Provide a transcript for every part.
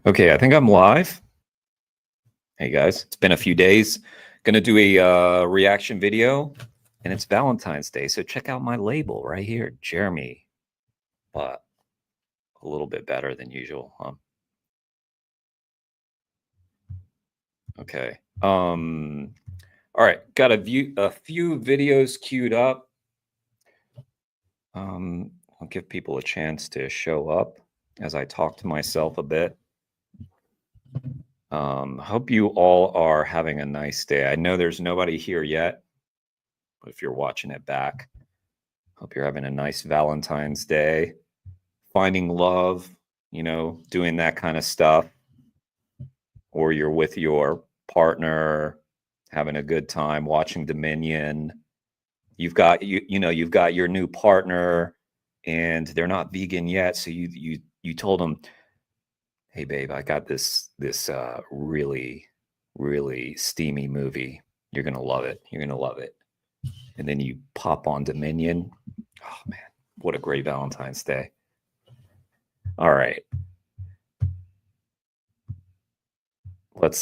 Okay, I think I'm live. Hey guys, it's been a few days. Gonna do a reaction video, and it's Valentine's Day, so check out my label right here, Jeremy. But a little bit better than usual, huh? Okay. All right, got a few videos queued up. I'll give people a chance to show up as I talk to myself a bit. Hope you all are having a nice day. I know there's nobody here yet, but if you're watching it back, hope you're having a nice Valentine's Day, finding love, doing that kind of stuff, or you're with your partner, having a good time watching Dominion. You've got you've got your new partner, and they're not vegan yet, so you told them, hey babe, I got this really steamy movie. You're gonna love it. You're gonna love it. And then you pop on Dominion. Oh man, what a great Valentine's Day. All right. Let's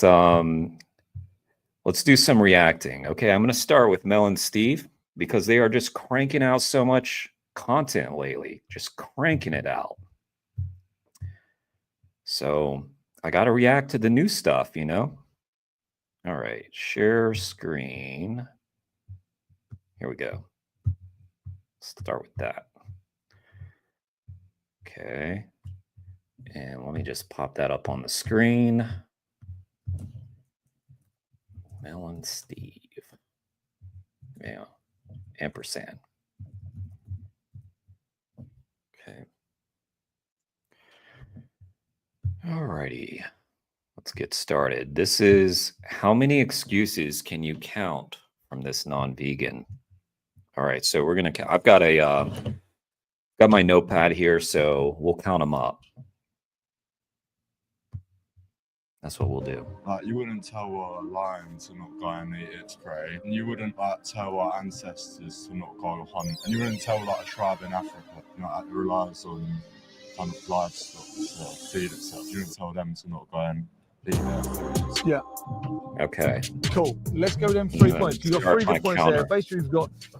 do some reacting. Okay, I'm gonna start with Mel and Steve because they are just cranking out so much content lately, just cranking it out. So I got to react to the new stuff, All right, share screen. Here we go. Let's start with that. Okay. And let me just pop that up on the screen. Mel and Steve. Yeah. Ampersand. Okay. Alrighty. Let's get started. This is how many excuses can you count from this non-vegan? All right, so we're gonna. I've got got my notepad here, so we'll count them up. That's what we'll do. You wouldn't tell a lion to not go and eat its prey, and you wouldn't tell our ancestors to not go hunt, and you wouldn't tell a tribe in Africa, that relies on kind of livestock to feed itself. You wouldn't tell them to not go and eat their food. Yeah. Okay. Cool. Let's go with them 3 points. You've got 3 good points there. Basically,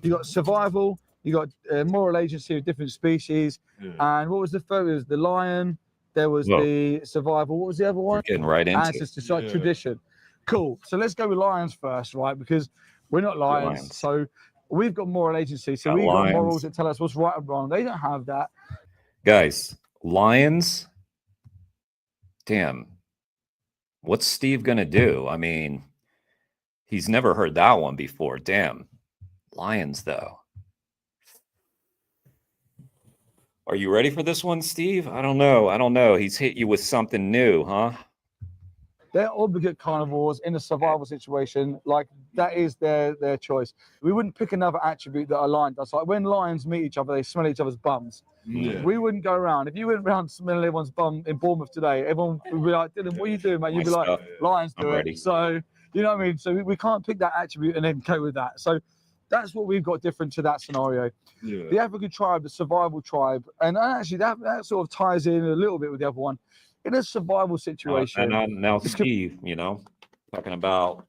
you got survival, you got moral agency of different species, and what was the third? It was the lion. There was the survival. What was the other one? We're getting right into ancestors, like tradition. Cool. So let's go with lions first, right? Because we're not lions. So we've got moral agency. So we've got morals that tell us what's right and wrong. They don't have that. Guys, lions. Damn. What's Steve gonna do? I mean, he's never heard that one before. Damn. Lions, though. Are you ready for this one, Steve? I don't know. I don't know. He's hit you with something new, huh? They're obligate carnivores in a survival situation. Like, that is their choice. We wouldn't pick another attribute that a lion does. Like, when lions meet each other, they smell each other's bums. Yeah. We wouldn't go around. If you went around smelling everyone's bum in Bournemouth today, everyone would be like, Dylan, what are you doing, mate? You'd be like, lions do it. So, you know what I mean? So we can't pick that attribute and then go with that. So that's what we've got different to that scenario. Yeah. The African tribe, the survival tribe, and actually that sort of ties in a little bit with the other one. In a survival situation. Now Steve, talking about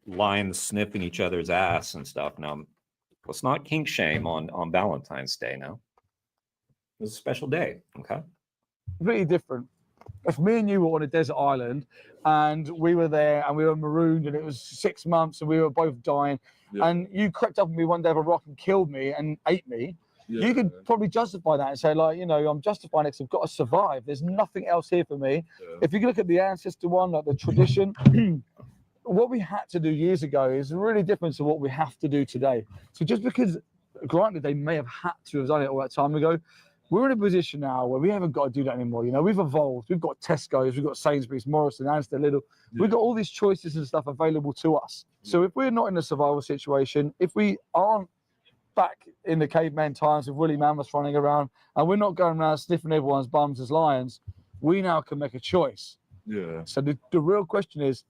lions sniffing each other's ass and stuff. Now, let's not kink shame on Valentine's Day now. It's a special day, okay? Completely different. If me and you were on a desert island and we were there and we were marooned and it was 6 months and we were both dying, and you crept up on me one day of a rock and killed me and ate me, you could probably justify that and say, like, I'm justifying it because I've got to survive. There's nothing else here for me. If you look at the ancestor one, like the tradition, what we had to do years ago is really different to what we have to do today. So just because, granted, they may have had to have done it all that time ago, we're in a position now where we haven't got to do that anymore. We've evolved. We've got Tesco's, we've got Sainsbury's, Morrison, Asda, Lidl. We've got all these choices and stuff available to us. So if we're not in a survival situation, if we aren't back in the caveman times with woolly mammoths running around and we're not going around sniffing everyone's bums as lions, we now can make a choice. Yeah. So the real question is,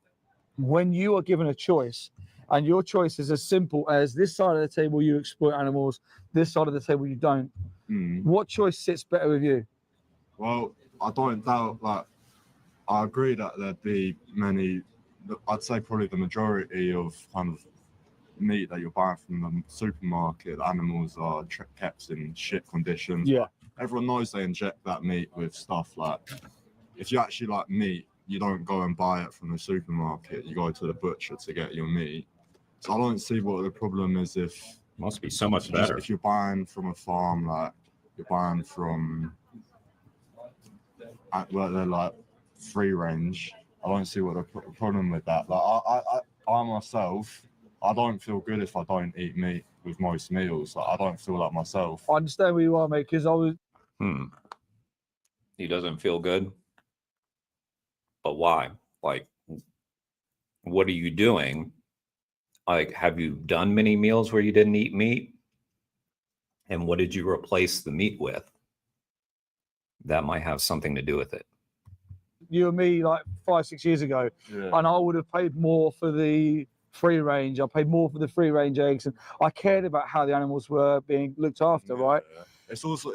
when you are given a choice, and your choice is as simple as this side of the table you exploit animals, this side of the table you don't, what choice sits better with you? Well, I don't doubt, I agree that there'd be many. I'd say probably the majority of kind of meat that you're buying from the supermarket, the animals are kept in shit conditions. Yeah. Everyone knows they inject that meat with stuff like, if you actually like meat, you don't go and buy it from the supermarket. You go to the butcher to get your meat. So I don't see what the problem is if Must be so much better. if you're buying from a farm, like you're buying from where they're like free range. I don't see what the problem with that. Like I myself, I don't feel good if I don't eat meat with most meals. Like I don't feel like myself. I understand where you are, mate, because I was. He doesn't feel good. But why? Like, what are you doing? Like, have you done many meals where you didn't eat meat? And what did you replace the meat with? That might have something to do with it. You and me like 5-6 years ago, and I would have paid more for the free range. I paid more for the free range eggs, and I cared about how the animals were being looked after, right? It's also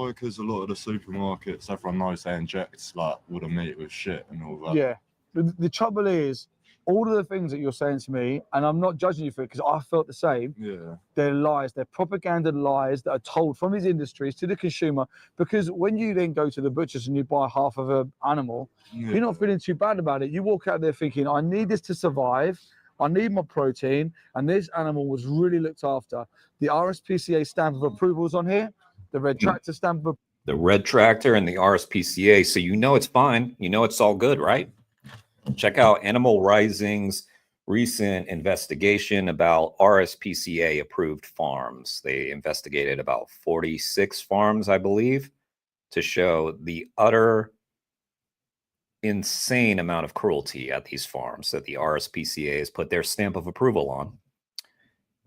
because a lot of the supermarkets, everyone knows they inject like all the meat with shit and all that. Yeah. The trouble is, all of the things that you're saying to me, and I'm not judging you for it because I felt the same. Yeah. They're lies. They're propaganda lies that are told from these industries to the consumer. Because when you then go to the butchers and you buy half of an animal, you're not feeling too bad about it. You walk out there thinking, I need this to survive. I need my protein, and this animal was really looked after. The RSPCA stamp of approval is on here. The red tractor stamp of the red tractor and the RSPCA, so you know it's fine. You know it's all good, right? Check out Animal Rising's recent investigation about RSPCA approved farms. They investigated about 46 farms, I believe, to show the utter insane amount of cruelty at these farms that the RSPCA has put their stamp of approval on.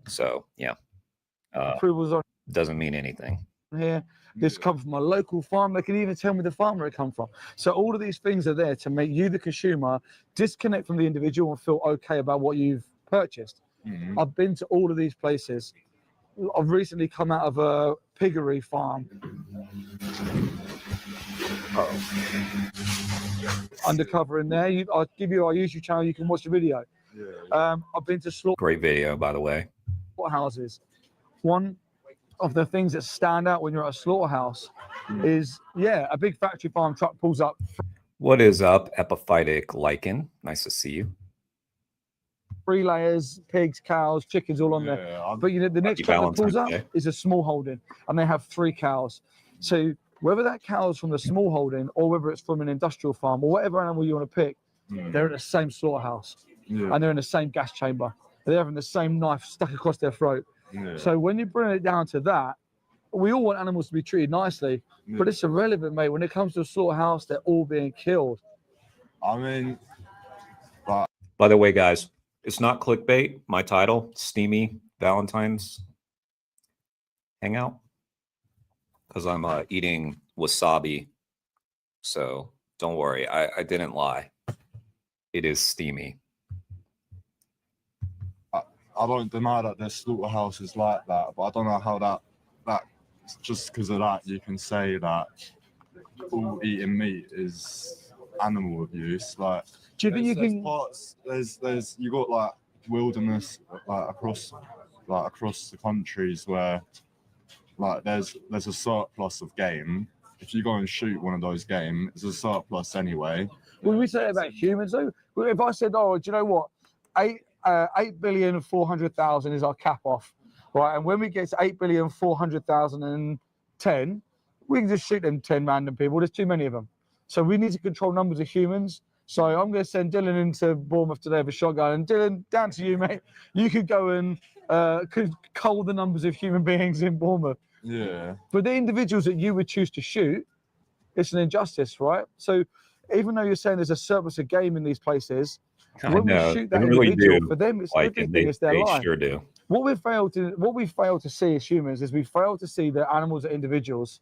So, yeah. approvals on Doesn't mean anything. here. This comes from a local farm. They can even tell me the farmer it come from. So all of these things are there to make you, the consumer, disconnect from the individual and feel okay about what you've purchased. I've been to all of these places. I've recently come out of a piggery farm. Undercover in there. I'll give you our YouTube channel. You can watch the video. I've been to Great video, by the way. slaughterhouses. One of the things that stand out when you're at a slaughterhouse is, a big factory farm truck pulls up. What is up, epiphytic lichen? Nice to see you. 3 layers, pigs, cows, chickens, all on there. But you know, the next truck that pulls up is a small holding, and they have 3 cows. So whether that cow is from the small holding or whether it's from an industrial farm or whatever animal you want to pick, they're in the same slaughterhouse, and they're in the same gas chamber. They're having the same knife stuck across their throat. So when you bring it down to that, we all want animals to be treated nicely, but it's irrelevant, mate. When it comes to a slaughterhouse, they're all being killed. I mean, by the way, guys, it's not clickbait. My title, STEAMY Valentine's Hangout, because I'm eating wasabi. So don't worry, I didn't lie. It is steamy. I don't deny that there's slaughterhouses like that, but I don't know how that just because of that you can say that all eating meat is animal abuse. Like, do you think you can? There's you got like wilderness like across the countries where like there's a surplus of game. If you go and shoot one of those game, it's a surplus anyway. When we say about humans though, if I said, oh, do you know what, 8,400,000 is our cap off, right? And when we get to 8,400,010, we can just shoot them 10 random people. There's too many of them. So we need to control numbers of humans. So I'm going to send Dylan into Bournemouth today with a shotgun. And Dylan, down to you, mate. You could go and cull the numbers of human beings in Bournemouth. Yeah. But the individuals that you would choose to shoot, it's an injustice, right? So even though you're saying there's a surplus of game in these places, when we shoot that individual, for them it's everything, it's their life. Sure do. What we fail to see as humans is we fail to see that animals are individuals,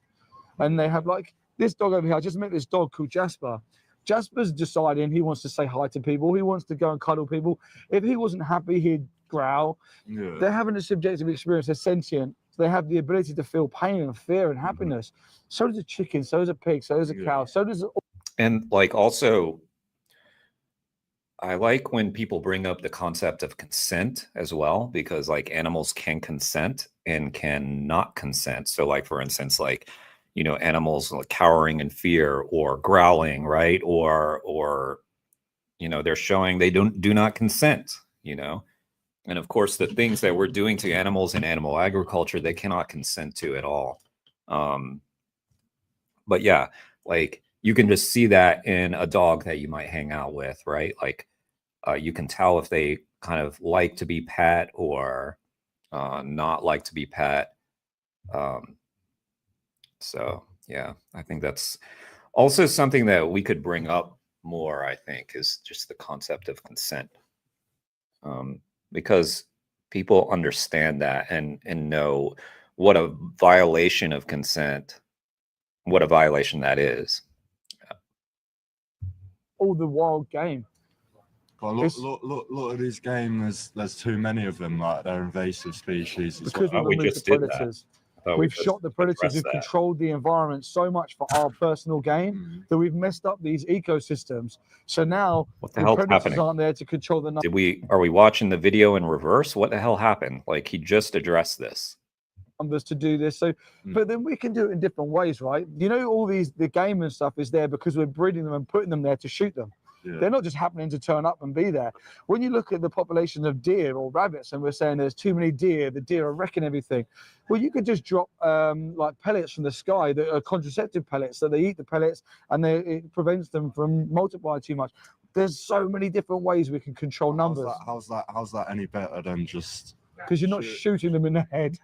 and they have like this dog over here. I just met this dog called Jasper. Jasper's deciding he wants to say hi to people. He wants to go and cuddle people. If he wasn't happy, he'd growl. Yeah. They're having a subjective experience. They're sentient. They have the ability to feel pain and fear and happiness. So does a chicken. So does a pig. So does a cow. So does. And like also, I like when people bring up the concept of consent as well, because like animals can consent and can not consent. So like, for instance, like, you know, animals like cowering in fear or growling, right? Or, you know, they're showing they do not consent, you know? And of course, the things that we're doing to animals in animal agriculture, they cannot consent to at all. But yeah, like you can just see that in a dog that you might hang out with, right? Like you can tell if they kind of like to be pet or not like to be pet. So yeah, I think that's also something that we could bring up more, I think, is just the concept of consent. Because people understand that and know what a violation of consent, what a violation that is. All the wild game. But look at these games. There's too many of them. Like they're invasive species. It's Because we we've removed the just did that. predators. Oh, We've shot the predators. We've controlled the environment so much for our personal gain that we've messed up these ecosystems. So now what the hell's predators happening? aren't there to control the. Are we watching the video in reverse? What the hell happened? Like he just addressed this. Numbers to do this. So, but then we can do it in different ways, right? You know, all the game and stuff is there because we're breeding them and putting them there to shoot them. Yeah. They're not just happening to turn up and be there. When you look at the population of deer or rabbits, and we're saying there's too many deer, the deer are wrecking everything. Well, you could just drop like pellets from the sky that are contraceptive pellets, so they eat the pellets and it prevents them from multiplying too much. There's so many different ways we can control numbers. How's that any better than just? Because you're not shooting them in the head.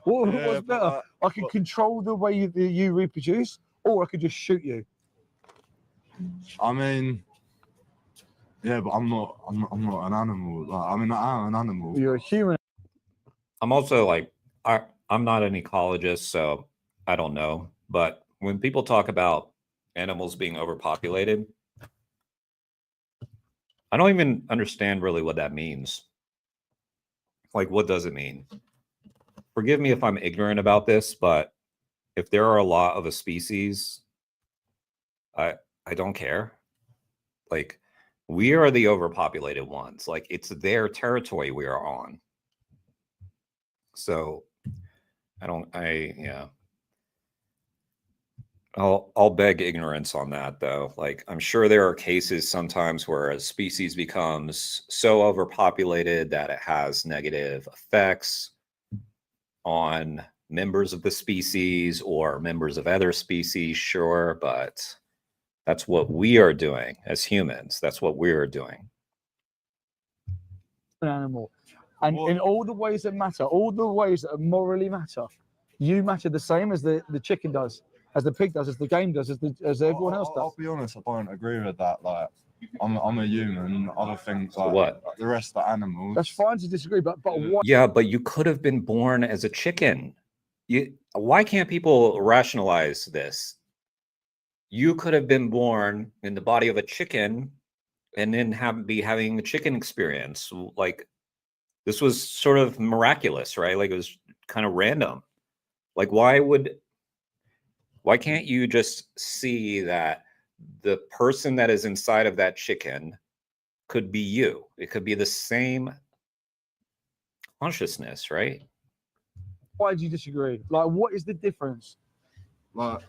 What's better? I can control the way you reproduce, or I could just shoot you. I mean, yeah, but I'm not an animal. Like, I mean, I am an animal. You're a human. I'm also like, I'm not an ecologist, so I don't know. But when people talk about animals being overpopulated, I don't even understand really what that means. Like, what does it mean? Forgive me if I'm ignorant about this, but if there are a lot of a species, I don't care. Like, we are the overpopulated ones. Like, it's their territory we are on. So yeah. I'll beg ignorance on that, though. Like, I'm sure there are cases sometimes where a species becomes so overpopulated that it has negative effects on members of the species or members of other species, sure, but that's what we are doing as humans. That's what we're doing. An animal. And in all the ways that matter, all the ways that morally matter, you matter the same as the chicken does, as the pig does, as the game does, as everyone else does. I'll be honest, I don't agree with that. Like, I'm a human. Other things like what? The rest of the animals. That's fine to disagree, but what? Yeah, but you could have been born as a chicken. Why can't people rationalize this? You could have been born in the body of a chicken and then be having a chicken experience. Like, this was sort of miraculous, right? Like, it was kind of random. Like, why can't you just see that the person that is inside of that chicken could be you? It could be the same consciousness, right? Why do you disagree? Like, what is the difference? Like,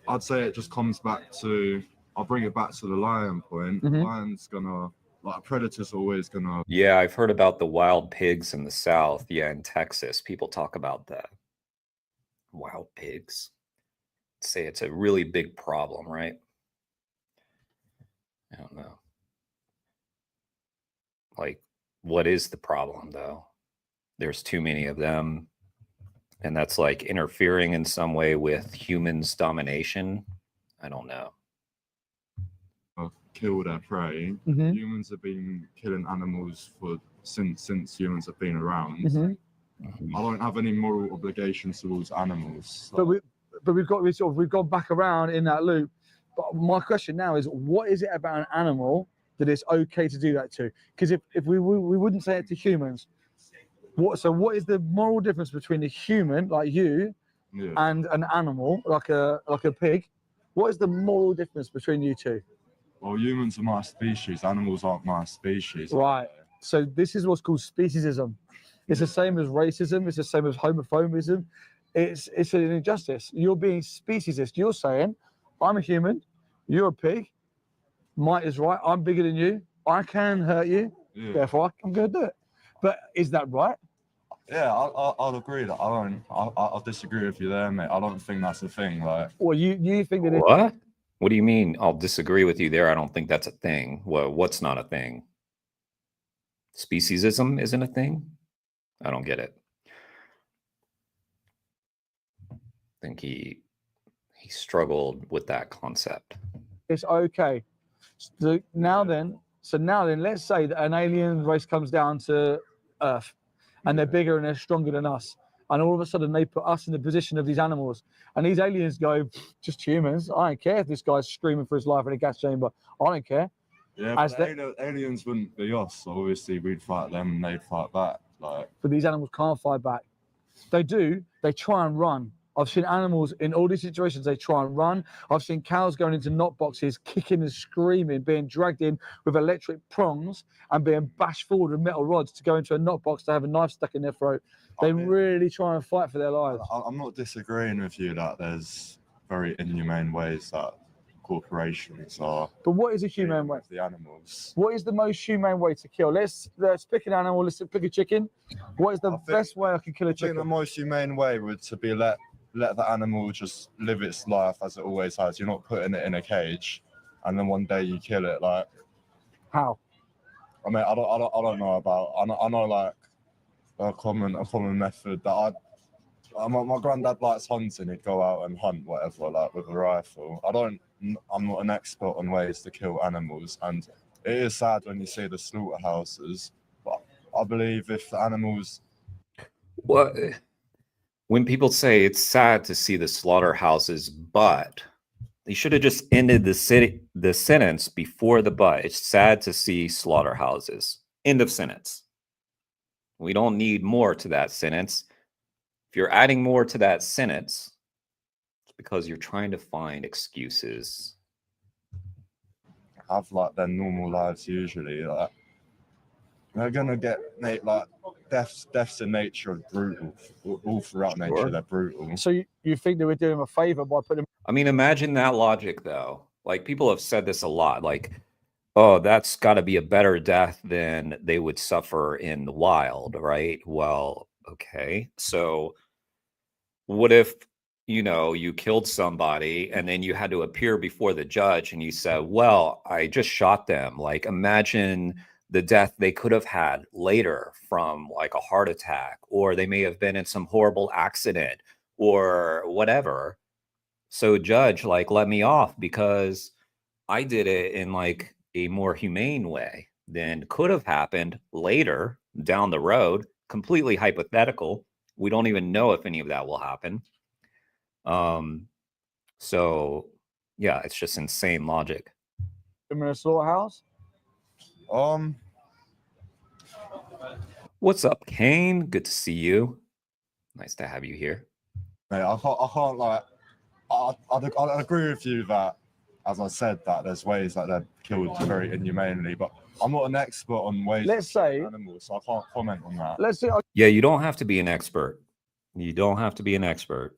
I'd say it just comes back to, I'll bring it back to the lion point. Mhm. The lion's gonna, like, a predator's always gonna. Yeah, I've heard about the wild pigs in the South. Yeah, in Texas, people talk about that. Wild pigs. Say it's a really big problem, right? I don't know. Like, what is the problem, though? There's too many of them. And that's like interfering in some way with humans' domination. I don't know. Kill their prey. Mhm. Humans have been killing animals since humans have been around. Mhm. I don't have any moral obligations towards animals. But we've gone back around in that loop. But my question now is, what is it about an animal that it's okay to do that to? Because if we wouldn't say it to humans, what is the moral difference between a human like you and an animal like a pig? What is the moral difference between you two? Well, humans are my species. Animals aren't my species. Right. So this is what's called speciesism. It's the same as racism. It's the same as homophobism. It's an injustice. You're being speciesist. You're saying, I'm a human, you're a pig. Might is right. I'm bigger than you. I can hurt you. Yeah. Therefore, I'm going to do it. But is that right? Yeah, I'll agree that I'll disagree with you there, mate. I don't think that's a thing. Like, Or you think that What? What do you mean? I'll disagree with you there. I don't think that's a thing. Well, what's not a thing? Speciesism isn't a thing? I don't get it. I think he struggled with that concept. it's okay. So now then, let's say that an alien race comes down to Earth, and they're bigger and they're stronger than us, and all of a sudden they put us in the position of these animals, and these aliens go, just humans. I don't care if this guy's screaming for his life in a gas chamber. I don't care. yeah, As but aliens wouldn't be us. So obviously, we'd fight them and they'd fight back. Like, But these animals can't fight back. They do. They try and run. I've seen animals in all these situations, they try and run. I've seen cows going into knock boxes, kicking and screaming, being dragged in with electric prongs and being bashed forward with metal rods to go into a knock box to have a knife stuck in their throat. They really try and fight for their lives. I'm not disagreeing with you that there's very inhumane ways that corporations are But what is a humane dealing way? with the animals. What is the most humane way to kill? Let's pick an animal. Let's pick a chicken. What is the I think- best way I can kill a I think the chicken? most humane way would to be let the animal just live its life as it always has. You're not putting it in a cage, and then one day you kill it. Like, How? I mean, I don't know about. I know like a common method that my granddad likes hunting. He'd go out and hunt whatever, like with a rifle. I'm not an expert on ways to kill animals, and it is sad when you see the slaughterhouses. But I believe if the animals, What? When people say it's sad to see the slaughterhouses, but they should have just ended the sentence before the but. It's sad to see slaughterhouses. End of sentence. We don't need more to that sentence. If you're adding more to that sentence, it's because you're trying to find excuses. have like their normal lives usually, like they're gonna get like deaths in nature are brutal. All throughout Sure. nature, they're brutal. So you think that we're doing them a favor by putting I mean, imagine that logic, though. Like, people have said this a lot. Like, oh, that's got to be a better death than they would suffer in the wild, right? Well, okay. So, what if, you killed somebody and then you had to appear before the judge and you said, well, I just shot them. Like, imagine the death they could have had later from like a heart attack, or they may have been in some horrible accident or whatever. So, judge, like, let me off because I did it in like a more humane way than could have happened later down the road. Completely hypothetical. We don't even know if any of that will happen. So yeah, it's just insane logic. them in a slaughterhouse? What's up, Kane? Good to see you. Nice to have you here. Mate, I can't like. I'd agree with you that, as I said, that there's ways that they're killed very inhumanely, but I'm not an expert on ways Let's to kill say- animals, so I can't comment on that. Let's see. Yeah, you don't have to be an expert. You don't have to be an expert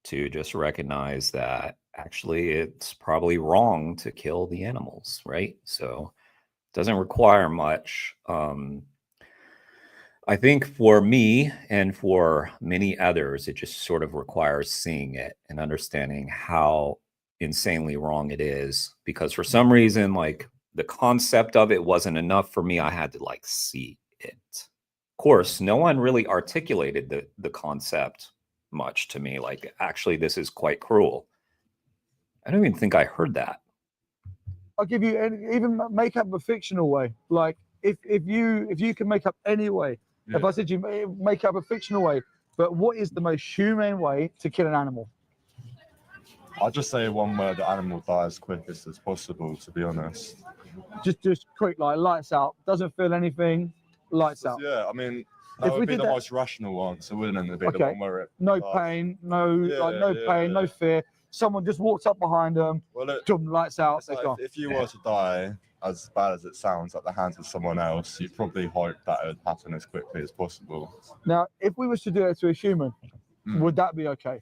to just recognize that actually it's probably wrong to kill the animals, right? So it doesn't require much. I think for me and for many others, it just sort of requires seeing it and understanding how insanely wrong it is. Because for some reason, like the concept of it wasn't enough for me. I had to like see it. Of course, no one really articulated the concept much to me. Like, actually, this is quite cruel. I don't even think I heard that. I'll give you even make up a fictional way. Like if you can make up any way. If Yeah. I said you make up a fictional way, but what is the most humane way to kill an animal? I'll just say one where the animal dies quickest as possible, to be honest. Just quick, like lights out. Doesn't feel anything. Lights out. Yeah, I mean, If that we would be did the that- most rational answer, wouldn't it? It'd be the Okay. one where it No dies. pain, no Yeah, pain, no yeah. fear. someone just walks up behind them, Well, lights out, it's they're like gone. if you were to die, as bad as it sounds, at the hands of someone else, you'd probably hope that it would happen as quickly as possible. Now, if we was to do it to a human, would that be okay?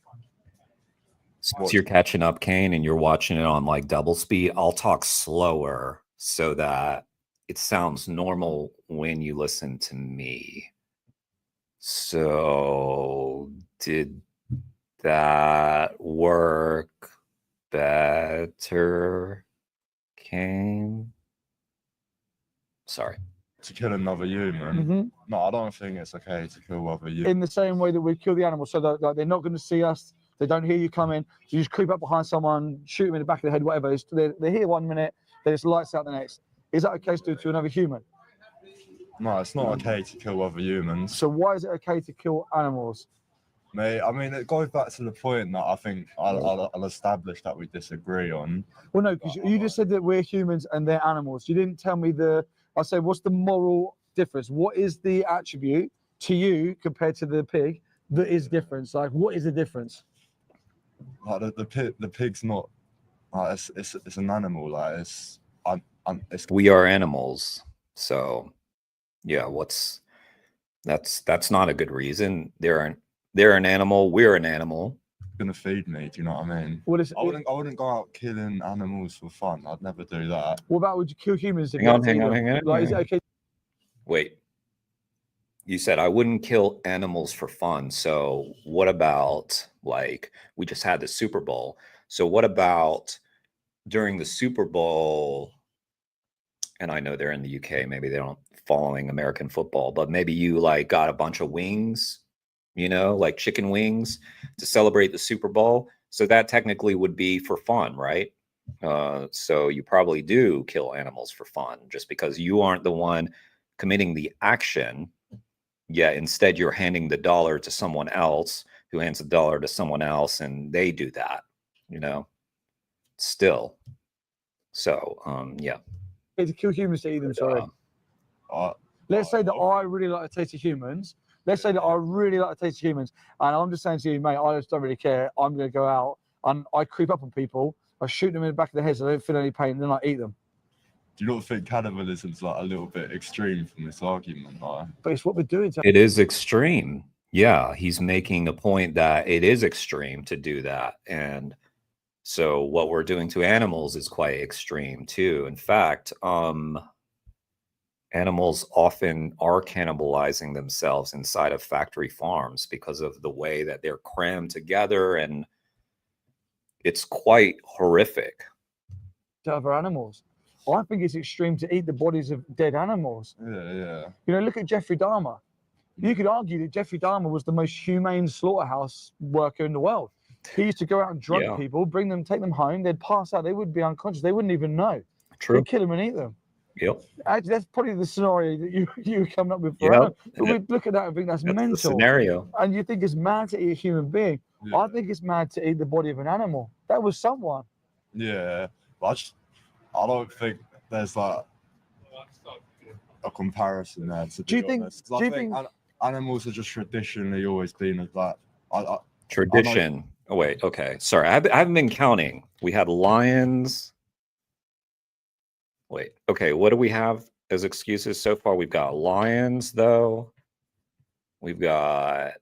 Since you're catching up, Kane, and you're watching it on like double speed, I'll talk slower so that it sounds normal when you listen to me. So, did that work better, Kane? Sorry. To kill another human? No, I don't think it's okay to kill other humans. In the same way that we kill the animals, so that like, they're not going to see us, they don't hear you coming. You just creep up behind someone, shoot them in the back of the head, whatever. They're here 1 minute, then it's lights out the next. Is that okay to do to another human? No, it's not okay to kill other humans. So why is it okay to kill animals? Mate, I mean, it goes back to the point that I think I'll establish that we disagree on. Well, no, because you just said that we're humans and they're animals. You didn't tell me I said, what's the moral difference? What is the attribute to you compared to the pig that is different? Like, what is the difference? Like the pig's not. Like, it's an animal. Like it's. We are animals, so yeah. That's not a good reason. They're an animal. We're an animal. Gonna feed me. Do you know what I mean? What is? I wouldn't go out killing animals for fun. I'd never do that. What about would you kill humans? Hang on. Like, is it okay? Wait. You said I wouldn't kill animals for fun. So what about like we just had the Super Bowl? So what about during the Super Bowl? And I know they're in the UK. Maybe they don't following American football, but maybe you like got a bunch of wings, like chicken wings to celebrate the Super Bowl. So that technically would be for fun, right? So you probably do kill animals for fun just because you aren't the one committing the action. Yeah, instead you're handing the dollar to someone else who hands the dollar to someone else and they do that, still. So, yeah. To kill humans to eat them, sorry. Let's say that I really like the taste of humans. Let's say that I really like the taste of humans. And I'm just saying to you, mate, I just don't really care. I'm going to go out and I creep up on people. I shoot them in the back of the head so they don't feel any pain and then I eat them. Do you not think cannibalism's like a little bit extreme from this argument? Like? But it's what we're doing. It is extreme. Yeah, he's making a point that it is extreme to do that. And so what we're doing to animals is quite extreme too. In fact, animals often are cannibalizing themselves inside of factory farms because of the way that they're crammed together. And it's quite horrific. To other animals. I think it's extreme to eat the bodies of dead animals. Yeah. Look at Jeffrey Dahmer. You could argue that Jeffrey Dahmer was the most humane slaughterhouse worker in the world. He used to go out and drug people, take them home, they'd pass out, they would be unconscious, they wouldn't even know. True. They'd kill them and eat them. Yep. Actually, that's probably the scenario that you were coming up with. But we look at that and think that's mental. The scenario. And you think it's mad to eat a human being. Yeah. I think it's mad to eat the body of an animal. That was someone. Yeah, but I don't think there's like a comparison there. Do you think animals are just traditionally always been like tradition? Oh wait, okay, sorry, I haven't been counting. We had lions. Wait, okay, what do we have as excuses so far? We've got lions, though. We've got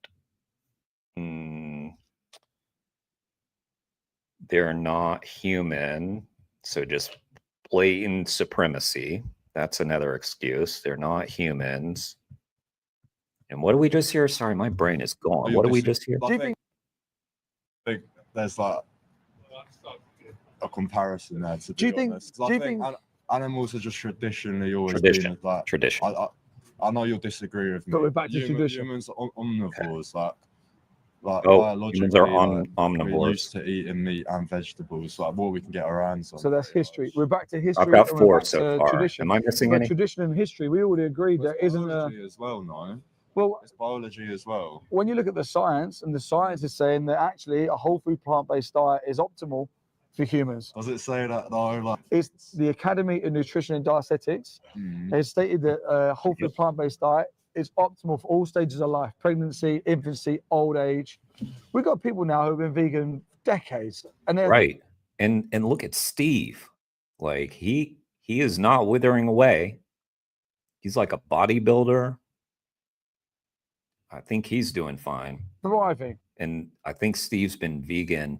they're not human, so just blatant supremacy. That's another excuse. They're not humans. And what do we just hear? Sorry, my brain is gone. What do we just hear? I think there's like a comparison there. Do you think animals are just traditionally always been like tradition? I know you'll disagree with me. But we're back to tradition. Humans are omnivores, like biologically, humans are omnivores. We're used to eating meat and vegetables, like what we can get our hands on. So that's history. We're back to history. I've got 4 so far. Tradition. Am I missing any? Tradition and history. We already agreed that isn't biology as well, no? Well, it's biology as well. When you look at the science, and the science is saying that actually a whole food plant-based diet is optimal for humans. Does it say that though? Like, it's the Academy of Nutrition and Dietetics has stated that a whole food plant-based diet is optimal for all stages of life: pregnancy, infancy, old age. We've got people now who've been vegan decades. And they're Right. And look at Steve. Like he is not withering away. He's like a bodybuilder. I think he's doing fine. thriving. And I think Steve's been vegan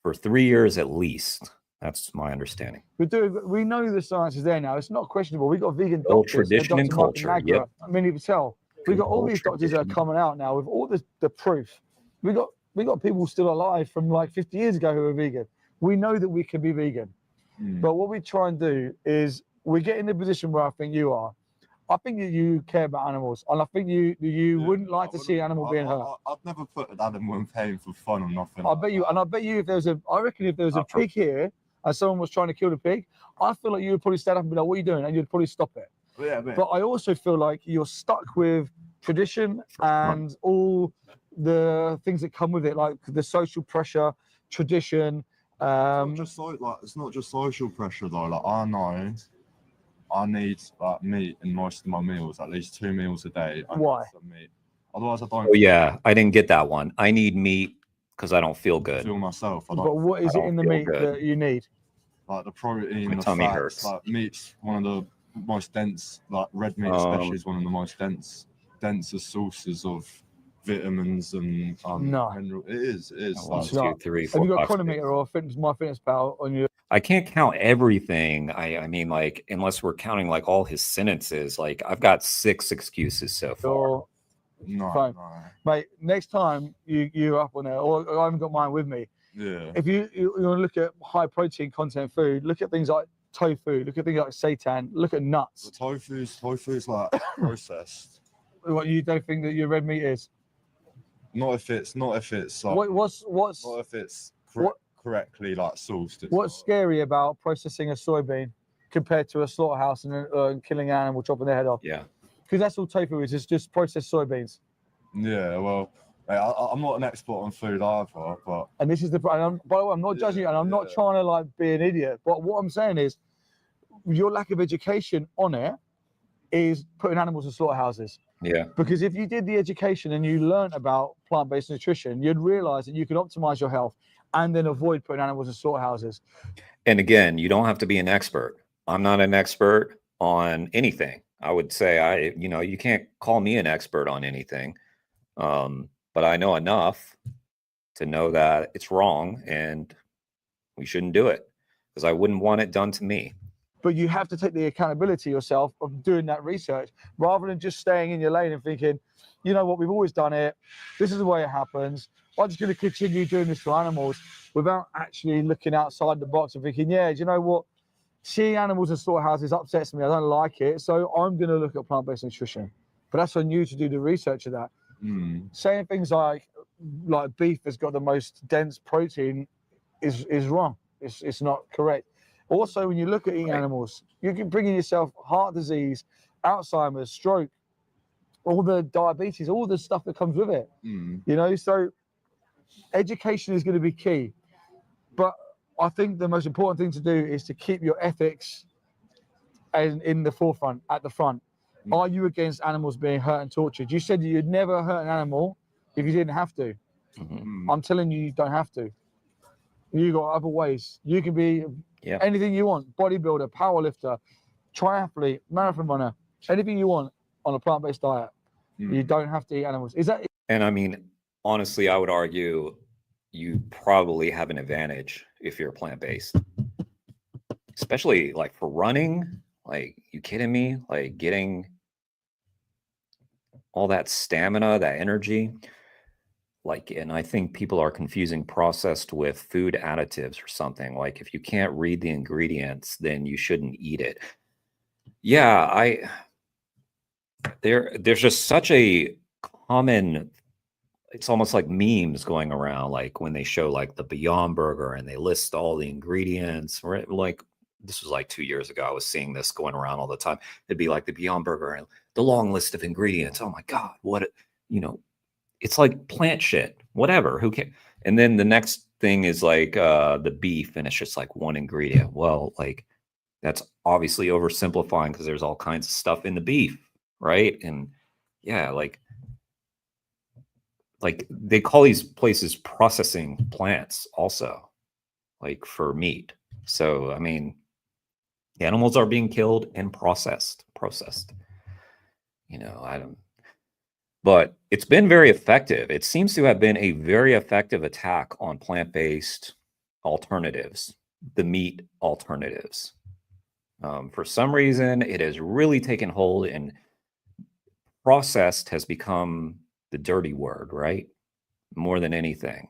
for 3 years at least. That's my understanding. We know the science is there now. It's not questionable. We've got vegan Old doctors. tradition and Dr. Martin culture. Nagra, Yep. I mean, you can tell. We've got all Old these doctors that are tradition. coming out now with all the proof. We got people still alive from like 50 years ago who are vegan. We know that we can be vegan. But what we try and do is we get in the position where I think you are. I think that you care about animals, and I think you wouldn't like to see an animal being hurt. I'd never put an animal in pain for fun or nothing. I bet you if there was I reckon if there was a pig here and someone was trying to kill the pig, I feel like you would probably stand up and be like, "What are you doing?" and you'd probably stop it. Yeah, But I also feel like you're stuck with tradition and all the things that come with it, like the social pressure, tradition. It's not just social pressure though. Like I know I need like meat in most of my meals, at least 2 meals a day. Why? Need some meat. Otherwise, I don't. Oh yeah, I didn't get that one. I need meat because I don't feel good. feel myself. But what is it in the feel meat good. that you need? Like the protein, My the tummy fats. hurts. Like meat's one of the most dense. Like red meat, especially, is one of the most densest sources of vitamins and No. mineral. It is. One, Like, It's not. 2, 3, Have 4, you got 5, 6. Chronometer or MyFitnessPal on your? I can't count everything. I mean, like, unless we're counting like all his sentences, like I've got 6 excuses so far. Or, no, Fine. no. mate, next time you're up on there, or I haven't got mine with me. Yeah. If you want to look at high protein content food, look at things like tofu, look at things like seitan, look at The nuts. tofu's like processed. What you don't think that your red meat is? Not if it's like, What's not if it's what- correctly like sourced. It's what's not. scary about processing a soybean compared to a slaughterhouse and killing an animal, chopping their head off? Yeah. Because that's all tofu is. It's just processed soybeans. Yeah, well, mate, I'm not an expert on food either, but And this is by the way, I'm not judging you, and I'm not Yeah. trying to like be an idiot. But what I'm saying is, your lack of education on it is putting animals in slaughterhouses. Yeah. Because if you did the education and you learned about plant-based nutrition, you'd realize that you can optimize your health and then avoid putting animals in slaughterhouses. And again, you don't have to be an expert. I'm not an expert on anything. I would say you can't call me an expert on anything. But I know enough to know that it's wrong and we shouldn't do it because I wouldn't want it done to me. But you have to take the accountability yourself of doing that research rather than just staying in your lane and thinking, you know what, we've always done it. This is the way it happens. I'm just going to continue doing this for animals without actually looking outside the box and thinking, yeah, do you know what? Seeing animals in slaughterhouses upsets me. I don't like it. So I'm going to look at plant-based nutrition. But that's on you to do the research of that. Saying things like beef has got the most dense protein is wrong. It's not correct. Also, when you look at eating animals, you can bring in yourself heart disease, Alzheimer's, stroke, all the diabetes, all the stuff that comes with it. You know, so education is going to be key. But I think the most important thing to do is to keep your ethics in the forefront, at the front. Are you against animals being hurt and tortured? You said that you'd never hurt an animal if you didn't have to. I'm telling you, you don't have to. You got other ways. You can be anything you want: bodybuilder, powerlifter, triathlete, marathon runner, anything you want on a plant-based diet. You don't have to eat animals. Is that? And I mean, honestly, I would argue you probably have an advantage if you're plant-based, especially like for running. Like, you kidding me? Like getting all that stamina, that energy. Like, and I think people are confusing processed with food additives or something. Like, if you can't read the ingredients, then you shouldn't eat it. Yeah, there's just such a common, it's almost like memes going around, like when they show like the Beyond Burger and they list all the ingredients. Right? Like, this was like 2 years ago. I was seeing this going around all the time. It'd be like the Beyond Burger and the long list of ingredients. Oh my God, it's like plant shit, whatever, who cares? And then the next thing is like the beef, and it's just like one ingredient. Well, like, that's obviously oversimplifying because there's all kinds of stuff in the beef, right? And yeah, like, like they call these places processing plants also, like for meat. So I mean, animals are being killed and processed. You know, I don't, but it's been very effective. It seems to have been a very effective attack on plant-based alternatives, the meat alternatives. For some reason, it has really taken hold, and processed has become the dirty word, right? More than anything.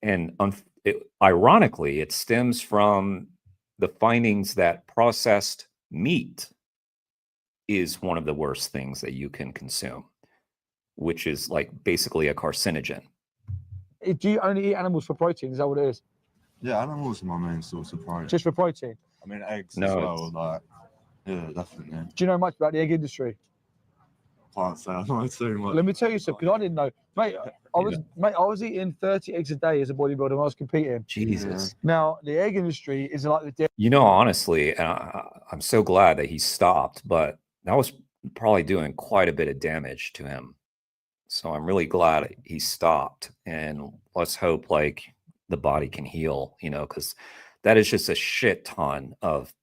And ironically, it stems from the findings that processed meat is one of the worst things that you can consume, which is like basically a carcinogen. Do you only eat animals for protein? Is that what it is? Yeah, animals are my main source of protein. Just for protein? I mean, eggs No, as well. Like, yeah, definitely. Do you know much about the egg industry? Can't say I know too much. Let me tell you something, because I didn't know. Mate, I was eating 30 eggs a day as a bodybuilder when I was competing. Jesus. Now, the egg industry is like the You know, honestly, I'm so glad that he stopped, but that was probably doing quite a bit of damage to him. So I'm really glad he stopped, and let's hope like the body can heal, you know, because that is just a shit ton of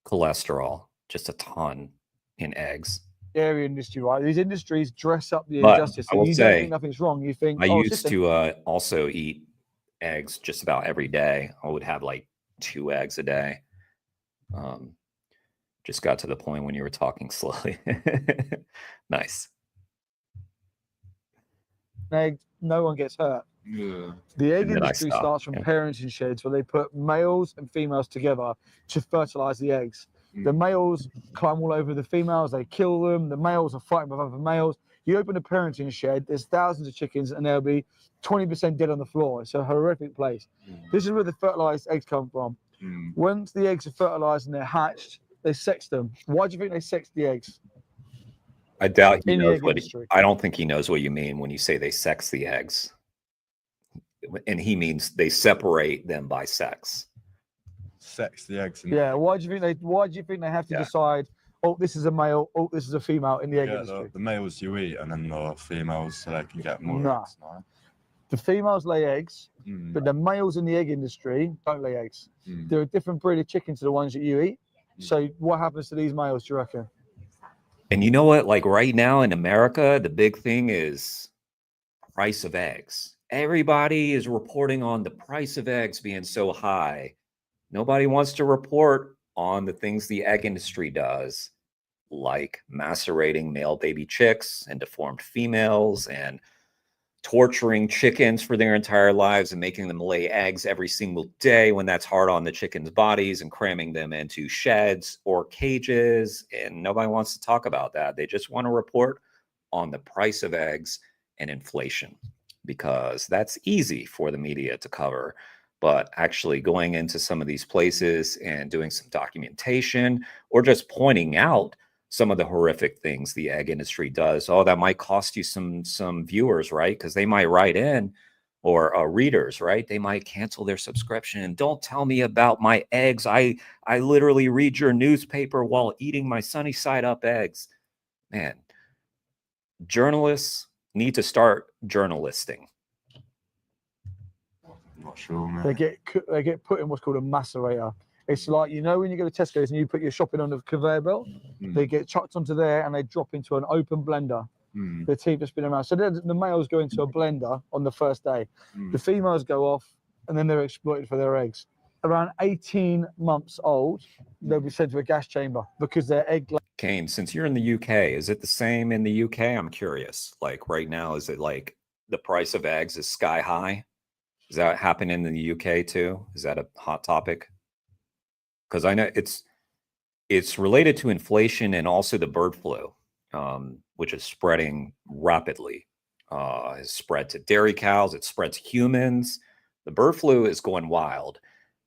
cholesterol, just a ton in eggs. dairy industry, right? These industries dress up the But injustice. I So will you say, don't think nothing's wrong. You think, I oh, used system. to also eat eggs just about every day. I would have like 2 eggs a day. Just got to the point when you were talking slowly. Nice. Egg, no one gets hurt. Yeah. The egg And then I industry stopped, starts from yeah. parenting sheds where they put males and females together to fertilize the eggs. The males climb all over the females, they kill them. The males are fighting with other males. You open a parenting shed, there's thousands of chickens, and there'll be 20% dead on the floor. It's a horrific place. This is where the fertilized eggs come from. Once the eggs are fertilized and they're hatched, they sex them. Why do you think they sex the eggs? I doubt he In the knows egg what industry. I don't think he knows what you mean when you say they sex the eggs. And he means they separate them by sex. Sex the eggs. And Yeah. Why do you think they have to Yeah. decide, oh, this is a male, oh, this is a female in the egg yeah, industry? the males you eat, and then the females so they can get more Nah. eggs. No? The females lay eggs, but the males in the egg industry don't lay eggs. They're a different breed of chicken to the ones that you eat. So what happens to these males, do you reckon? And you know what? Like right now in America, the big thing is price of eggs. Everybody is reporting on the price of eggs being so high. Nobody wants to report on the things the egg industry does, like macerating male baby chicks and deformed females and torturing chickens for their entire lives and making them lay eggs every single day when that's hard on the chickens' bodies, and cramming them into sheds or cages. And nobody wants to talk about that. They just want to report on the price of eggs and inflation, because that's easy for the media to cover. But actually going into some of these places and doing some documentation, or just pointing out some of the horrific things the egg industry does. Oh, that might cost you some viewers, right? Because they might write in, or readers, right? They might cancel their subscription. And don't tell me about my eggs. I literally read your newspaper while eating my sunny side up eggs. Man, journalists need to start journalisting. Not sure, man. They get put in what's called a macerator. It's like, you know, when you go to Tesco's and you put your shopping on the conveyor belt, they get chucked onto there and they drop into an open blender. The teeth are spinning around. So the males go into a blender on the first day. The females go off, and then they're exploited for their eggs. Around 18 months old, they'll be sent to a gas chamber because their egg. Kane, since you're in the UK, is it the same in the UK? I'm curious. Like right now, is it like the price of eggs is sky high? Does that happen in the UK too? Is that a hot topic? Because I know it's related to inflation and also the bird flu, which is spreading rapidly. It's spread to dairy cows. It's spread to humans. The bird flu is going wild.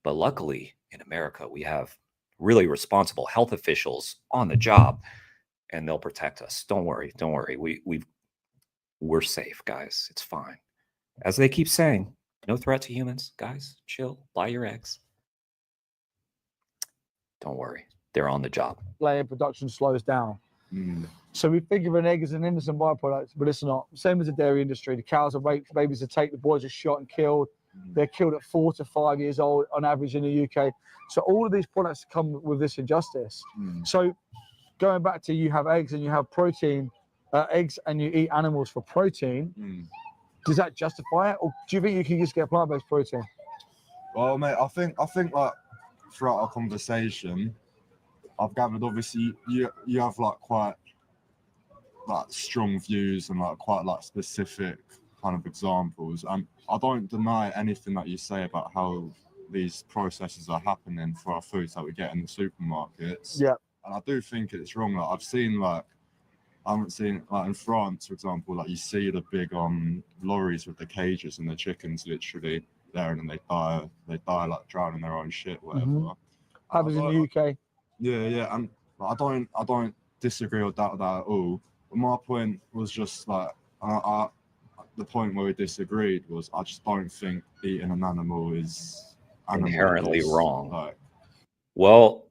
But luckily, in America, we have really responsible health officials on the job, and they'll protect us. Don't worry. Don't worry. We're safe, guys. It's fine. As they keep saying, no threat to humans. Guys, chill. Buy your eggs. Don't worry. They're on the job. Laying production slows down. Mm. So we think of an egg as an innocent byproduct, but it's not. Same as the dairy industry. The cows are raped, babies are taken, the boys are shot and killed. They're killed at 4 to 5 years old on average in the UK. So all of these products come with this injustice. Mm. So going back to, you have eggs and you have protein, eggs, and you eat animals for protein. Mm. Does that justify it, or do you think you can just get plant-based protein? Well, mate, I think like throughout our conversation, I've gathered obviously you have like quite like strong views and like quite like specific kind of examples. And I don't deny anything that you say about how these processes are happening for our foods that we get in the supermarkets. Yeah. And I do think it's wrong. Like I've seen like I haven't seen like in France, for example, like you see the big lorries with the cages and the chickens literally there, and then they die like drowning their own shit, whatever. Mhm. Happens in the UK. Yeah, and I don't disagree or doubt that at all. But my point was just like the point where we disagreed was I just don't think eating an animal is Inherently abuse. wrong. Like, Well,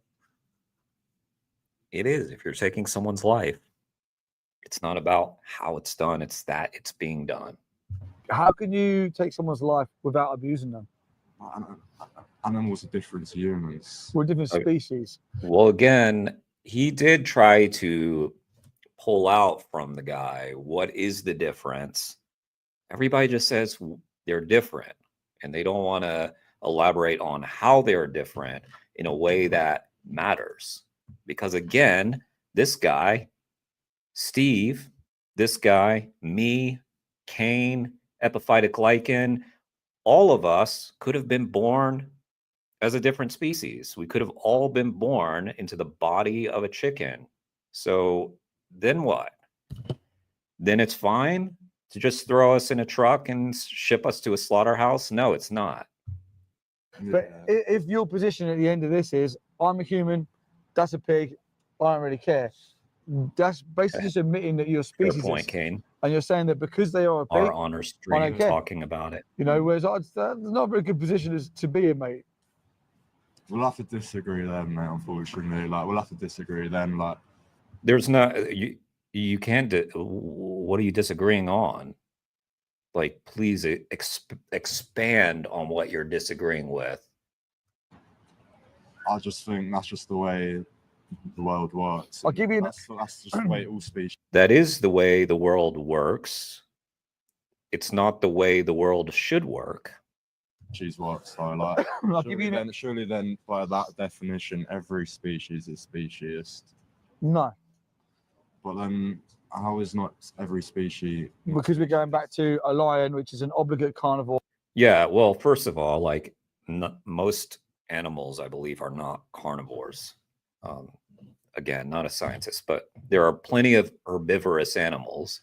it is. If you're taking someone's life, it's not about how it's done, it's that it's being done. How can you take someone's life without abusing them? animals are different to humans. We're different Okay. species. Well, again, he did try to pull out from the guy, what is the difference? Everybody just says they're different, and they don't want to elaborate on how they're different in a way that matters. Because again, this guy, Steve, this guy, me, Kane, epiphytic lichen, all of us could have been born as a different species. We could have all been born into the body of a chicken. So then what? Then it's fine to just throw us in a truck and ship us to a slaughterhouse? No, it's not. But if your position at the end of this is, I'm a human, that's a pig, I don't really care. That's basically just admitting that you're a Fair species. point, Kane. And you're saying that because they are a pig, Our honor stream care. talking about it. you know, whereas that's not a very good position to be in, mate. We'll have to disagree then, mate, unfortunately. Like, we'll have to disagree then. Like, There's not, you can't, what are you disagreeing on? Like, please expand on what you're disagreeing with. I just think that's just the way the world works. I'll give you that's just the way all species That is the way the world works. It's not the way the world should work. works. So, like, I'll give you surely then, by that definition, every species is speciesist. no, But then, how is not every species? because we're going back to a lion, which is an obligate carnivore. Yeah, well, first of all, like most animals, I believe, are not carnivores. Again, not a scientist, but there are plenty of herbivorous animals.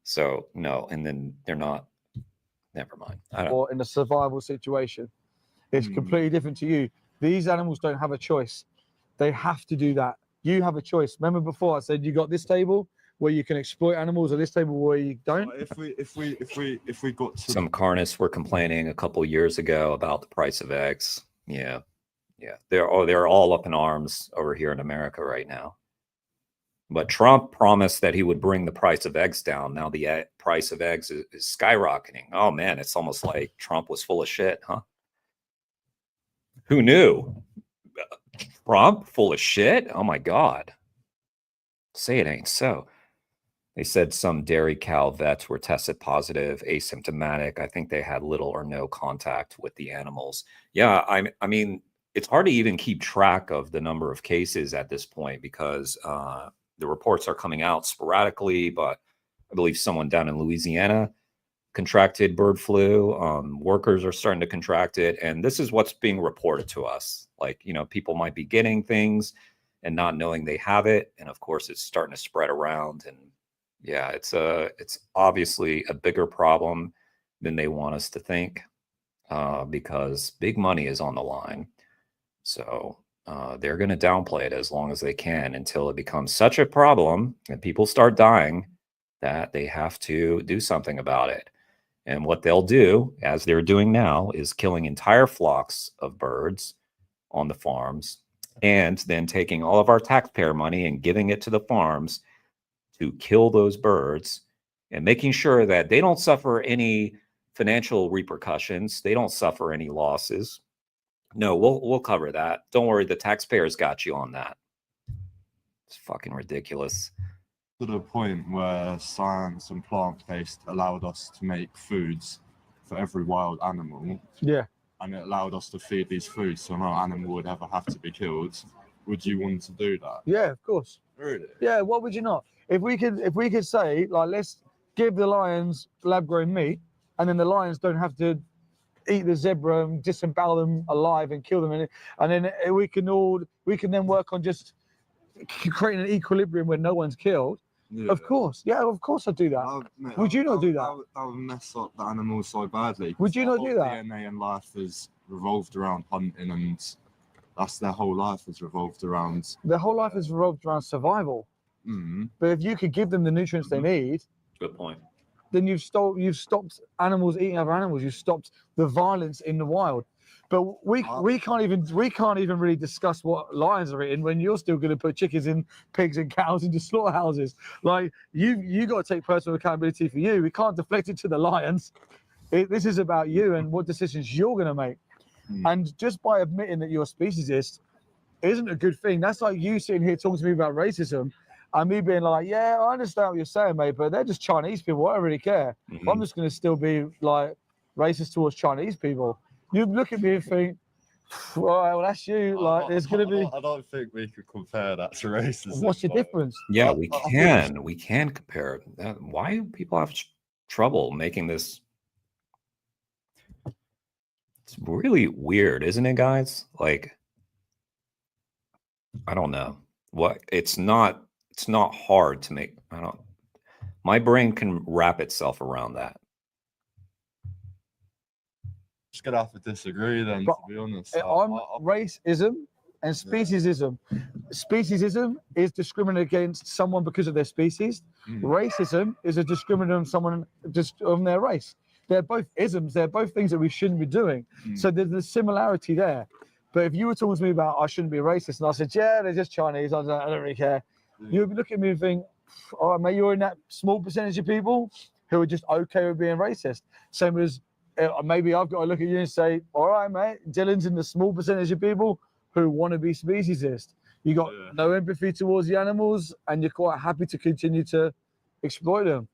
So no, and then they're not. Never mind. Or in a survival situation. It's completely different to you. These animals don't have a choice. They have to do that. You have a choice. Remember before I said you got this table where you can exploit animals, or this table where you don't? If we got to Some carnists were complaining a couple years ago about the price of eggs. Yeah. They're all up in arms over here in America right now. But Trump promised that he would bring the price of eggs down. Now the price of eggs is skyrocketing. Oh man, it's almost like Trump was full of shit, huh? Who knew? Trump full of shit? Oh my God. Say it ain't so. They said some dairy cow vets were tested positive, asymptomatic. I think they had little or no contact with the animals. Yeah, I mean, it's hard to even keep track of the number of cases at this point because the reports are coming out sporadically, but I believe someone down in Louisiana contracted bird flu. Workers are starting to contract it. And this is what's being reported to us. Like, you know, people might be getting things and not knowing they have it. And of course, it's starting to spread around. And yeah, it's obviously a bigger problem than they want us to think because big money is on the line. So they're going to downplay it as long as they can until it becomes such a problem and people start dying that they have to do something about it. And what they'll do, as they're doing now, is killing entire flocks of birds on the farms and then taking all of our taxpayer money and giving it to the farms to kill those birds and making sure that they don't suffer any financial repercussions. They don't suffer any losses. No, we'll cover that. Don't worry, the taxpayers got you on that. It's fucking ridiculous. To the point where science and plant-based allowed us to make foods for every wild animal. Yeah. And it allowed us to feed these foods so no animal would ever have to be killed. Would you want to do that? Yeah, of course. Really? Yeah, what would you not? If we could say, like, let's give the lions lab-grown meat, and then the lions don't have to eat the zebra and disembowel them alive and kill them, and then we can then work on just creating an equilibrium where no one's killed. Yeah. Of course, I'd do that. Mate, Would you not do that? That would mess up the animals so badly. Would you not do that? DNA and life is revolved around hunting, and that's their whole life is revolved around. Their whole life is revolved around survival. Mm. But if you could give them the nutrients they need, Good point. then you've stopped animals eating other animals. You've stopped the violence in the wild. But we can't even really discuss what lions are eating when you're still going to put chickens and pigs and cows into slaughterhouses. Like you got to take personal accountability for you. We can't deflect it to the lions. This is about you and what decisions you're going to make. And just by admitting that you're a speciesist isn't a good thing. That's like you sitting here talking to me about racism and me being like, yeah, I understand what you're saying, mate, but they're just Chinese people. I don't really care. I'm just going to still be like racist towards Chinese people. You look at me and think, all right, well, that's you. Like, there's going to be. I don't think we could compare that to racism. What's the difference? Yeah, we can. We can compare that. Why do people have trouble making this? It's really weird, isn't it, guys? Like, I don't know what. It's not hard to make. My brain can wrap itself around that. Just gonna have to disagree then, But to be honest. Racism and speciesism. Speciesism is discriminating against someone because of their species. Racism is a discrimination on someone just on their race. They're both isms. They're both things that we shouldn't be doing. So there's a similarity there. But if you were talking to me about I shouldn't be racist, and I said, yeah, they're just Chinese, I don't really care. You'd be looking at me and think, all right, mate, you're in that small percentage of people who are just okay with being racist. Same as maybe I've got to look at you and say, all right, mate, Dylan's in the small percentage of people who want to be speciesist. You got no empathy towards the animals, and you're quite happy to continue to exploit them.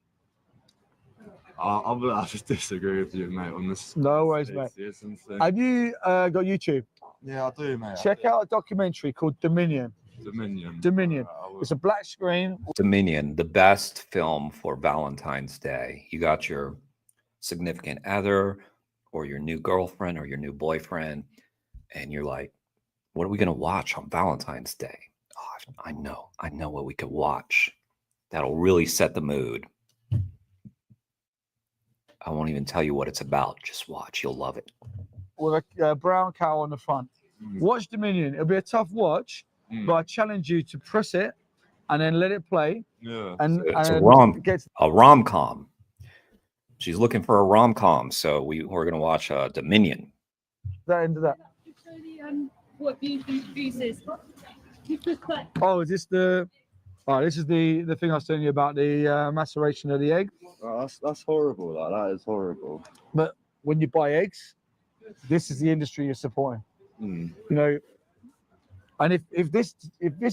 I'm gonna have to disagree with you, mate, on this. No worries, mate. Have you got YouTube? Yeah, I do, mate. Check out a documentary called Dominion. Dominion. It's a black screen. Dominion, the best film for Valentine's Day. You got your significant other or your new girlfriend or your new boyfriend, and you're like, what are we going to watch on Valentine's Day? Oh, I know what we could watch. That'll really set the mood. I won't even tell you what it's about. Just watch. You'll love it. With a brown cow on the front. Watch Dominion. It'll be a tough watch, but I challenge you to press it and then let it play. Yeah. And It's and a rom-com. She's looking for a rom-com, so we're going to watch Dominion. That into that. What uses? Oh, is this the? Oh, this is the thing I was telling you about the maceration of the egg. Oh, that's horrible. Like, that is horrible. But when you buy eggs, this is the industry you're supporting. You know, and if this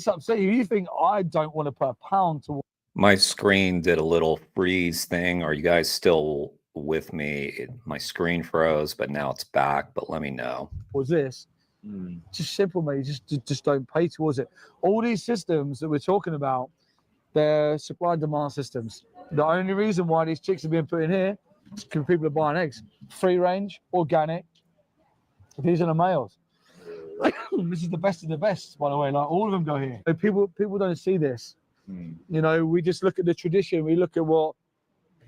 upsets you, you think I don't want to put a pound to. My screen did a little freeze thing. Are you guys still with me? My screen froze, but now it's back. But let me know. Was this? Just simple, mate. Just don't pay towards it. All these systems that we're talking about, they're supply and demand systems. The only reason why these chicks are being put in here is because people are buying eggs. Free range, organic. These are the males. This is the best of the best, by the way. Like, all of them go here. People don't see this. You know, we just look at the tradition. We look at what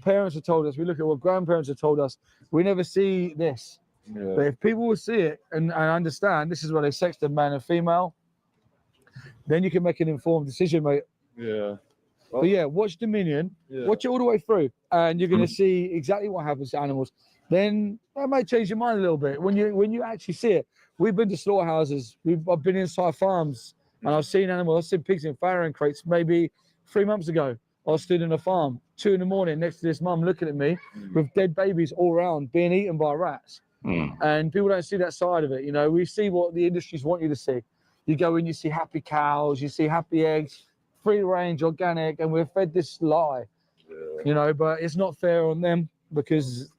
parents have told us. We look at what grandparents have told us. We never see this. But if people will see it and understand this is where they sex the man and female, then you can make an informed decision, mate. Yeah. But yeah, watch Dominion. Watch it all the way through, and you're going to see exactly what happens to animals. Then that might change your mind a little bit when you actually see it. We've been to slaughterhouses. I've been inside farms, and I've seen animals. I've seen pigs in farrowing crates. Maybe 3 months ago, I was stood in a farm, 2 in the morning, next to this mum looking at me with dead babies all around, being eaten by rats. And people don't see that side of it. You know, we see what the industries want you to see. You go in, you see happy cows, you see happy eggs, free range, organic, and we're fed this lie. You know, but it's not fair on them because.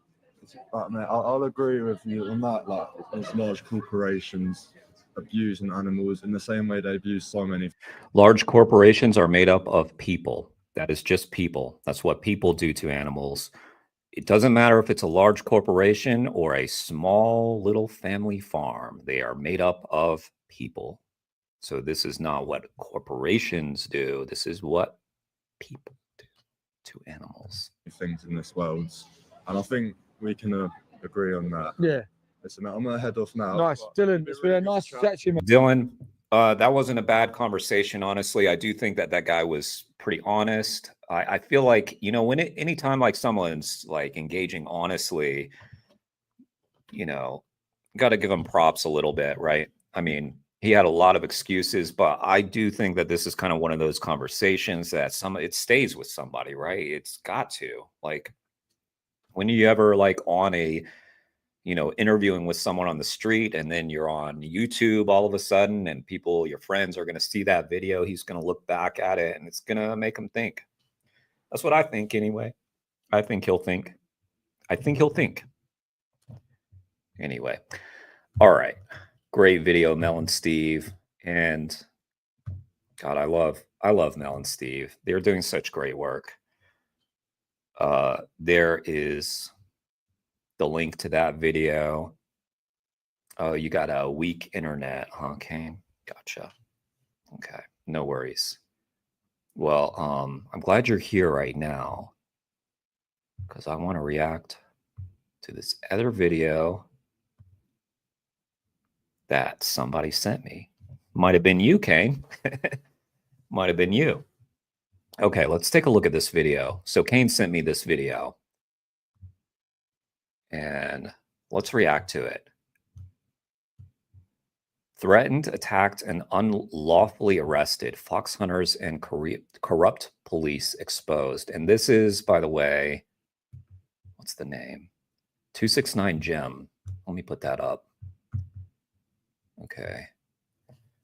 But mate, I'll agree with you on that. Like, these large corporations abusing animals in the same way they abuse so many. Large corporations are made up of people. That is just people. That's what people do to animals. It doesn't matter if it's a large corporation or a small little family farm. They are made up of people. So this is not what corporations do. This is what people do to animals. Things in this world, and I think we can agree on that. Yeah. Listen, I'm gonna head off now. Nice, Dylan. It's been a nice chat to you, mate. Dylan, that wasn't a bad conversation. Honestly, I do think that that guy was pretty honest. I feel like, you know, anytime like someone's like engaging honestly, you know, got to give him props a little bit, right? I mean, he had a lot of excuses, but I do think that this is kind of one of those conversations that it stays with somebody, right? It's got to. Like, when you ever like on a, you know, interviewing with someone on the street, and then you're on YouTube all of a sudden, and people, your friends, are going to see that video, he's going to look back at it and it's going to make him think. That's what I think anyway. I think he'll think. Anyway. All right. Great video, Mel and Steve. And God, I love Mel and Steve. They're doing such great work. There is the link to that video. Oh, you got a weak internet, huh, Kane? Gotcha. Okay, no worries. Well, I'm glad you're here right now because I want to react to this other video that somebody sent me. Might have been you, Kane. Might have been you. Okay, let's take a look at this video. So Kane sent me this video, and let's react to it. Threatened, attacked, and unlawfully arrested. Fox hunters and corrupt police exposed. And this is, by the way, what's the name? 269 Gem. Let me put that up. Okay.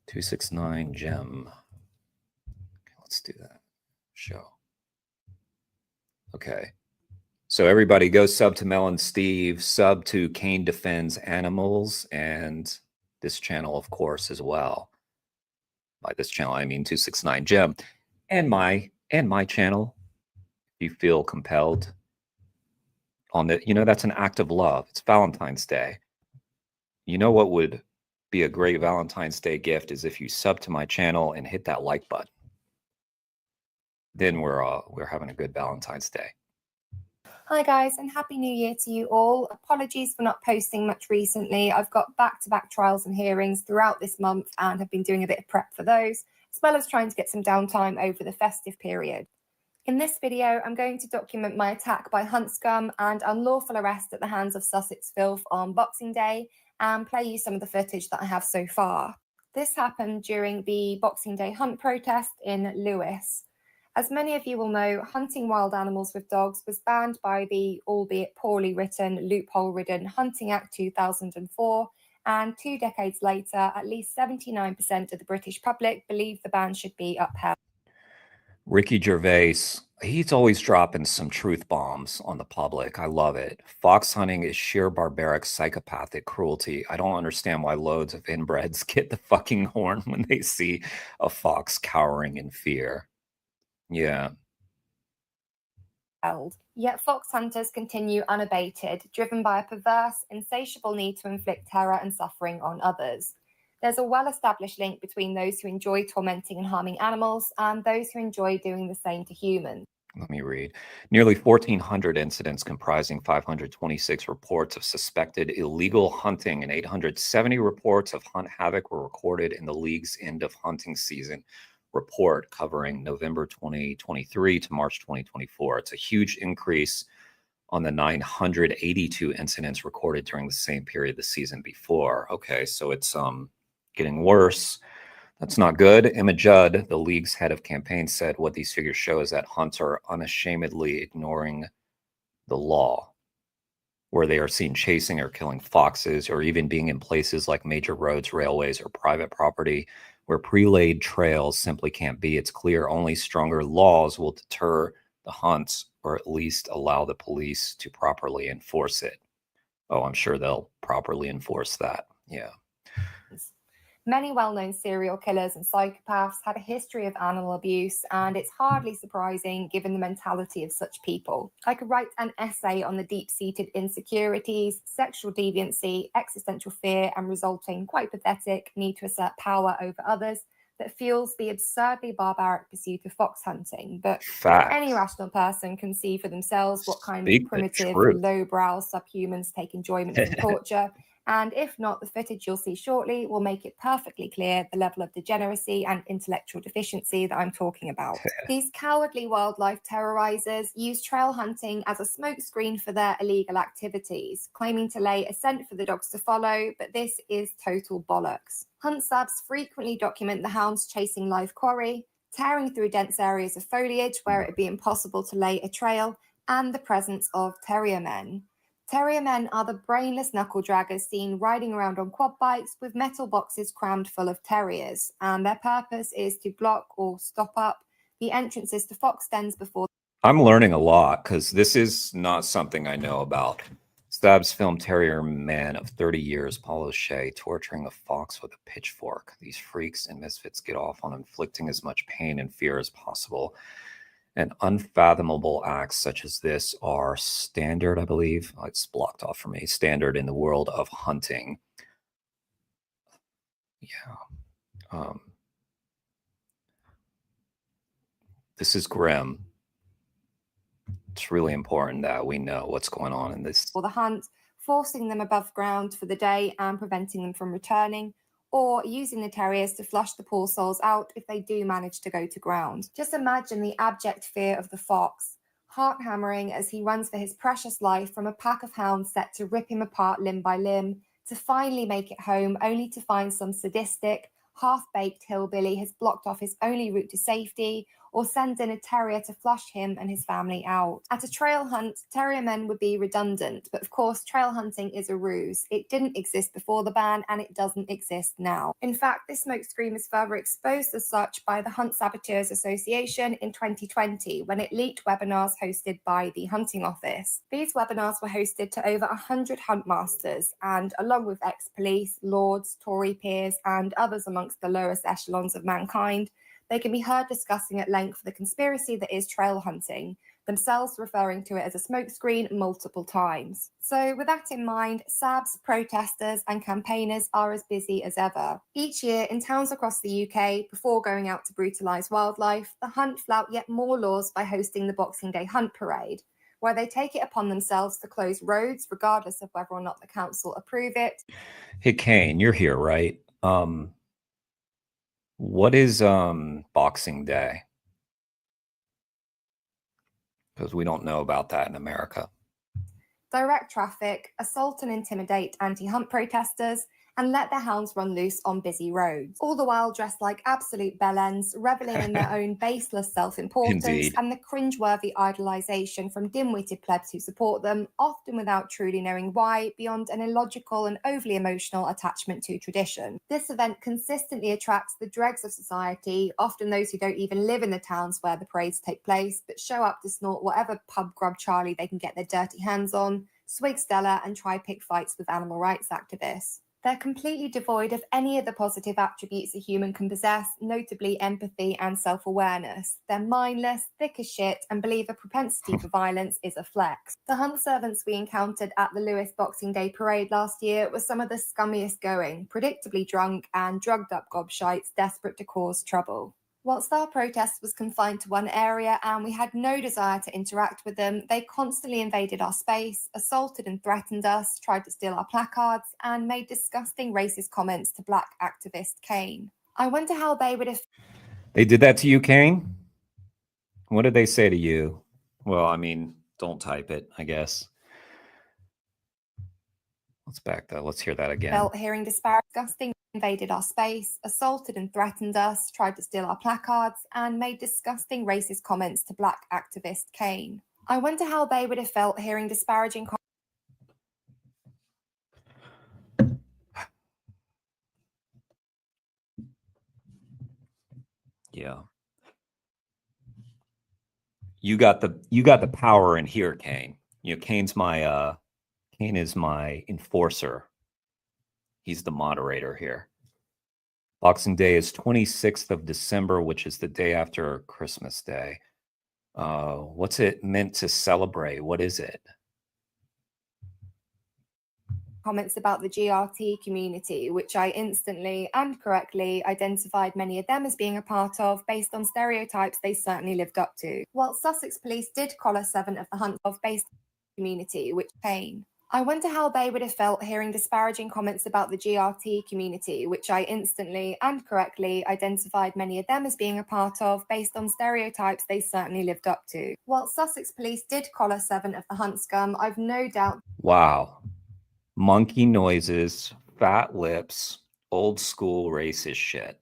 269 Gem. Okay, let's do that. Show. Okay. So everybody go sub to Mel and Steve, sub to Kane Defends Animals, and this channel, of course, as well. By this channel, I mean 269 Gem, and my channel. If you feel compelled on the, you know, that's an act of love. It's Valentine's Day. You know what would be a great Valentine's Day gift is if you sub to my channel and hit that like button. Then we're having a good Valentine's Day. Hi guys, and Happy New Year to you all. Apologies for not posting much recently. I've got back-to-back trials and hearings throughout this month and have been doing a bit of prep for those, as well as trying to get some downtime over the festive period. In this video, I'm going to document my attack by hunt scum and unlawful arrest at the hands of Sussex Filth on Boxing Day and play you some of the footage that I have so far. This happened during the Boxing Day hunt protest in Lewes. As many of you will know, hunting wild animals with dogs was banned by the, albeit poorly written, loophole-ridden Hunting Act 2004, and 2 decades later, at least 79% of the British public believe the ban should be upheld. Ricky Gervais, he's always dropping some truth bombs on the public. I love it. Fox hunting is sheer barbaric, psychopathic cruelty. I don't understand why loads of inbreds get the fucking horn when they see a fox cowering in fear. Yeah. Yet fox hunters continue unabated, driven by a perverse, insatiable need to inflict terror and suffering on others. There's a well-established link between those who enjoy tormenting and harming animals and those who enjoy doing the same to humans. Let me read. Nearly 1,400 incidents comprising 526 reports of suspected illegal hunting and 870 reports of hunt havoc were recorded in the league's end of hunting season report covering November 2023 to March 2024. It's a huge increase on the 982 incidents recorded during the same period the season before. Okay, so it's getting worse. That's not good. Emma Judd, the league's head of campaign, said what these figures show is that hunts are unashamedly ignoring the law, where they are seen chasing or killing foxes, or even being in places like major roads, railways, or private property where pre-laid trails simply can't be. It's clear only stronger laws will deter the hunts, or at least allow the police to properly enforce it. Oh, I'm sure they'll properly enforce that. Yeah. Many well-known serial killers and psychopaths had a history of animal abuse, and it's hardly surprising given the mentality of such people. I could write an essay on the deep-seated insecurities, sexual deviancy, existential fear, and resulting, quite pathetic, need to assert power over others that fuels the absurdly barbaric pursuit of fox hunting. But Facts. any rational person can see for themselves what kind Speak of the primitive, truth. lowbrow subhumans take enjoyment from torture. And if not, the footage you'll see shortly will make it perfectly clear the level of degeneracy and intellectual deficiency that I'm talking about. These cowardly wildlife terrorizers use trail hunting as a smokescreen for their illegal activities, claiming to lay a scent for the dogs to follow, but this is total bollocks. Hunt subs frequently document the hounds chasing live quarry, tearing through dense areas of foliage where it would be impossible to lay a trail, and the presence of terrier men. Terrier men are the brainless knuckle draggers seen riding around on quad bikes with metal boxes crammed full of terriers, and their purpose is to block or stop up the entrances to fox dens before. I'm learning a lot because this is not something I know about. Stabs film Terrier man of 30 years, Paul O'Shea, torturing a fox with a pitchfork. These freaks and misfits get off on inflicting as much pain and fear as possible. And unfathomable acts such as this are standard, I believe. Oh, it's blocked off for me. Standard in the world of hunting. Yeah. This is grim. It's really important that we know what's going on in this. Or the hunt, forcing them above ground for the day and preventing them from returning, or using the terriers to flush the poor souls out if they do manage to go to ground. Just imagine the abject fear of the fox, heart hammering as he runs for his precious life from a pack of hounds set to rip him apart limb by limb, to finally make it home only to find some sadistic, half-baked hillbilly has blocked off his only route to safety, or sends in a terrier to flush him and his family out. At a trail hunt, terrier men would be redundant, but of course trail hunting is a ruse. It didn't exist before the ban, and it doesn't exist now. In fact, this smokescreen is further exposed as such by the Hunt Saboteurs Association in 2020, when it leaked webinars hosted by the Hunting Office. These webinars were hosted to over 100 hunt masters, and along with ex-police, lords, Tory peers, and others amongst the lowest echelons of mankind, they can be heard discussing at length the conspiracy that is trail hunting, themselves referring to it as a smokescreen multiple times. So with that in mind, SABs, protesters and campaigners are as busy as ever. Each year in towns across the UK, before going out to brutalise wildlife, the Hunt flout yet more laws by hosting the Boxing Day Hunt Parade, where they take it upon themselves to close roads regardless of whether or not the council approve it. Hey, Kane, you're here, right? What is Boxing Day? Because we don't know about that in America. Direct traffic, assault and intimidate anti-hunt protesters, and let their hounds run loose on busy roads, all the while dressed like absolute bellends, reveling in their own baseless self-importance Indeed. and the cringe-worthy idolisation from dim-witted plebs who support them, often without truly knowing why, beyond an illogical and overly emotional attachment to tradition. This event consistently attracts the dregs of society, often those who don't even live in the towns where the parades take place, but show up to snort whatever pub grub Charlie they can get their dirty hands on, swig Stella, and try pick fights with animal rights activists. They're completely devoid of any of the positive attributes a human can possess, notably empathy and self-awareness. They're mindless, thick as shit, and believe a propensity for violence is a flex. The hunt servants we encountered at the Lewis Boxing Day Parade last year were some of the scummiest going, predictably drunk and drugged up gobshites desperate to cause trouble. Whilst our protest was confined to one area and we had no desire to interact with them, they constantly invaded our space, assaulted and threatened us, tried to steal our placards, and made disgusting racist comments to black activist Kane. I wonder how they would have... They did that to you, Kane? What did they say to you? Well, I mean, Don't type it, I guess. Let's back that. Let's hear that again. Felt hearing disgusting, invaded our space, assaulted and threatened us, tried to steal our placards, and made disgusting racist comments to Black activist Kane. I wonder how they would have felt hearing disparaging Yeah. You got the power in here, Kane. You know, Kane is my enforcer. He's the moderator here. Boxing Day is 26th of December, which is the day after Christmas Day. What's it meant to celebrate? What is it? comments about the GRT community, which I instantly and correctly identified many of them as being a part of based on stereotypes they certainly lived up to. While Sussex police did collar 7 of the hunt of based community, which pain. I wonder how they would have felt hearing disparaging comments about the GRT community, which I instantly and correctly identified many of them as being a part of based on stereotypes they certainly lived up to. While Sussex police did collar 7 of the hunt scum, I've no doubt. Wow. Monkey noises, fat lips, old school racist shit.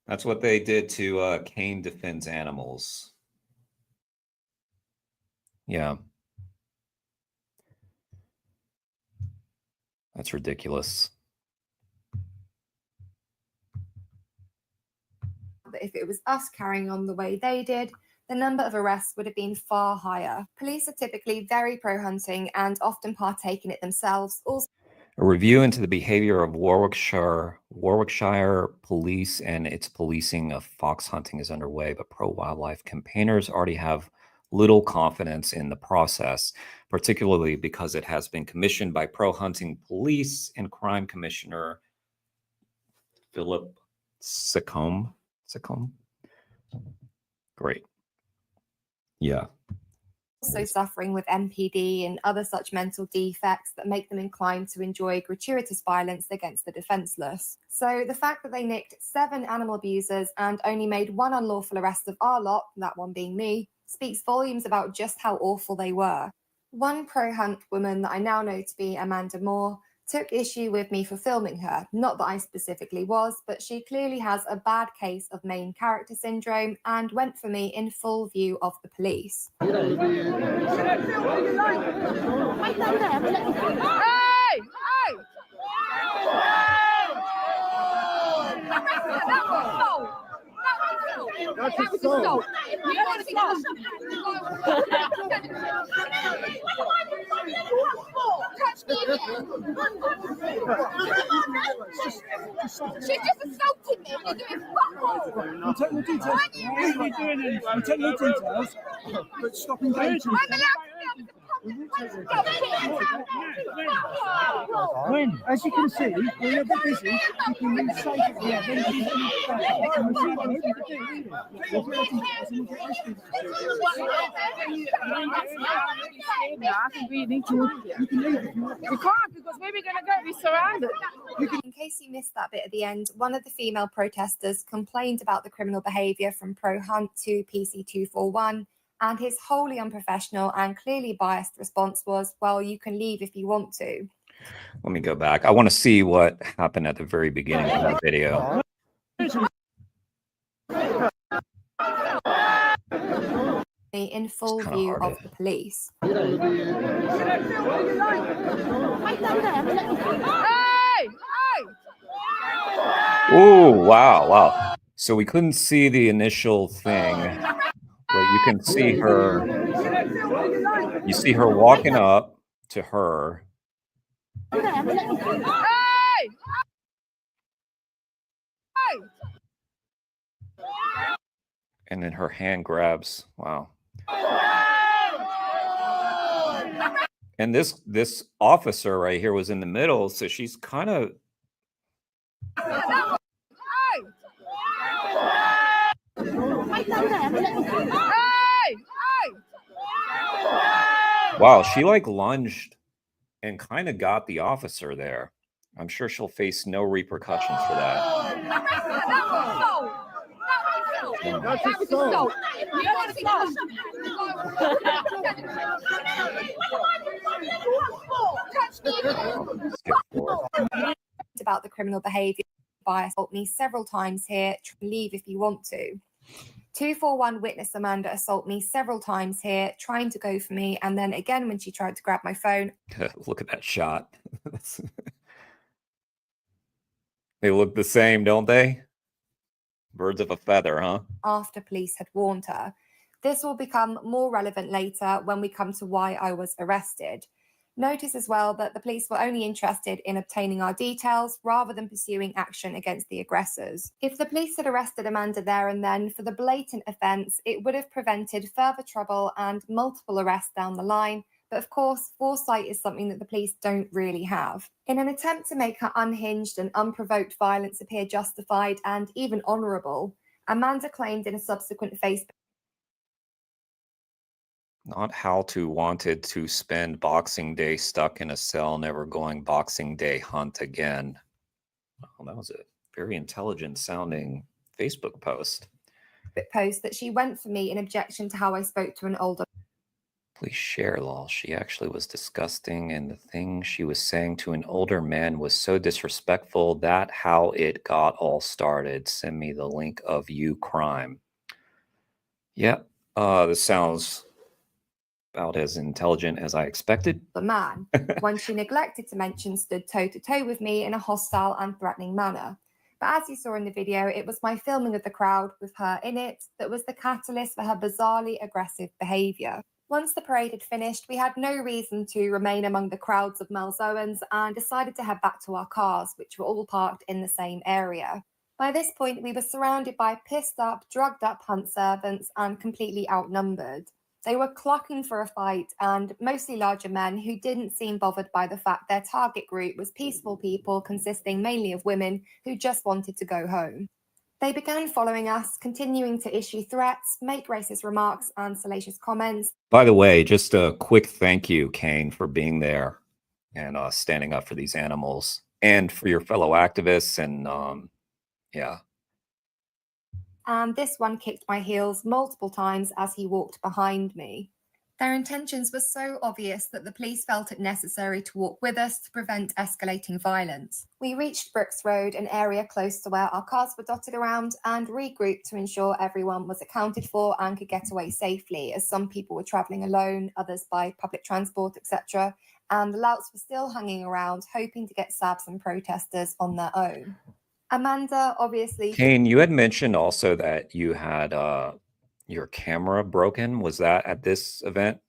That's what they did to Kane Defends Animals. Yeah. That's ridiculous. That if it was us carrying on the way they did, the number of arrests would have been far higher. Police are typically very pro-hunting and often partake in it themselves. Also, a review into the behavior of Warwickshire police and its policing of fox hunting is underway, but pro-wildlife campaigners already have little confidence in the process, particularly because it has been commissioned by pro-hunting police and crime commissioner Philip Sicombe. Great. Yeah. Also suffering with MPD and other such mental defects that make them inclined to enjoy gratuitous violence against the defenseless. So the fact that they nicked 7 animal abusers and only made 1 unlawful arrest of our lot, that one being me, speaks volumes about just how awful they were. One pro-hunt woman that I now know to be Amanda Moore took issue with me for filming her. Not that I specifically was, but she clearly has a bad case of main character syndrome and went for me in full view of the police. She's just assaulted me. You're doing fuck all. We'll take your details. We'll take your details, but stop engaging. I'm allowed When, as you can see, we're a bit busy. You can leave safely. I think we need to. We can't because where we're going to go, we're surrounded. In case you missed that bit at the end, one of the female protesters complained about the criminal behaviour from pro-hunt to PC241, and his wholly unprofessional and clearly biased response was, well, you can leave if you want to. Let me go back. I want to see what happened at the very beginning of the video. In full view of the police. Oh, wow. So we couldn't see the initial thing, but you can see her. You see her walking up to her. And then her hand grabs. Wow. And this officer right here was in the middle, so she's kind of. Wow, she like lunged and kind of got the officer there. I'm sure she'll face no repercussions for that. That's That was assault. assault. You want assault. Skip forward. About the criminal behaviour by assault me several times here. Leave if you want to. 241 witness Amanda assault me several times here, trying to go for me, and then again when she tried to grab my phone. Look at that shot. They look the same, don't they? Birds of a feather, huh? After police had warned her. This will become more relevant later when we come to why I was arrested. Notice as well that the police were only interested in obtaining our details rather than pursuing action against the aggressors. If the police had arrested Amanda there and then for the blatant offence, it would have prevented further trouble and multiple arrests down the line. But of course, foresight is something that the police don't really have. In an attempt to make her unhinged and unprovoked violence appear justified and even honourable, Amanda claimed in a subsequent Facebook Not how to wanted to spend Boxing Day stuck in a cell, never going Boxing Day hunt again. Well, that was a very intelligent sounding Facebook post. post that she went for me in objection to how I spoke to an older Please share, lol. She actually was disgusting, and the thing she was saying to an older man was so disrespectful. That how it got all started. Send me the link of you crime. Yeah, this sounds about as intelligent as I expected. man, one she neglected to mention stood toe-to-toe with me in a hostile and threatening manner. But as you saw in the video, it was my filming of the crowd with her in it that was the catalyst for her bizarrely aggressive behaviour. Once the parade had finished, we had no reason to remain among the crowds of Malzoans and decided to head back to our cars, which were all parked in the same area. By this point, we were surrounded by pissed up, drugged up hunt servants and completely outnumbered. They were clucking for a fight, and mostly larger men who didn't seem bothered by the fact their target group was peaceful people consisting mainly of women who just wanted to go home. They began following us, continuing to issue threats, make racist remarks and salacious comments. By the way, just a quick thank you, Kane, for being there and standing up for these animals and for your fellow activists. And yeah. And this one kicked my heels multiple times as he walked behind me. Their intentions were so obvious that the police felt it necessary to walk with us to prevent escalating violence. We reached Brooks Road, an area close to where our cars were dotted around, and regrouped to ensure everyone was accounted for and could get away safely, as some people were travelling alone, others by public transport, etc. And the louts were still hanging around, hoping to get Sabs and protesters on their own. Amanda, obviously... Kane, you had mentioned also that you had your camera broken. Was that at this event?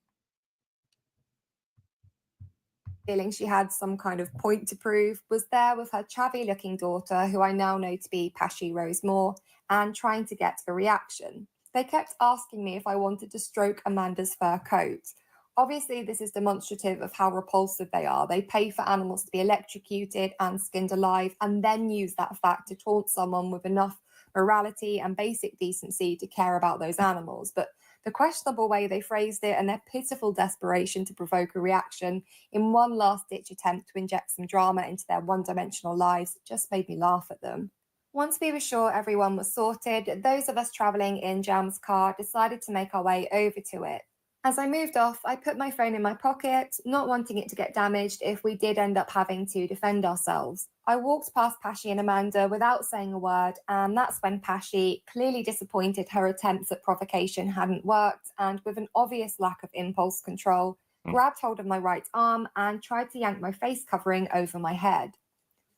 Feeling she had some kind of point to prove, was there with her chavvy-looking daughter, who I now know to be Pashi Rosemore, and trying to get a reaction. They kept asking me if I wanted to stroke Amanda's fur coat. Obviously, this is demonstrative of how repulsive they are. They pay for animals to be electrocuted and skinned alive, and then use that fact to taunt someone with enough morality and basic decency to care about those animals. But the questionable way they phrased it and their pitiful desperation to provoke a reaction in one last-ditch attempt to inject some drama into their one-dimensional lives just made me laugh at them. Once we were sure everyone was sorted, those of us travelling in Jam's car decided to make our way over to it. As I moved off, I put my phone in my pocket, not wanting it to get damaged if we did end up having to defend ourselves. I walked past Pashi and Amanda without saying a word, and that's when Pashi, clearly disappointed her attempts at provocation hadn't worked, and with an obvious lack of impulse control, grabbed hold of my right arm and tried to yank my face covering over my head.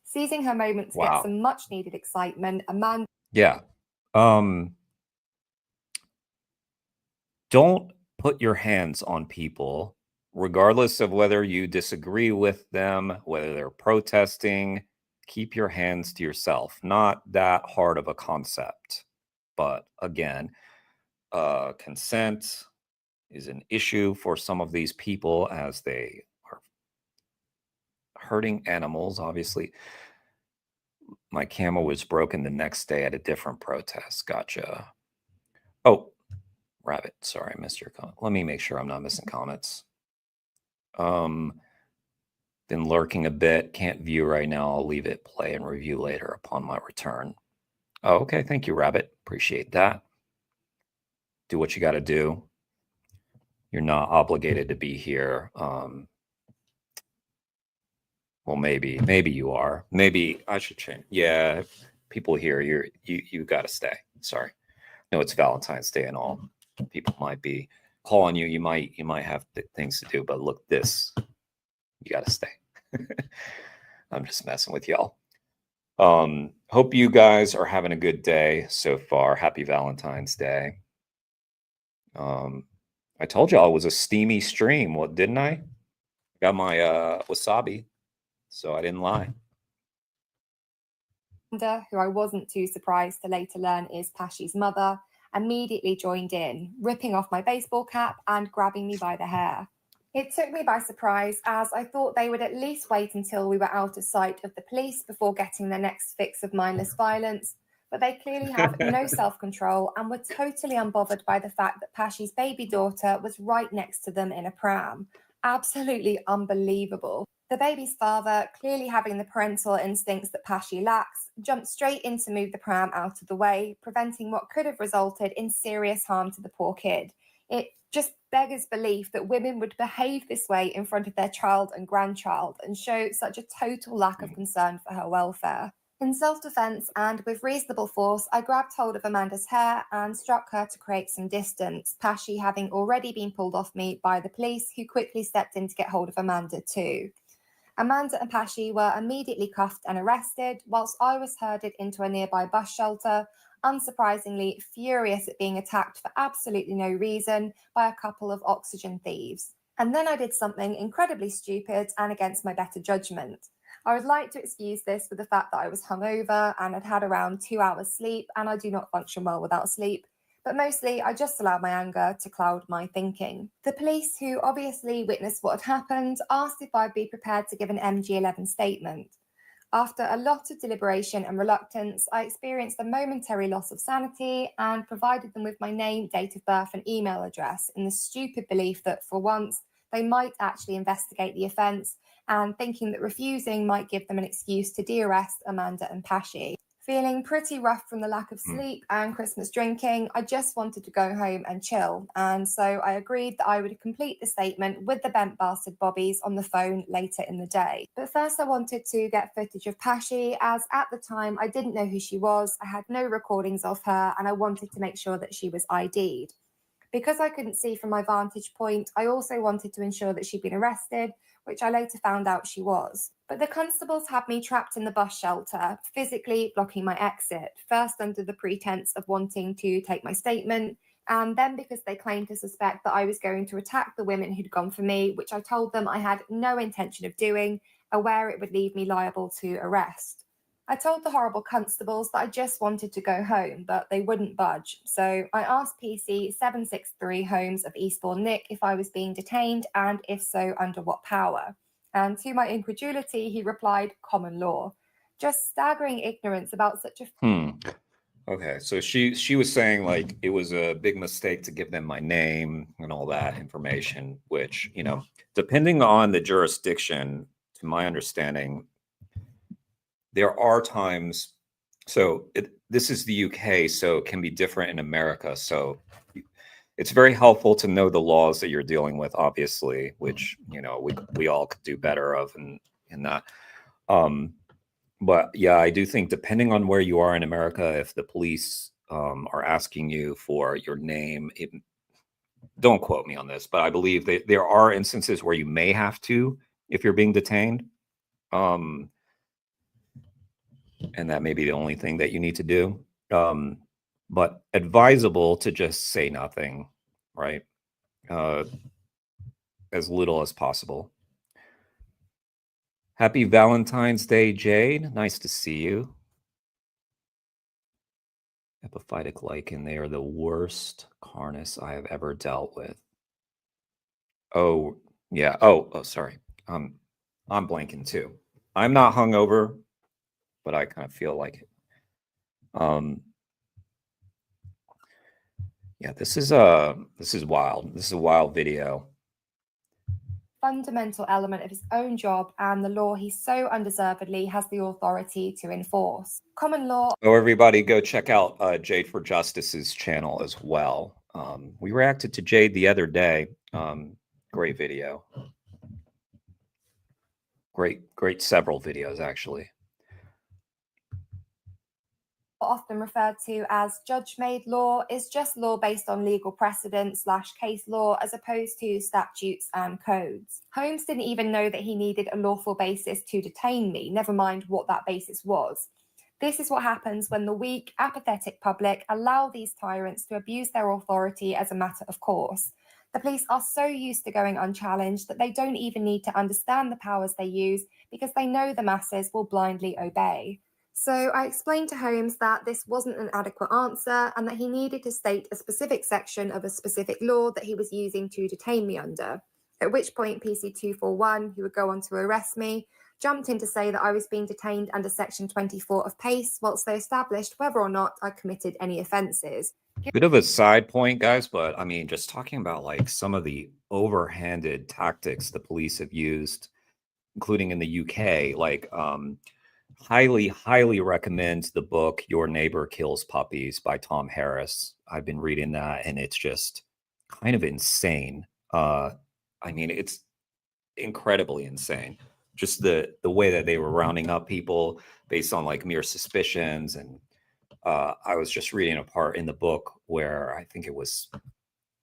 Seizing her moment to get some much-needed excitement, Amanda... Yeah. Don't put your hands on people, regardless of whether you disagree with them, whether they're protesting. Keep your hands to yourself. Not that hard of a concept. But again, consent is an issue for some of these people as they are hurting animals. Obviously, my camera was broken the next day at a different protest. Gotcha. Oh, Rabbit, sorry, I missed your comment. Let me make sure I'm not missing comments. Been lurking a bit. Can't view right now. I'll leave it play and review later upon my return. Oh, okay. Thank you, Rabbit. Appreciate that. do what you got to do. You're not obligated to be here. Well, maybe you are. Maybe I should change. Yeah, people here, you got to stay. Sorry. No, it's Valentine's Day and all. People might be calling you. You might have things to do, but look, this, you got to stay. I'm just messing with y'all. Hope you guys are having a good day so far. Happy Valentine's Day. I told y'all it was a steamy stream. What, didn't I? Got my wasabi, so I didn't lie. Who I wasn't too surprised to later learn is Pashi's mother, immediately joined in, ripping off my baseball cap and grabbing me by the hair. It took me by surprise, as I thought they would at least wait until we were out of sight of the police before getting their next fix of mindless violence, but they clearly have no self-control and were totally unbothered by the fact that Pashi's baby daughter was right next to them in a pram. Absolutely unbelievable. The baby's father, clearly having the parental instincts that Pashi lacks, jumped straight in to move the pram out of the way, preventing what could have resulted in serious harm to the poor kid. It just beggars belief that women would behave this way in front of their child and grandchild and show such a total lack of concern for her welfare. In self-defense and with reasonable force, I grabbed hold of Amanda's hair and struck her to create some distance, Pashi having already been pulled off me by the police, who quickly stepped in to get hold of Amanda too. Amanda and Pashi were immediately cuffed and arrested, whilst I was herded into a nearby bus shelter, unsurprisingly furious at being attacked for absolutely no reason by a couple of oxygen thieves. And then I did something incredibly stupid and against my better judgment. I would like to excuse this with the fact that I was hungover and had had around 2 hours sleep, and I do not function well without sleep. But mostly I just allowed my anger to cloud my thinking. The police, who obviously witnessed what had happened, asked if I'd be prepared to give an MG11 statement. After a lot of deliberation and reluctance, I experienced a momentary loss of sanity and provided them with my name, date of birth and email address in the stupid belief that for once they might actually investigate the offence, and thinking that refusing might give them an excuse to de-arrest Amanda and Pashi. Feeling pretty rough from the lack of sleep and Christmas drinking, I just wanted to go home and chill, and so I agreed that I would complete the statement with the bent bastard bobbies on the phone later in the day. But first I wanted to get footage of Pashi, as at the time I didn't know who she was, I had no recordings of her, and I wanted to make sure that she was ID'd. Because I couldn't see from my vantage point, I also wanted to ensure that she'd been arrested, which I later found out she was. But the constables had me trapped in the bus shelter, physically blocking my exit, first under the pretense of wanting to take my statement, and then because they claimed to suspect that I was going to attack the women who'd gone for me, which I told them I had no intention of doing, aware it would leave me liable to arrest. I told the horrible constables that I just wanted to go home, but they wouldn't budge. So I asked PC 763 Holmes of Eastbourne Nick if I was being detained, and if so, under what power. And to my incredulity, he replied, common law. Just staggering ignorance about such a... Okay, so she was saying like it was a big mistake to give them my name and all that information, which, you know, depending on the jurisdiction, to my understanding, there are times, so this is the UK, so it can be different in America. So it's very helpful to know the laws that you're dealing with, obviously, which, you know, we all could do better of in that. But yeah, I do think depending on where you are in America, if the police are asking you for your name, don't quote me on this, but I believe that there are instances where you may have to, if you're being detained. And that may be the only thing that you need to do. But advisable to just say nothing, right? As little as possible. Happy Valentine's Day, Jade. Nice to see you. Epiphytic lichen, they are the worst carnus I have ever dealt with. Oh, yeah. Oh, sorry. I'm blanking too. I'm not hungover, but I kind of feel like it. Yeah, this is wild. This is a wild video. Fundamental element of his own job and the law he so undeservedly has the authority to enforce. Common law. Oh, everybody go check out Jade for Justice's channel as well. We reacted to Jade the other day. Great video. Great several videos, actually. Often referred to as judge-made law is just law based on legal precedent / case law as opposed to statutes and codes. Holmes didn't even know that he needed a lawful basis to detain me, never mind what that basis was. This is what happens when the weak, apathetic public allow these tyrants to abuse their authority as a matter of course. The police are so used to going unchallenged that they don't even need to understand the powers they use because they know the masses will blindly obey. So I explained to Holmes that this wasn't an adequate answer and that he needed to state a specific section of a specific law that he was using to detain me under. At which point PC 241, who would go on to arrest me, jumped in to say that I was being detained under section 24 of PACE whilst they established whether or not I committed any offences. Bit of a side point, guys, but I mean, just talking about like some of the overhanded tactics the police have used, including in the UK, like highly recommend the book Your Neighbor Kills Puppies by Tom Harris. I've been reading that and it's just kind of insane. I mean, it's incredibly insane. Just the way that they were rounding up people based on like mere suspicions. And I was just reading a part in the book where I think it was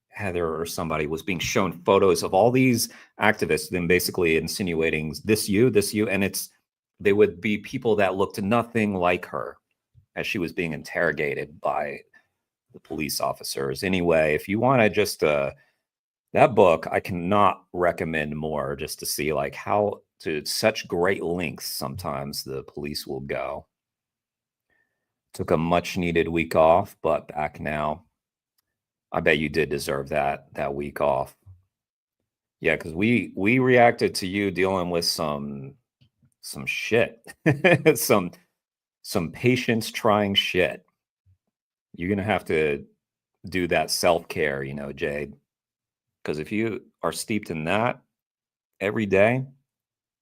Heather or somebody was being shown photos of all these activists, then basically insinuating this you, and they would be people that looked nothing like her as she was being interrogated by the police officers. Anyway, if you want to just that book, I cannot recommend more, just to see like how to such great lengths sometimes the police will go. Took a much needed week off, but back now. I bet you did deserve that week off. Yeah, because we reacted to you dealing with some shit, some patience trying shit. You're gonna have to do that self-care, you know, Jade, because if you are steeped in that every day,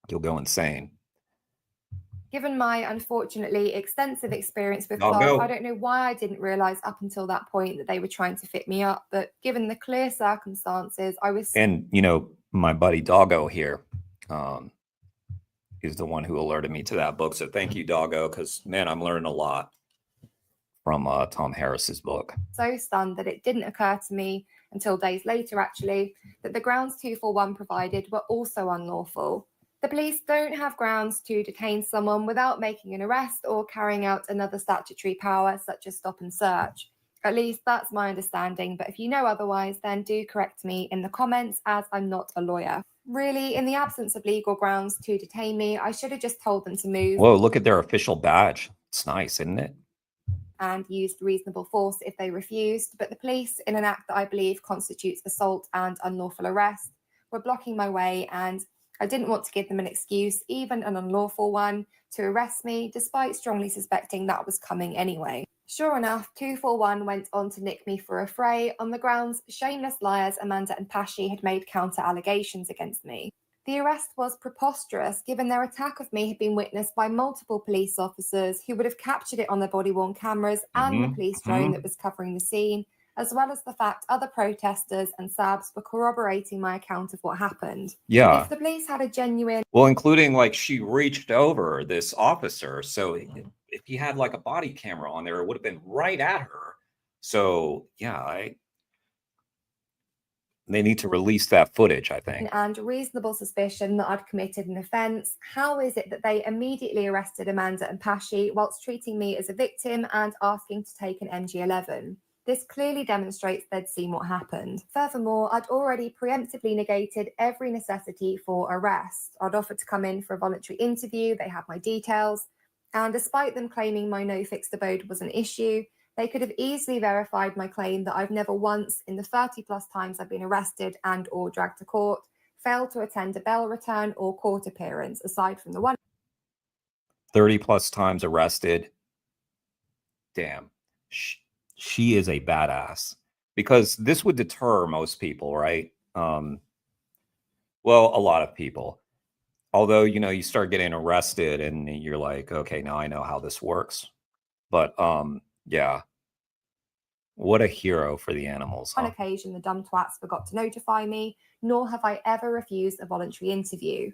you'll go insane. Given my unfortunately extensive experience with I'll dogs, go. I don't know why I didn't realise up until that point that they were trying to fit me up. But given the clear circumstances, I was. And you know, my buddy Doggo here is the one who alerted me to that book. So thank you, Doggo, because man, I'm learning a lot from Tom Harris's book. So stunned that it didn't occur to me until days later, actually, that the grounds 241 provided were also unlawful. The police don't have grounds to detain someone without making an arrest or carrying out another statutory power, such as stop and search. At least that's my understanding, but if you know otherwise, then do correct me in the comments, as I'm not a lawyer. Really, in the absence of legal grounds to detain me, I should have just told them to move. Whoa, look at their official badge. It's nice, isn't it? And used reasonable force if they refused, but the police, in an act that I believe constitutes assault and unlawful arrest, were blocking my way, and I didn't want to give them an excuse, even an unlawful one, to arrest me, despite strongly suspecting that was coming anyway. Sure enough, 241 went on to nick me for a fray on the grounds shameless liars Amanda and Pashy had made counter-allegations against me. The arrest was preposterous, given their attack of me had been witnessed by multiple police officers who would have captured it on their body-worn cameras and the police drone that was covering the scene, as well as the fact other protesters and SABs were corroborating my account of what happened. Yeah. If the police had a genuine... Well, including like she reached over this officer. So if he had like a body camera on there, it would have been right at her. So yeah, they need to release that footage, I think. And reasonable suspicion that I'd committed an offence, how is it that they immediately arrested Amanda and Pashy whilst treating me as a victim and asking to take an MG11? This clearly demonstrates they'd seen what happened. Furthermore, I'd already preemptively negated every necessity for arrest. I'd offered to come in for a voluntary interview, they had my details, and despite them claiming my no fixed abode was an issue, they could have easily verified my claim that I've never once, in the 30 plus times I've been arrested and or dragged to court, failed to attend a bail return or court appearance, aside from the one. 30 plus times arrested. Damn. She is a badass, because this would deter most people, right? Well, a lot of people. Although, you know, you start getting arrested and you're like, okay, now I know how this works. But yeah, What a hero for the animals, On huh? occasion, the dumb twats forgot to notify me, nor have I ever refused a voluntary interview.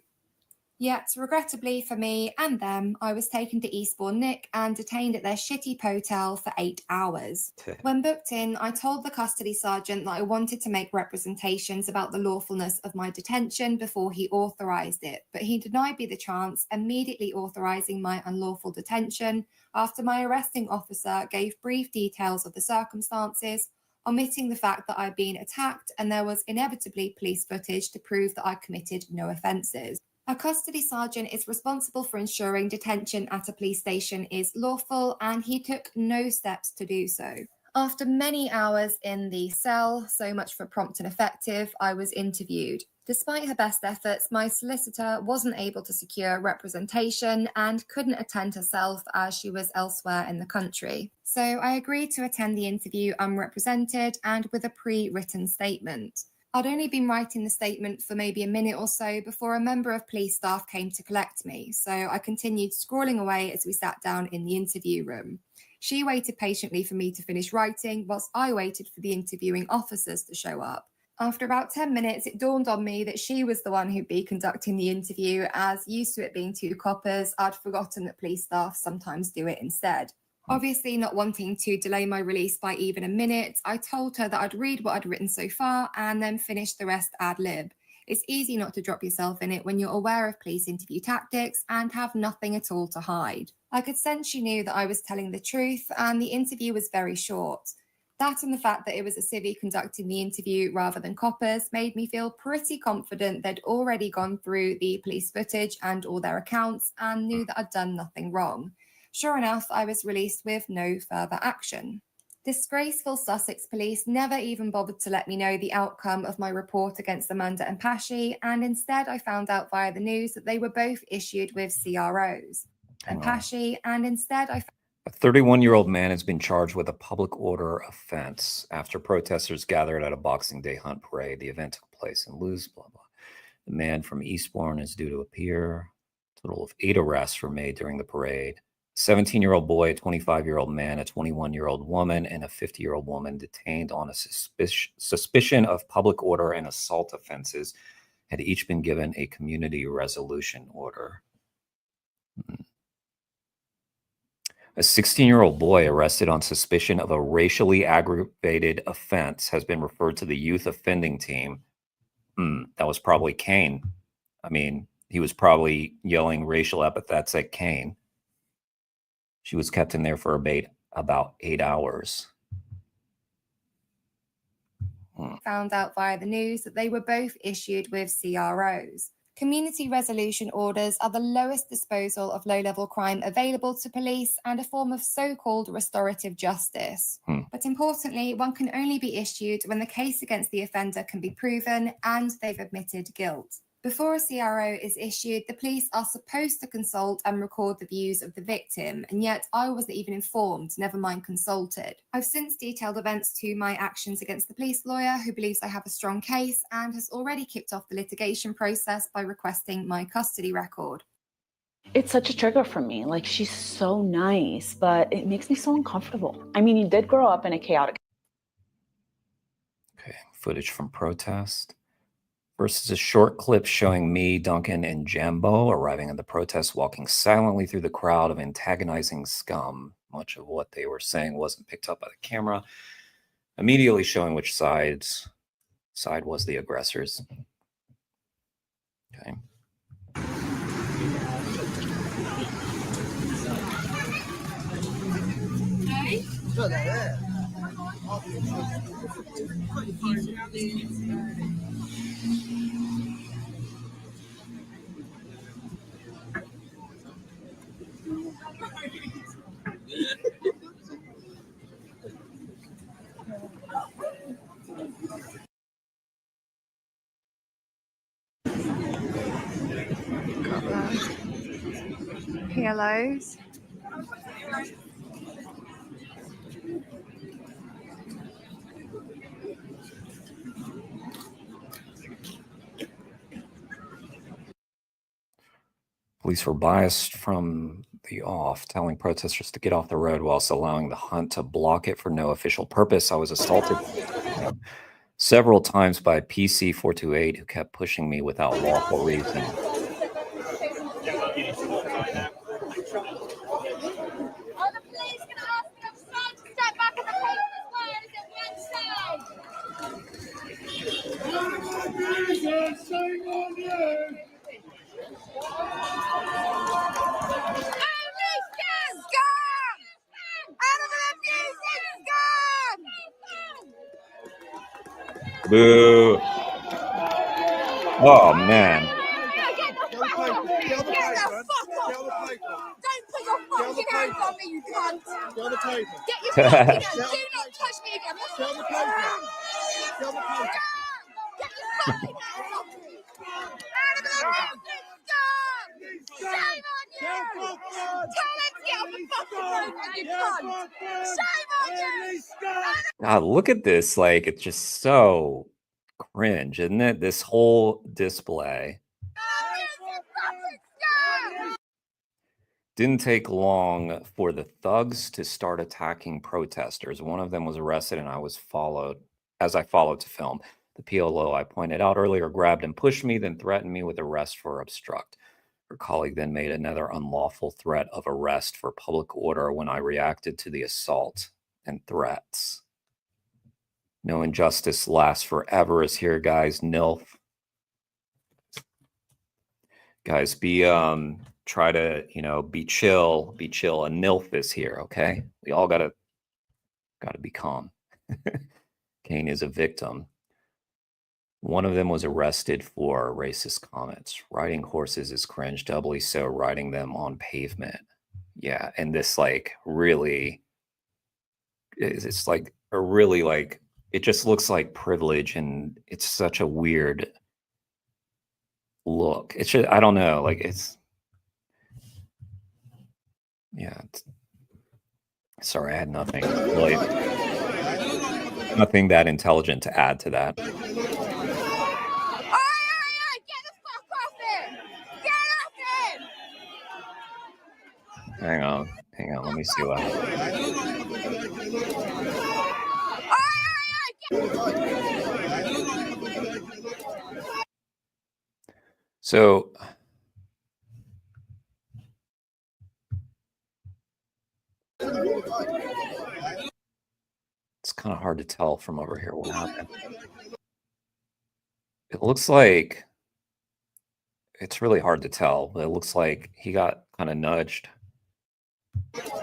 Yet, regrettably for me and them, I was taken to Eastbourne Nick and detained at their shitty hotel for 8 hours. When booked in, I told the custody sergeant that I wanted to make representations about the lawfulness of my detention before he authorised it, but he denied me the chance, immediately authorising my unlawful detention after my arresting officer gave brief details of the circumstances, omitting the fact that I'd been attacked and there was inevitably police footage to prove that I committed no offences. A custody sergeant is responsible for ensuring detention at a police station is lawful, and he took no steps to do so. After many hours in the cell, so much for prompt and effective, I was interviewed. Despite her best efforts, my solicitor wasn't able to secure representation and couldn't attend herself as she was elsewhere in the country. So I agreed to attend the interview unrepresented and with a pre-written statement. I'd only been writing the statement for maybe a minute or so before a member of police staff came to collect me, so I continued scrawling away as we sat down in the interview room. She waited patiently for me to finish writing, whilst I waited for the interviewing officers to show up. After about 10 minutes, it dawned on me that she was the one who'd be conducting the interview, as used to it being 2 coppers, I'd forgotten that police staff sometimes do it instead. Obviously not wanting to delay my release by even a minute, I told her that I'd read what I'd written so far and then finish the rest ad lib. It's easy not to drop yourself in it when you're aware of police interview tactics and have nothing at all to hide. I could sense she knew that I was telling the truth, and the interview was very short. That and the fact that it was a civvy conducting the interview rather than coppers made me feel pretty confident they'd already gone through the police footage and all their accounts and knew that I'd done nothing wrong. Sure enough, I was released with no further action. Disgraceful Sussex police never even bothered to let me know the outcome of my report against Amanda and Pashy, and instead I found out via the news that they were both issued with CROs. And Pashy, and instead I... A 31-year-old man has been charged with a public order offense after protesters gathered at a Boxing Day hunt parade. The event took place in Lewes, blah, blah. The man from Eastbourne is due to appear. A total of 8 arrests were made during the parade. 17-year-old boy, a 25-year-old man, a 21-year-old woman, and a 50-year-old woman detained on a suspicion of public order and assault offenses had each been given a community resolution order. A 16-year-old boy arrested on suspicion of a racially aggravated offense has been referred to the youth offending team. That was probably Kane. I mean, he was probably yelling racial epithets at Kane. She was kept in there for about 8 hours. Found out via the news that they were both issued with CROs. Community resolution orders are the lowest disposal of low-level crime available to police and a form of so-called restorative justice. But importantly, one can only be issued when the case against the offender can be proven and they've admitted guilt. Before a CRO is issued, the police are supposed to consult and record the views of the victim, and yet I wasn't even informed, never mind consulted. I've since detailed events to my actions against the police lawyer, who believes I have a strong case and has already kicked off the litigation process by requesting my custody record. It's such a trigger for me. Like, she's so nice, but it makes me so uncomfortable. I mean, you did grow up in a chaotic... Okay, footage from protest. First is a short clip showing me, Duncan, and Jambo arriving at the protest, walking silently through the crowd of antagonizing scum. Much of what they were saying wasn't picked up by the camera, immediately showing which side was the aggressors. Okay. PLOs. Police were biased from the off, telling protesters to get off the road whilst allowing the hunt to block it for no official purpose. I was assaulted several times by PC 428 who kept pushing me without lawful reason. Boo. Oh, man. Don't put your fucking hands on me, you cunt! Get your fucking hands! Do not touch me again! Get your fucking hands off me! Shame on you! Tell them to get off the fucking road, you cunt! Shame on you! God, look at this. Like, it's just so cringe, isn't it? This whole display. Didn't take long for the thugs to start attacking protesters. One of them was arrested and I followed to film. The PLO I pointed out earlier grabbed and pushed me, then threatened me with arrest for obstruct. Her colleague then made another unlawful threat of arrest for public order when I reacted to the assault and threats. No injustice lasts forever is here, guys. NILF. Guys, try to, be chill. A NILF is here, okay? We all gotta be calm. Kane is a victim. One of them was arrested for racist comments. Riding horses is cringe, doubly so riding them on pavement. Yeah, and this really, it's it just looks like privilege, and it's such a weird look. It's just, I don't know, sorry, I had nothing that intelligent to add to that. Get the fuck off him! Get off him! Hang on, let me see what So it's kind of hard to tell from over here what happened. It looks like it's really hard to tell, but it looks like he got kind of nudged. Get the fuck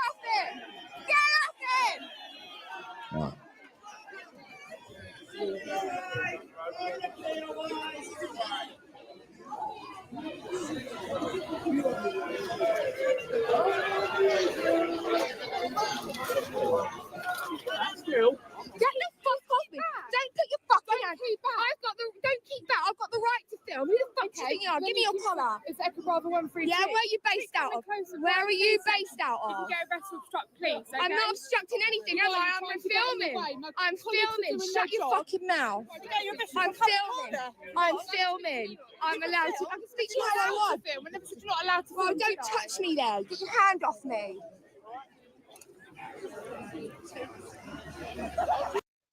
off him! Get off him! Oh. Get the fuck off me! Don't put your fucking hand. Don't keep that. I've got the right to film. Who the fuck do you think you are? Give me your collar. It's Echo Bravo 132. Yeah, where are you based out of? Where are you based out You of? can get arrested for obstruct, please. I'm not obstructing anything, am I? I'm filming. I'm filming. Shut your fucking mouth. I'm filming. I'm filming. I'm allowed to. I can speak to you how I want. I never said you're not allowed to film. Well, don't touch me there. Get your hand off me.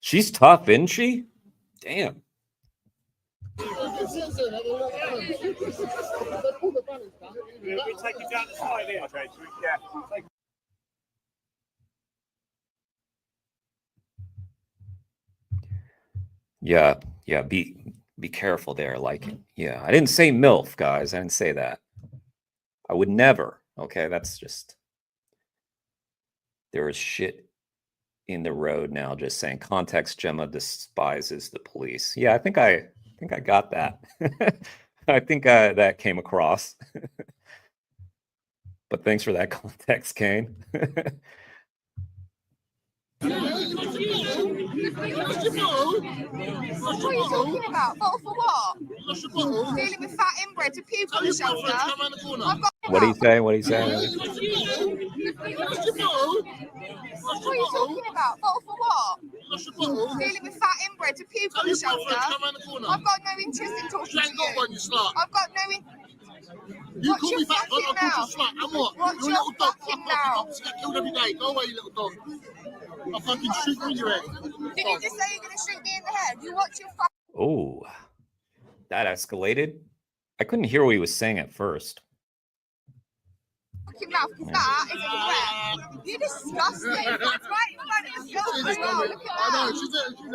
She's tough, isn't she? Damn. Yeah, be careful there. I didn't say MILF, guys. I didn't say that. I would never. Okay, that's just, there is shit in the road now. Just saying, context. Gemma despises the police. Yeah, I think I got that. I think that came across. But thanks for that context, Kane. What are you talking about? Vote for what? Dealing with fat inbreds with pupil on the shelter. What do you say? What do you say? What are you talking about? Vote for what? Dealing with fat inbreds to puke on the shoulder. I've got no interest in talking to you. I've got no interest. You call me fat, I'll call you slut. And what? What's You're a your little dog. fucking mouth? You get killed every day. Go away, you little dog. I'll fucking shoot you in your head. Did you just say you're going to shoot me in the head? You watch your Oh, that escalated. I couldn't hear what he was saying at first. fucking mouth, because that is a threat. You're disgusting. That's right in front of the film as well. Look at that.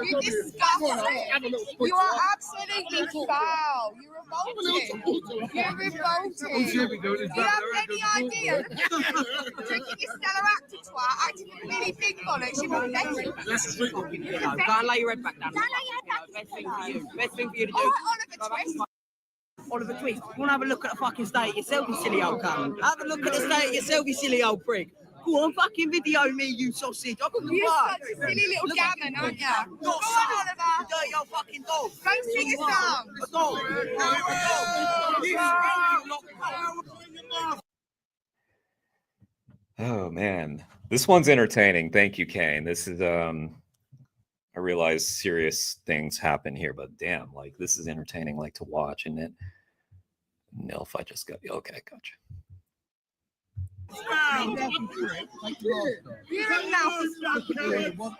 You're disgusting. You are absolutely foul. You're revolting. You're revolting. Do you have any idea? Drinking your Stella Actor twat, acting really big bollocks. You're pathetic. Go and lay your head back down. Best thing for you. Best thing for you to do. Oliver Twist. Oliver Twist, you want to have a look at the fucking state of yourself, you silly old cunt. Have a look at the state of yourself, you silly old prick. Go on, fucking video me, you sausage. I couldn't You're fuck. such a silly little gammon, aren't you? Go Not on, Oliver. You dirty old fucking dog. Go sing a song. A dog. Oh man, this one's entertaining. Thank you, Kane. This is I realize serious things happen here, but damn, like this is entertaining, like to watch, isn't it? Nilf, I just got okay, gotcha. You're a mouth.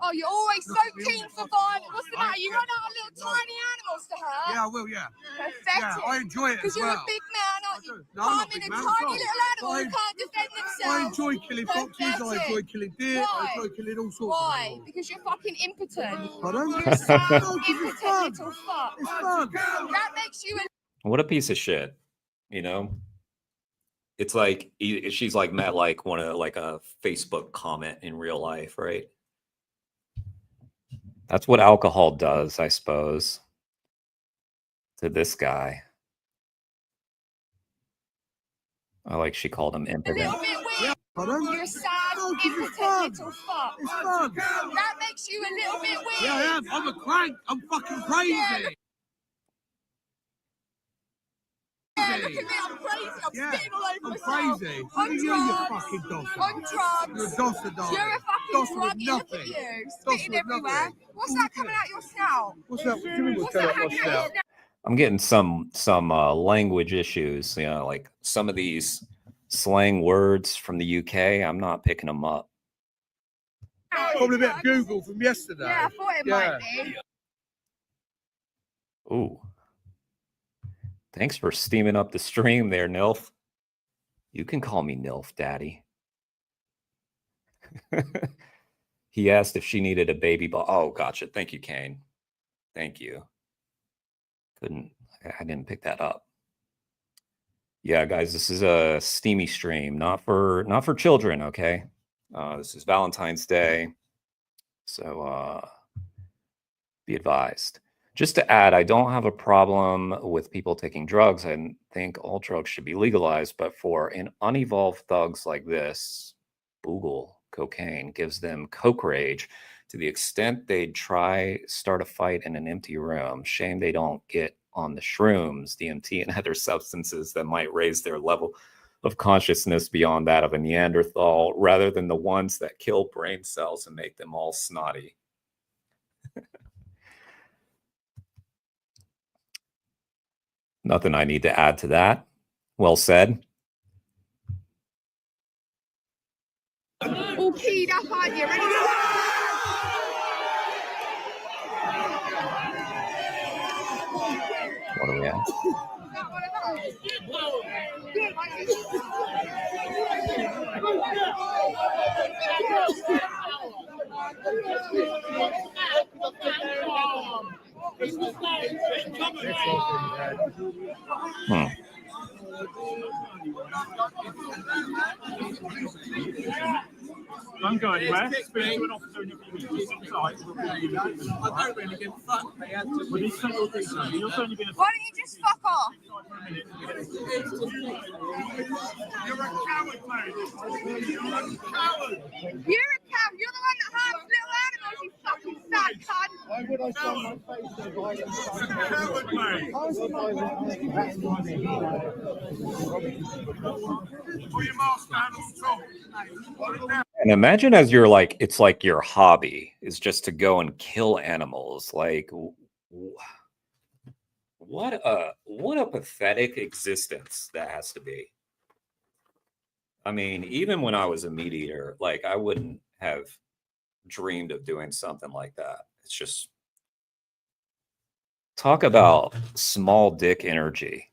Oh, you're always so keen for violence. What's the matter? You run out of little tiny animals to hurt. Yeah, I will, yeah. Pathetic. Yeah, I enjoy it as Because you're well. a big man, aren't you? No, I'm not Harming big a man at tiny all. little animal who can't defend themselves. I enjoy killing foxes, I enjoy Pathetic. killing deer, I Why? enjoy killing all sorts of Why? animals. Because you're fucking impotent. Pardon? You're a sad, No, 'cause it's impotent fun. little fuck. It's fun. That makes you a What a piece of shit, you know? It's like she's like met like one of like a Facebook comment in real life, right? That's what alcohol does, I suppose, to this guy. I like she called him impotent. little bit weird. Pardon? You're a sad, No, 'cause it's impotent fun. little fuck. It's fun. That makes you a little bit weird. Yeah, I am. I'm a crank. I'm fucking crazy. Yeah, look at me, I'm crazy. I'm Yeah, spitting all over I'm myself. crazy. On Look at you, you drugs. fucking dosser. On drugs. You're a dosser, dog. You're a fucking Dosser with druggie. Look at nothing. you. Dosser Spitting with everywhere. nothing. What's that coming out your snout? What's that? Give me What's that hanging out your snout? I'm getting some language issues, you know, like some of these slang words from the UK. I'm not picking them up. Probably a bit of Google from yesterday. Yeah, I thought it Yeah. might be. Ooh. Thanks for steaming up the stream there, Nilf. You can call me Nilf, Daddy. He asked if she needed a baby ball. Oh, gotcha. Thank you, Kane. Thank you. I didn't pick that up. Yeah, guys, this is a steamy stream, not for children, okay? This is Valentine's Day. So be advised. Just to add, I don't have a problem with people taking drugs. I think all drugs should be legalized, but for an unevolved thugs like this, Boogle, cocaine, gives them coke rage to the extent they'd start a fight in an empty room. Shame they don't get on the shrooms, DMT, and other substances that might raise their level of consciousness beyond that of a Neanderthal, rather than the ones that kill brain cells and make them all snotty. Nothing I need to add to that. Well said. All keyed up, aren't you? Ready to What are we at? Don't go anywhere. Speak to an officer in your community. I don't really give a fuck. Well, these are your things. You're certainly being Why don't you just fuck off? You're a coward, mate. You're a coward. You're a cow. You're the one that harms little animals, you fucking fat cunt. Why would I show my face to violence? Coward, mate. Put your mask down on top. And imagine as you're like, it's like your hobby is just to go and kill animals. Like, what a pathetic existence that has to be. I mean, even when I was a meat eater, like I wouldn't have dreamed of doing something like that. It's just talk about small dick energy.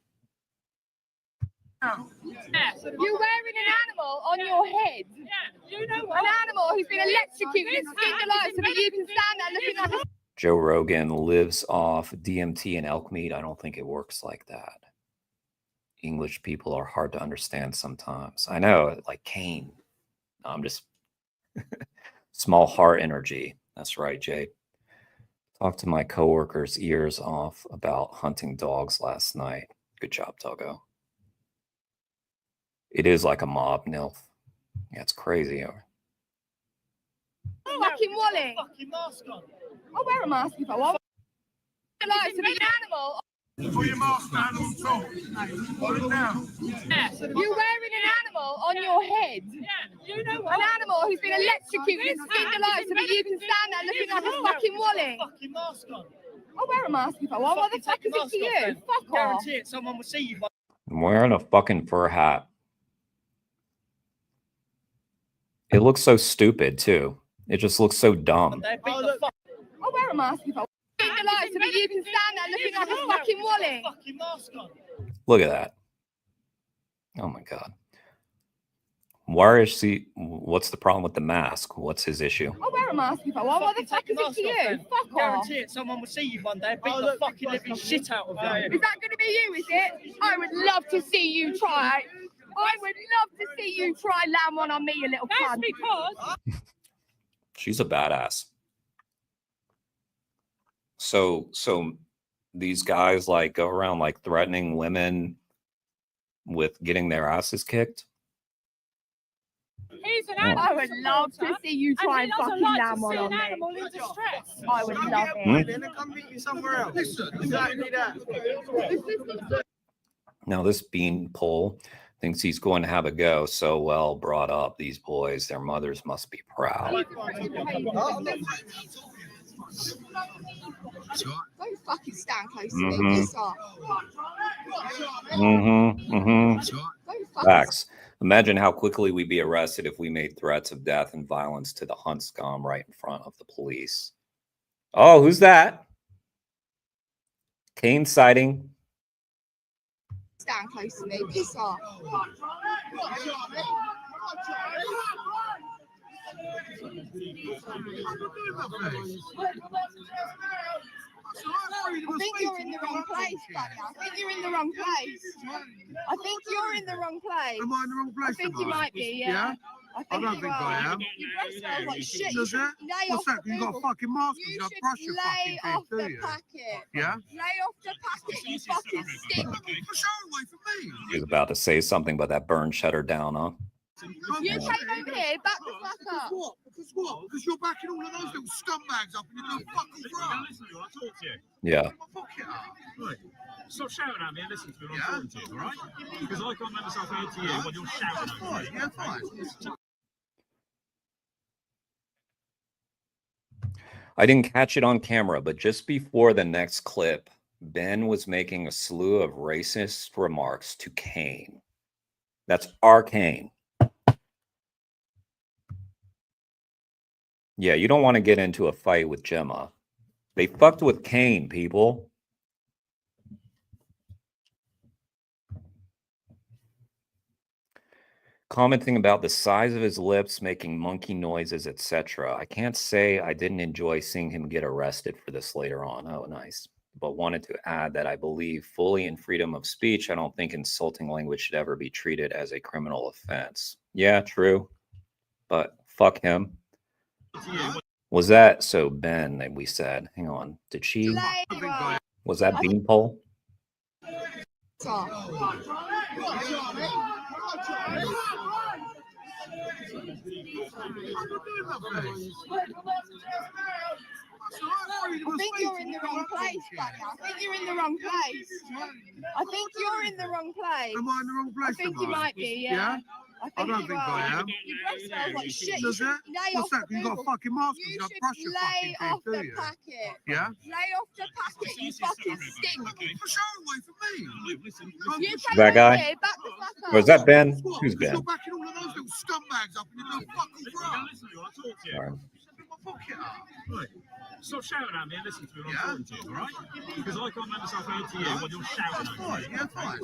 You're wearing an animal on your head. You know what? An animal who's been electrocuted and skinned alive so that you can stand there looking like a... Joe Rogan lives off DMT and elk meat. I don't think it works like that. English people are hard to understand sometimes. I know, like Kane. I'm just small heart energy. That's right, Jay. Talked to my coworker's ears off about hunting dogs last night. Good job, Doggo. It is like a mob, Nilf. Yeah, it's crazy. Fucking Wally. I'll wear a mask if I want. Like to be an animal. Put your mask down on top. Put it down. You're wearing an animal on your head. You know what? An animal who's been electrocuted and skinned alive so that you can stand there looking like a fucking Wally. Fucking mask on. I'll wear a mask if I want. What the fuck is it to you? Fuck off. Guarantee it. Someone will see you. I'm wearing a fucking fur hat. It looks so stupid, too. It just looks so dumb. I'll wear a mask if I want. Skinned alive so that you can stand there looking like a fucking Wally. Fucking mask on. Look at that. Oh, my God. Why is he... What's the problem with the mask? What's his issue? I'll wear a mask if I want. What the fuck is it to you? Fuck off. Guarantee it. Someone will see you one day. Beat the fucking living shit out of you. Is that going to be you, is it? I would love to see you try. I would love to see you try lamb one on me, you little cunt. That's because... She's a badass. So these guys like go around like threatening women with getting their asses kicked. He's an animal. I would love to see you try and fucking lamb one on me. I would love it. Then come meet you somewhere else. Exactly that. Now this beanpole thinks he's going to have a go. So well brought up, these boys. Their mothers must be proud. Don't fucking stand close to me. Piss off. Facts. Imagine how quickly we'd be arrested if we made threats of death and violence to the hunt scum right in front of the police. Oh, who's that? Kane sighting. Stand close to me. Piss off. I think you're in the wrong place, buddy. I think you're in the wrong place. I think you're in the wrong place. Am I in the wrong place? I think you might be, yeah. I don't think I am. Your breath smells like shit. Does it? What's that? You got a fucking mask on. You don't brush your lay fucking off teeth, do the you? packet. Yeah? Lay off the packet, you fucking stink. Push her away from me. He was about to say something, but that burn shut her down, huh? You came over here, back the fuck up. What? Because what? Because you're backing all of those little scumbags up and you don't fucking run. Listen to you. I'll talk to you. Yeah. Right. Stop shouting at me and listen to me when I'm talking to you, all right? Because I can't make myself heard to you when you're shouting at me. Yeah, fine. I didn't catch it on camera, but just before the next clip, Ben was making a slew of racist remarks to Kane. That's our Kane. Yeah, you don't want to get into a fight with Gemma. They fucked with Kane, people. Commenting about the size of his lips, making monkey noises, etc. I can't say I didn't enjoy seeing him get arrested for this later on. Oh, nice. But wanted to add that I believe fully in freedom of speech. I don't think insulting language should ever be treated as a criminal offense. Yeah, true. But fuck him. Was that so Ben that we said? Hang on. Did she? Was that Beanpole? I think you're in the wrong place, buddy. I think you're in the wrong place. I think you're in the wrong place. Am I in the wrong place? I think you might be, yeah. I don't think I am. Your breath smells like shit. You Does should it? lay What's off that? the You got a boogle. fucking mask on. You You don't should brush your lay fucking off teeth, do the you? packet. Yeah? Lay off the packet. You fucking stink. Push her away from me. You That came guy? over here, back the fuck up. Was that Ben? What? Who's Because Ben? you're backing all of those little scumbags up and you do fuck all bro. All right. Fuck it up. Right. Stop shouting at me and listen to me when I'm talking to you, all right? Because I can't make myself heard to you when you're shouting at me. Fine, yeah, fine.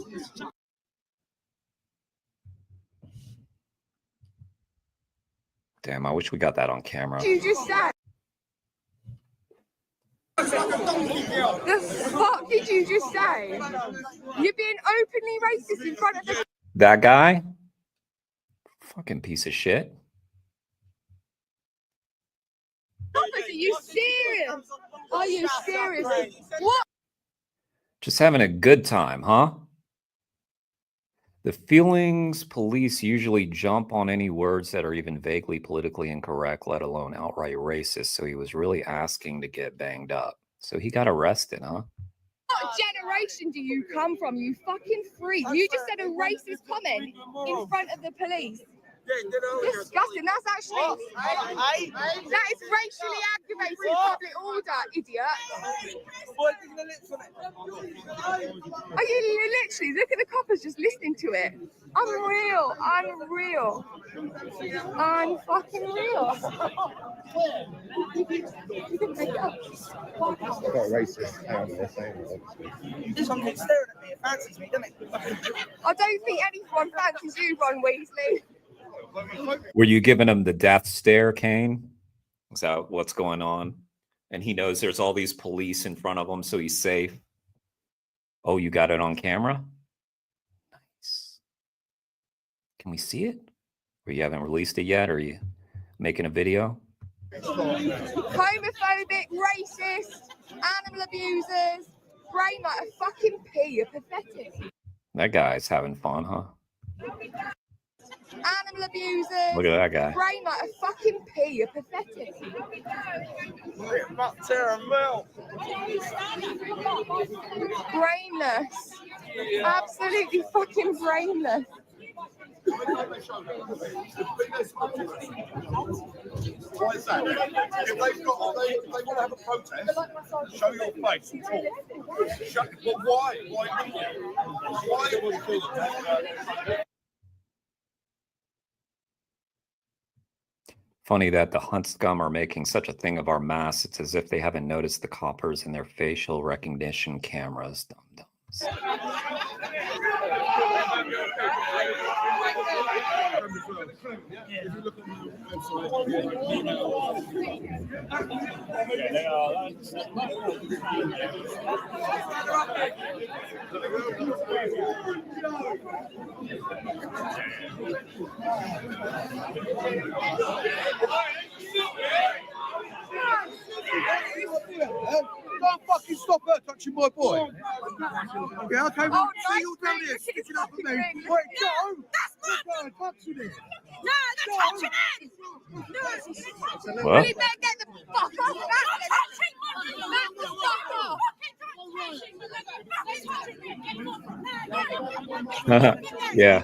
Damn, I wish we got that on camera. You just said. The fuck did you just say? You're being openly racist in front of the That guy? Fucking piece of shit. coppers. Are you serious? Are you serious? What? Just having a good time, huh? The feelings police usually jump on any words that are even vaguely politically incorrect, let alone outright racist. So he was really asking to get banged up. So he got arrested, huh? What generation do you come from, you fucking freak? You just said a racist comment in front of the police. Disgusting. That's actually that is racially aggravating public order, idiot. Are you literally look at the coppers just listening to it? Unreal, unreal, unfucking real. This one keeps staring at me. It fancies me, doesn't it? I don't think anyone fancies you, Ron Weasley. Were you giving him the death stare, Kane? Is that what's going on? And he knows there's all these police in front of him, so he's safe. Oh, you got it on camera? Nice. Can we see it? Or you haven't released it yet? Or are you making a video? Homophobic, racist, animal abusers, brain like a fucking pea. You're pathetic. That guy's having fun, huh? Animal abusers. Look at that guy. Brain like a fucking pea. You're pathetic. Brainless. Absolutely fucking brainless. Why is that? If they want to have a protest, show your face and talk. But why? Why wouldn't you? Why would you do that? Funny that the hunt scum are making such a thing of our masks. It's as if they haven't noticed the coppers in their facial recognition cameras. Dum-dums. Don't fucking stop her touching my boy. Yeah, okay, well, Oh, see you down here, sticking up at me. Wait, go! That's my touching it. No, they're touching it. No. What? You better get the fuck off that. Yeah.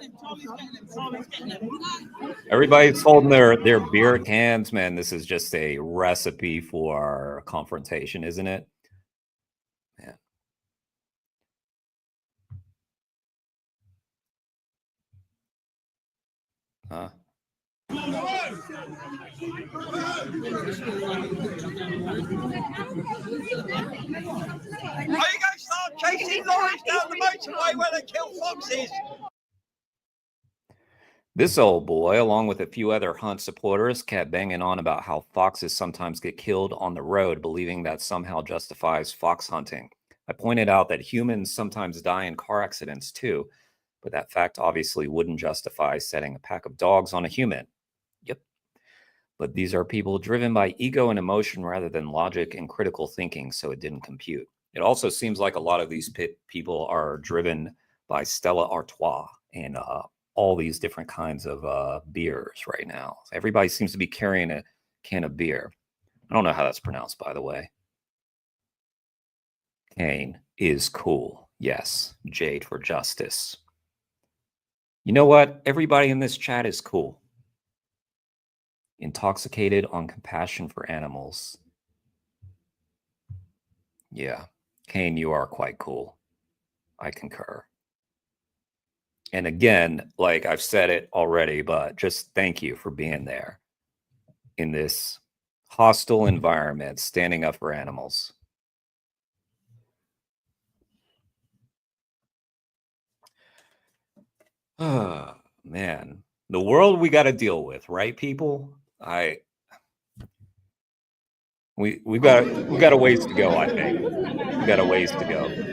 Everybody's holding their beer cans, man. This is just a recipe for confrontation, isn't it? Yeah. Huh? Are you going to start chasing lorries down the motorway where they kill foxes? This old boy, along with a few other Hunt supporters, kept banging on about how foxes sometimes get killed on the road, believing that somehow justifies fox hunting. I pointed out that humans sometimes die in car accidents too, but that fact obviously wouldn't justify setting a pack of dogs on a human. Yep. But these are people driven by ego and emotion rather than logic and critical thinking, so it didn't compute. It also seems like a lot of these people are driven by Stella Artois and all these different kinds of beers right now. Everybody seems to be carrying a can of beer. I don't know how that's pronounced, by the way. Kane is cool. Yes. Jade for justice. You know what? Everybody in this chat is cool. Intoxicated on compassion for animals. Yeah. Kane, you are quite cool. I concur. And again, like I've said it already, but just thank you for being there in this hostile environment, standing up for animals. Oh, man. The world we got to deal with, right, people? We got a ways to go, I think. We got a ways to go. You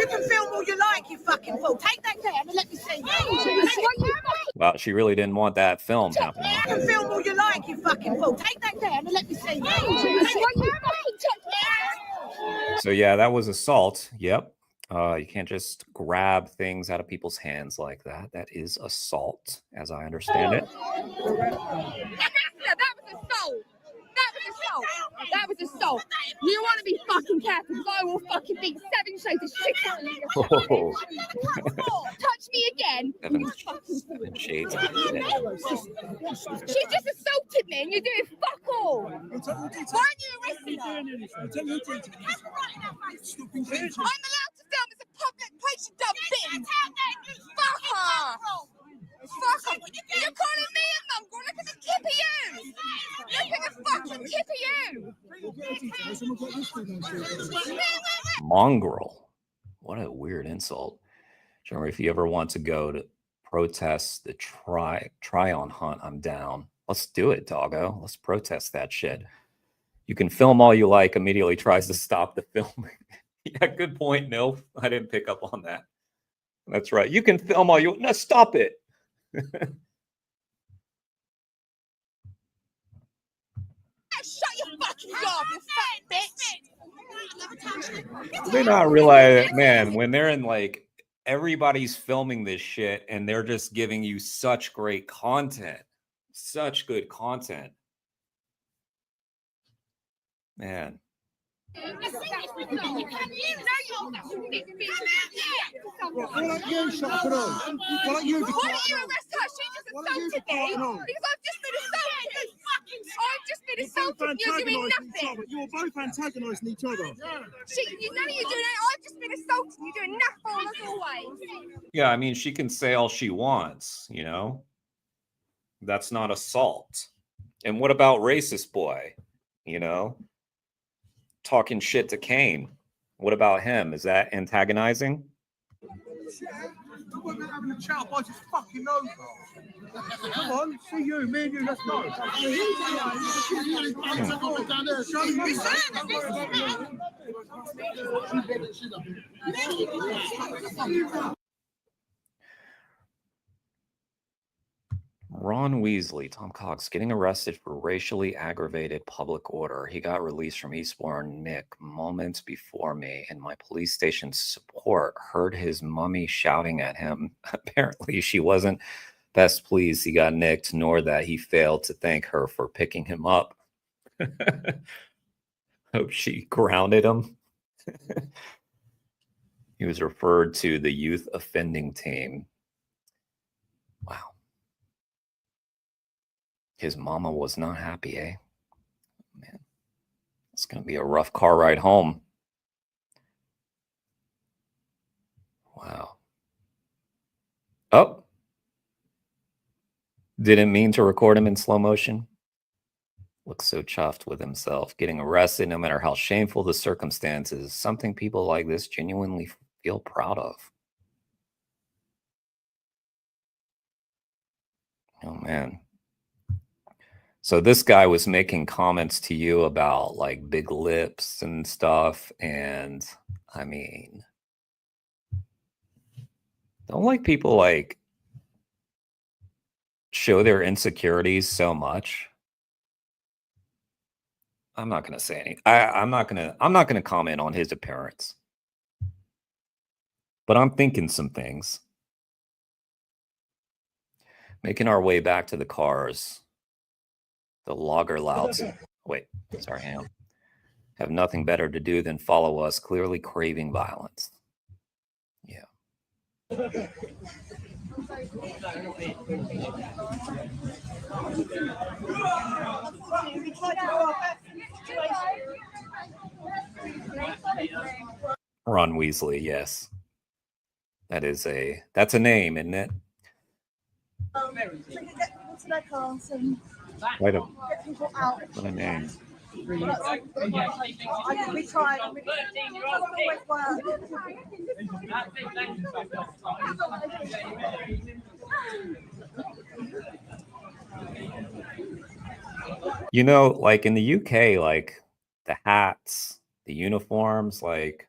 can film all you like, you fucking fool. Take that down and let me see you. Well, she really didn't want that film happening. You can film all you like, you fucking fool. Take that down and let me see you. So yeah, that was assault. Yep. You can't just grab things out of people's hands like that. That is assault, as I understand it. That was assault. That was assault. That was assault. You want to be fucking careful because I will fucking beat 7 shades of shit out of you. Oh. Touch me again. 7 shades of shit. She just assaulted me and you're doing fuck all. Why aren't you arresting her? I'm allowed to film as a public place, you dumb bitch. Fuck her. Fuck her. You're calling me a mongrel. Look at the tip of you. Look at the fucking tip of you. Mongrel. What a weird insult. Jeremy, if you ever want to go to protest the try-on hunt, I'm down. Let's do it, doggo. Let's protest that shit. You can film all you like, immediately tries to stop the filming. Yeah, good point, Nilf. I didn't pick up on that. That's right. You can film all you... No, stop it. Shut your fucking jaw, you fat bitch. They not realize, man, when they're in like everybody's filming this shit and they're just giving you such great content, such good content, man. Why don't you shut it on? Why don't you arrest her? She just assaulted me because I've just been assaulted. I've just been assaulted. You're doing nothing. You're both antagonising each other. None of you doing it. I've just been assaulted. You're doing nothing as always. Yeah, I mean, she can say all she wants, you know? That's not assault. And what about racist boy? You know? Talking shit to Kane. What about him? Is that antagonizing? We're having a chat about his fucking nose. Come on, see you, me and you, let's go. Ron Weasley, Tom Cox, getting arrested for racially aggravated public order. He got released from Eastbourne Nick moments before me, and my police station support heard his mummy shouting at him. Apparently, she wasn't best pleased he got nicked, nor that he failed to thank her for picking him up. Hope she grounded him. He was referred to the youth offending team. Wow. His mama was not happy, eh? Man, it's going to be a rough car ride home. Wow. Oh. Didn't mean to record him in slow motion. Looks so chuffed with himself. Getting arrested, no matter how shameful the circumstances, something people like this genuinely feel proud of. Oh, man. So this guy was making comments to you about like big lips and stuff. And I mean, don't like people like show their insecurities so much. I'm not going to say anything. I'm not going to comment on his appearance. But I'm thinking some things. Making our way back to the cars. The logger louds. Wait, sorry, hang on. Have nothing better to do than follow us, clearly craving violence. Yeah. Ron Weasley, yes. That's a name, isn't it? What a name. You know, like in the UK, like the hats, the uniforms, like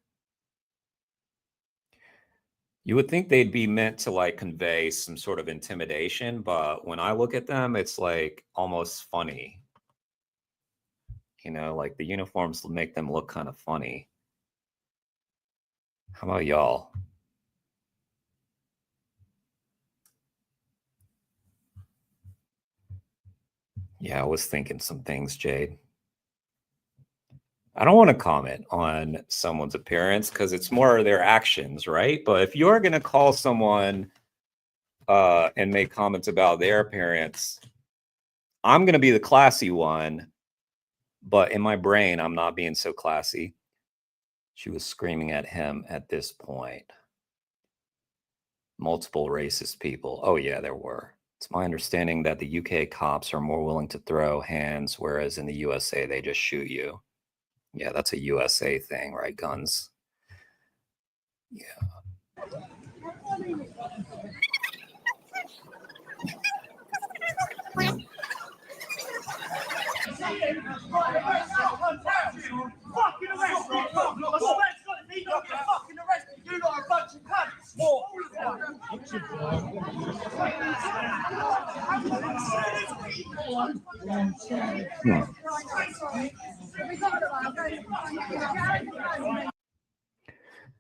you would think they'd be meant to like convey some sort of intimidation, but when I look at them, it's like almost funny. You know, like the uniforms make them look kind of funny. How about y'all? Yeah, I was thinking some things, Jade. I don't want to comment on someone's appearance because it's more their actions, right? But if you're going to call someone and make comments about their appearance, I'm going to be the classy one. But in my brain, I'm not being so classy. She was screaming at him at this point. Multiple racist people. Oh, yeah, there were. It's my understanding that the UK cops are more willing to throw hands, whereas in the USA, they just shoot you. Yeah, that's a USA thing, right? Guns. Yeah.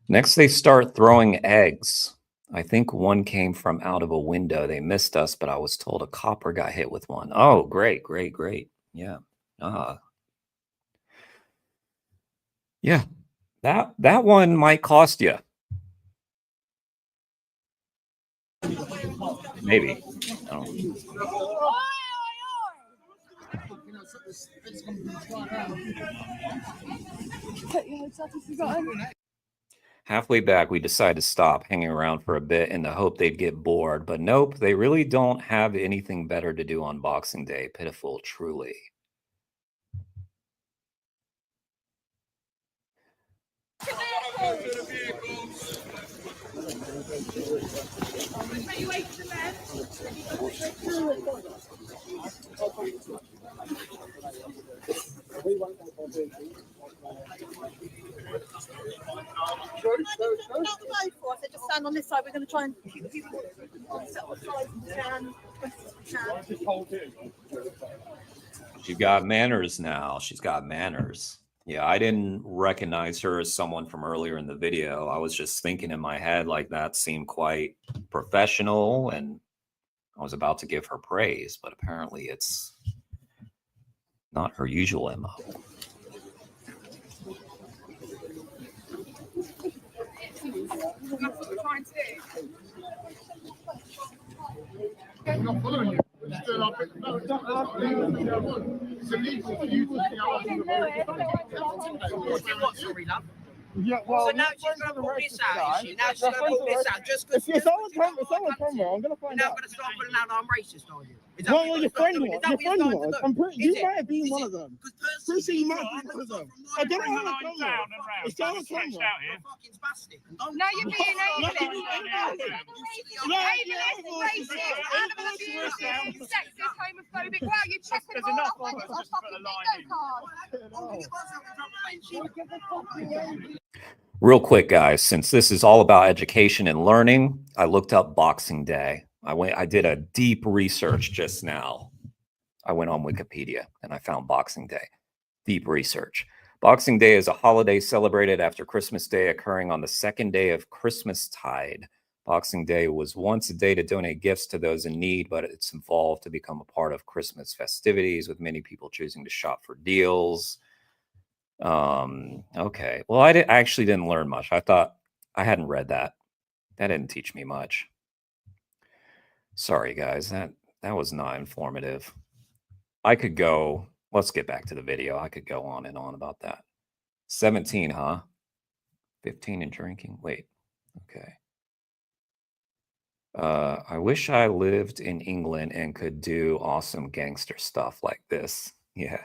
Next, they start throwing eggs. I think one came from out of a window. They missed us, but I was told a copper got hit with one. Oh, great, great, great. Yeah. Yeah. That one might cost you. Maybe. I don't know. Halfway back, we decided to stop hanging around for a bit in the hope they'd get bored. But nope, they really don't have anything better to do on Boxing Day. Pitiful, truly. Just stand on this side. We're going to try and She's got manners now. She's got manners. Yeah, I didn't recognize her as someone from earlier in the video. I was just thinking in my head like that seemed quite professional, and I was about to give her praise, but apparently it's not her usual MO. I'm not following you. Still up. No, it's not it's illegal for you to be out. Yeah, well, so now she's going to pull this out, is she? Now she's going to pull this out just because. If someone comes, I'm going to find out. You're not going to start putting out I'm racist, are you? Well, your friend was. Your friend was. I'm pretty. You might have been one of them. Pretty sure you might have been one of them. I don't know how it's done. It's on camera. Fucking spastic. No, you're being ableist, racist, animal abuse, sexist, homophobic. Wow, you're checking all off like it's a fucking bingo card. Real quick, guys, since this is all about education and learning, I looked up Boxing Day. I did a deep research just now. I went on Wikipedia and I found Boxing Day. Deep research. Boxing Day is a holiday celebrated after Christmas Day, occurring on the second day of Christmastide. Boxing Day was once a day to donate gifts to those in need, but it's evolved to become a part of Christmas festivities, with many people choosing to shop for deals. Okay. Well, I actually didn't learn much. I thought I hadn't read that. That didn't teach me much. Sorry, guys. That was not informative. I could go. Let's get back to the video. I could go on and on about that. 17, huh? 15 and drinking. Wait. Okay. I wish I lived in England and could do awesome gangster stuff like this. Yeah.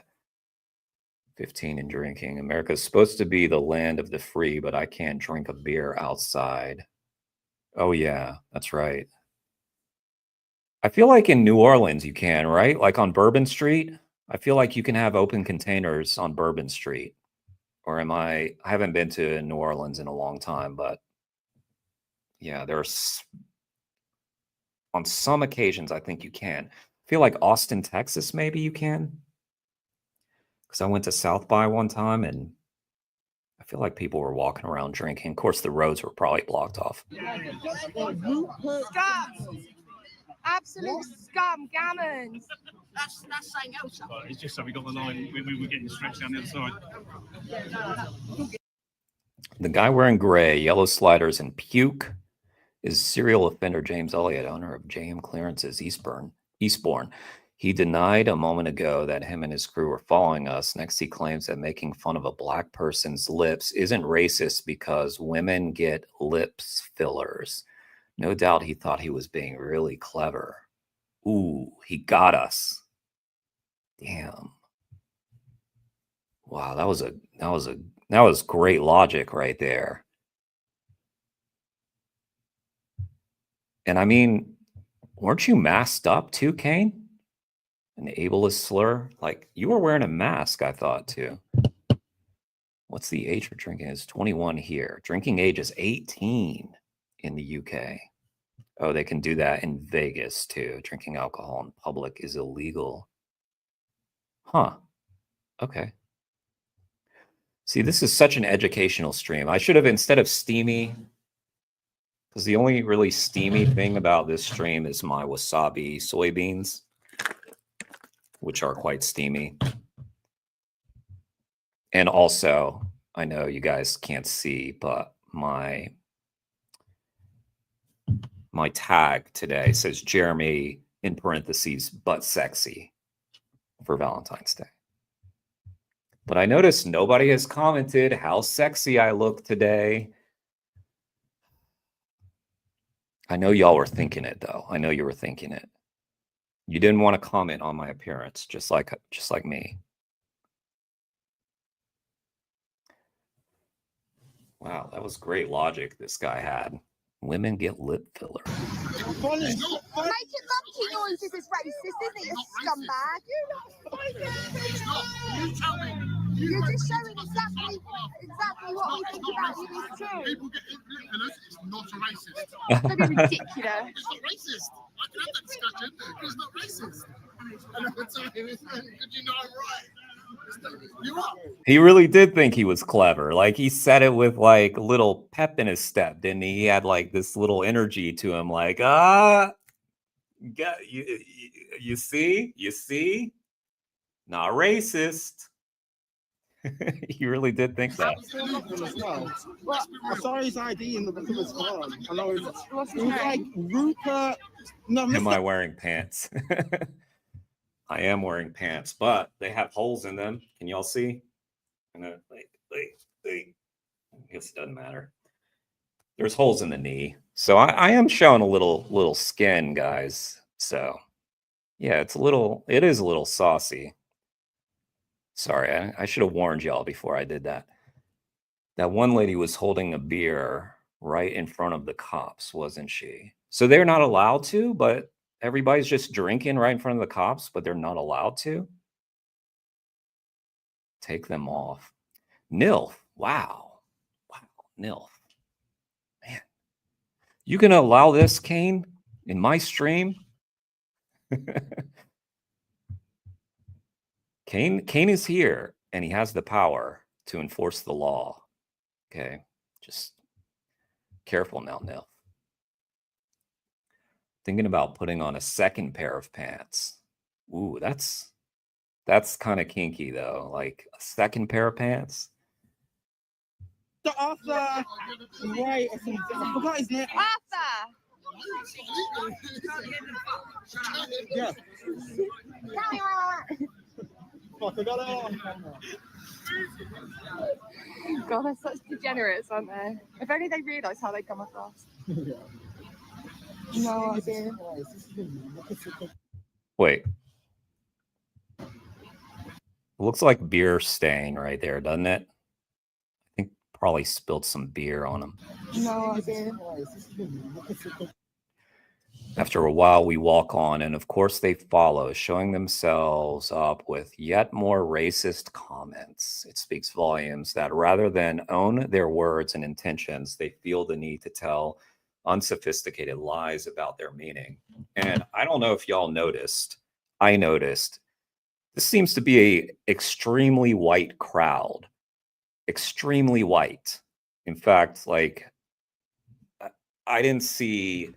15 and drinking. America's supposed to be the land of the free, but I can't drink a beer outside. Oh, yeah, that's right. I feel like in New Orleans you can, right? Like on Bourbon Street. I feel like you can have open containers on Bourbon Street. Or I haven't been to New Orleans in a long time, but yeah, there's on some occasions I think you can. I feel like Austin, Texas, maybe you can. Because I went to South by one time and I feel like people were walking around drinking. Of course, the roads were probably blocked off. Scum. Absolute scum, gammons. That's something else. It's just so we got the line. We were getting stretched down the other side. The guy wearing gray, yellow sliders, and puke is serial offender James Elliott, owner of JM Clearances Eastbourne. He denied a moment ago that him and his crew were following us. Next, he claims that making fun of a black person's lips isn't racist because women get lips fillers. No doubt he thought he was being really clever. Ooh, he got us. Damn. Wow, that was great logic right there. And I mean, weren't you masked up too, Kane? An ableist slur? Like, you were wearing a mask, I thought, too. What's the age for drinking? It's 21 here. Drinking age is 18 in the UK. Oh, they can do that in Vegas, too. Drinking alcohol in public is illegal. Huh. Okay. See, this is such an educational stream. I should have, instead of STEAMY, because the only really steamy thing about this stream is my wasabi soybeans, which are quite steamy. And also, I know you guys can't see, but my tag today says Jeremy in parentheses, but sexy for Valentine's Day. But I noticed nobody has commented how sexy I look today. I know y'all were thinking it, though. I know you were thinking it. You didn't want to comment on my appearance, just like me. Wow, that was great logic this guy had. Women get lip filler. Making monkey noises is racist, isn't it, you scumbag? You're just showing exactly what we think about you is true. People get lip fillers, it's not a racist. It's going to be ridiculous. It's not racist. I can have that discussion, but it's not racist. And I'm telling you, because you know I'm right. You're up. He really did think he was clever. Like, he said it with like a little pep in his step, didn't he? He had like this little energy to him, like, you see? Not racist. He really did think that. I saw his ID in the back of his car. And I was like, Rupert. No, Am I wearing pants? I am wearing pants, but they have holes in them. Can y'all see? And I guess it doesn't matter. There's holes in the knee, so I am showing a little skin, guys. So yeah, it is a little saucy. Sorry, I should have warned y'all before I did that. That one lady was holding a beer right in front of the cops, wasn't she? So they're not allowed to, but everybody's just drinking right in front of the cops, but they're not allowed to. Take them off. NILF. Wow. NILF. Man. You gonna allow this, Kane, in my stream? Kane is here, and he has the power to enforce the law. Okay, just careful now, NILF. Thinking about putting on a second pair of pants. Ooh, that's kind of kinky, though. Like a second pair of pants. The Arthur Wright or something. I forgot his name. Arthur! Yeah. Fuck, I got it on. God, they're such degenerates, aren't they? If only they realise how they come across. No idea. Wait. Looks like beer stain right there, doesn't it? I think probably spilled some beer on him. No idea. After a while, we walk on, and of course they follow, showing themselves up with yet more racist comments. It speaks volumes that rather than own their words and intentions, they feel the need to tell unsophisticated lies about their meaning. And I don't know if y'all noticed, I noticed, this seems to be an extremely white crowd. Extremely white. In fact, like, I didn't see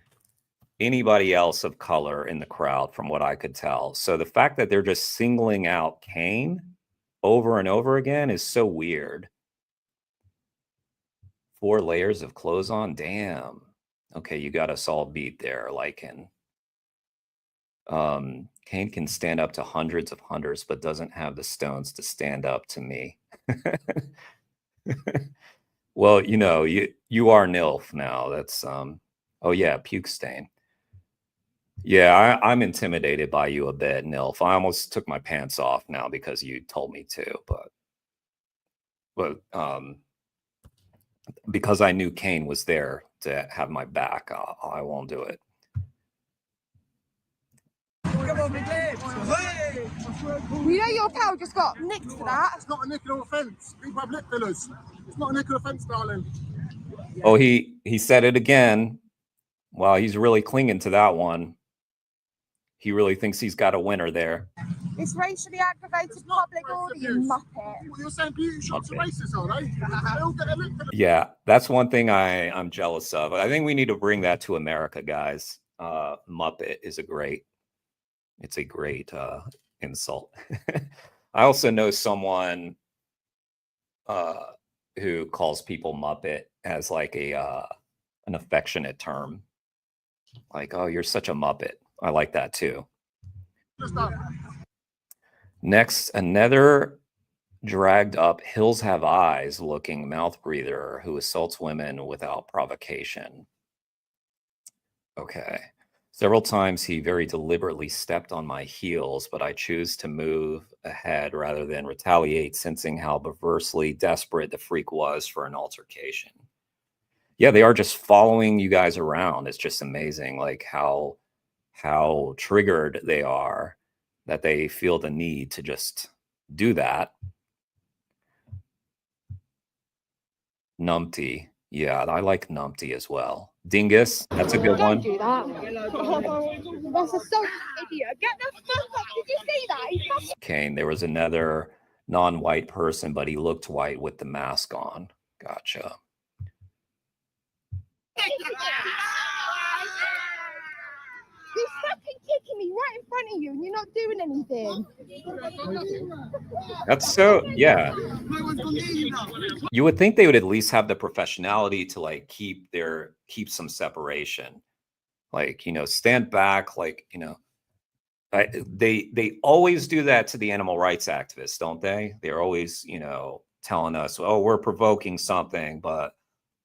anybody else of color in the crowd from what I could tell. So the fact that they're just singling out Kane over and over again is so weird. 4 layers of clothes on, damn. Okay, you got us all beat there, Lycan. Kane can stand up to hundreds of hunters, but doesn't have the stones to stand up to me. Well, you know, you are NILF now. That's oh yeah, puke stain. Yeah, I'm intimidated by you a bit, Nilf. I almost took my pants off now because you told me to, but because I knew Kane was there to have my back, I won't do it. You know your pal just got nicked for that. It's not a nick or offence. People have lip fillers. It's not a nick or offence, darling. Oh, he said it again. Wow, he's really clinging to that one. He really thinks he's got a winner there. It's racially aggravated public order, you muppet. You're saying beauty shops are racist, are they? They all get a lip filler. Yeah, that's one thing I'm jealous of. I think we need to bring that to America, guys. Muppet is a great insult. I also know someone who calls people Muppet as like an affectionate term. Like, oh, you're such a Muppet. I like that too. Next, another dragged up Hills Have Eyes looking mouth breather who assaults women without provocation. Okay. Several times he very deliberately stepped on my heels, but I choose to move ahead rather than retaliate, sensing how perversely desperate the freak was for an altercation. Yeah, they are just following you guys around. It's just amazing, like how triggered they are that they feel the need to just do that. Numpty. Yeah, I like Numpty as well. Dingus, that's a good one. Don't do that. That's a social idiot. Get the fuck up. Did you see that? He fucking... Kane, there was another non-white person, but he looked white with the mask on. Gotcha. He's fucking kicking me right in front of you and you're not doing anything. That's so, yeah. You would think they would at least have the professionality to like keep some separation. Like, you know, stand back, like, you know, they always do that to the animal rights activists, don't they? They're always, you know, telling us, oh, we're provoking something, but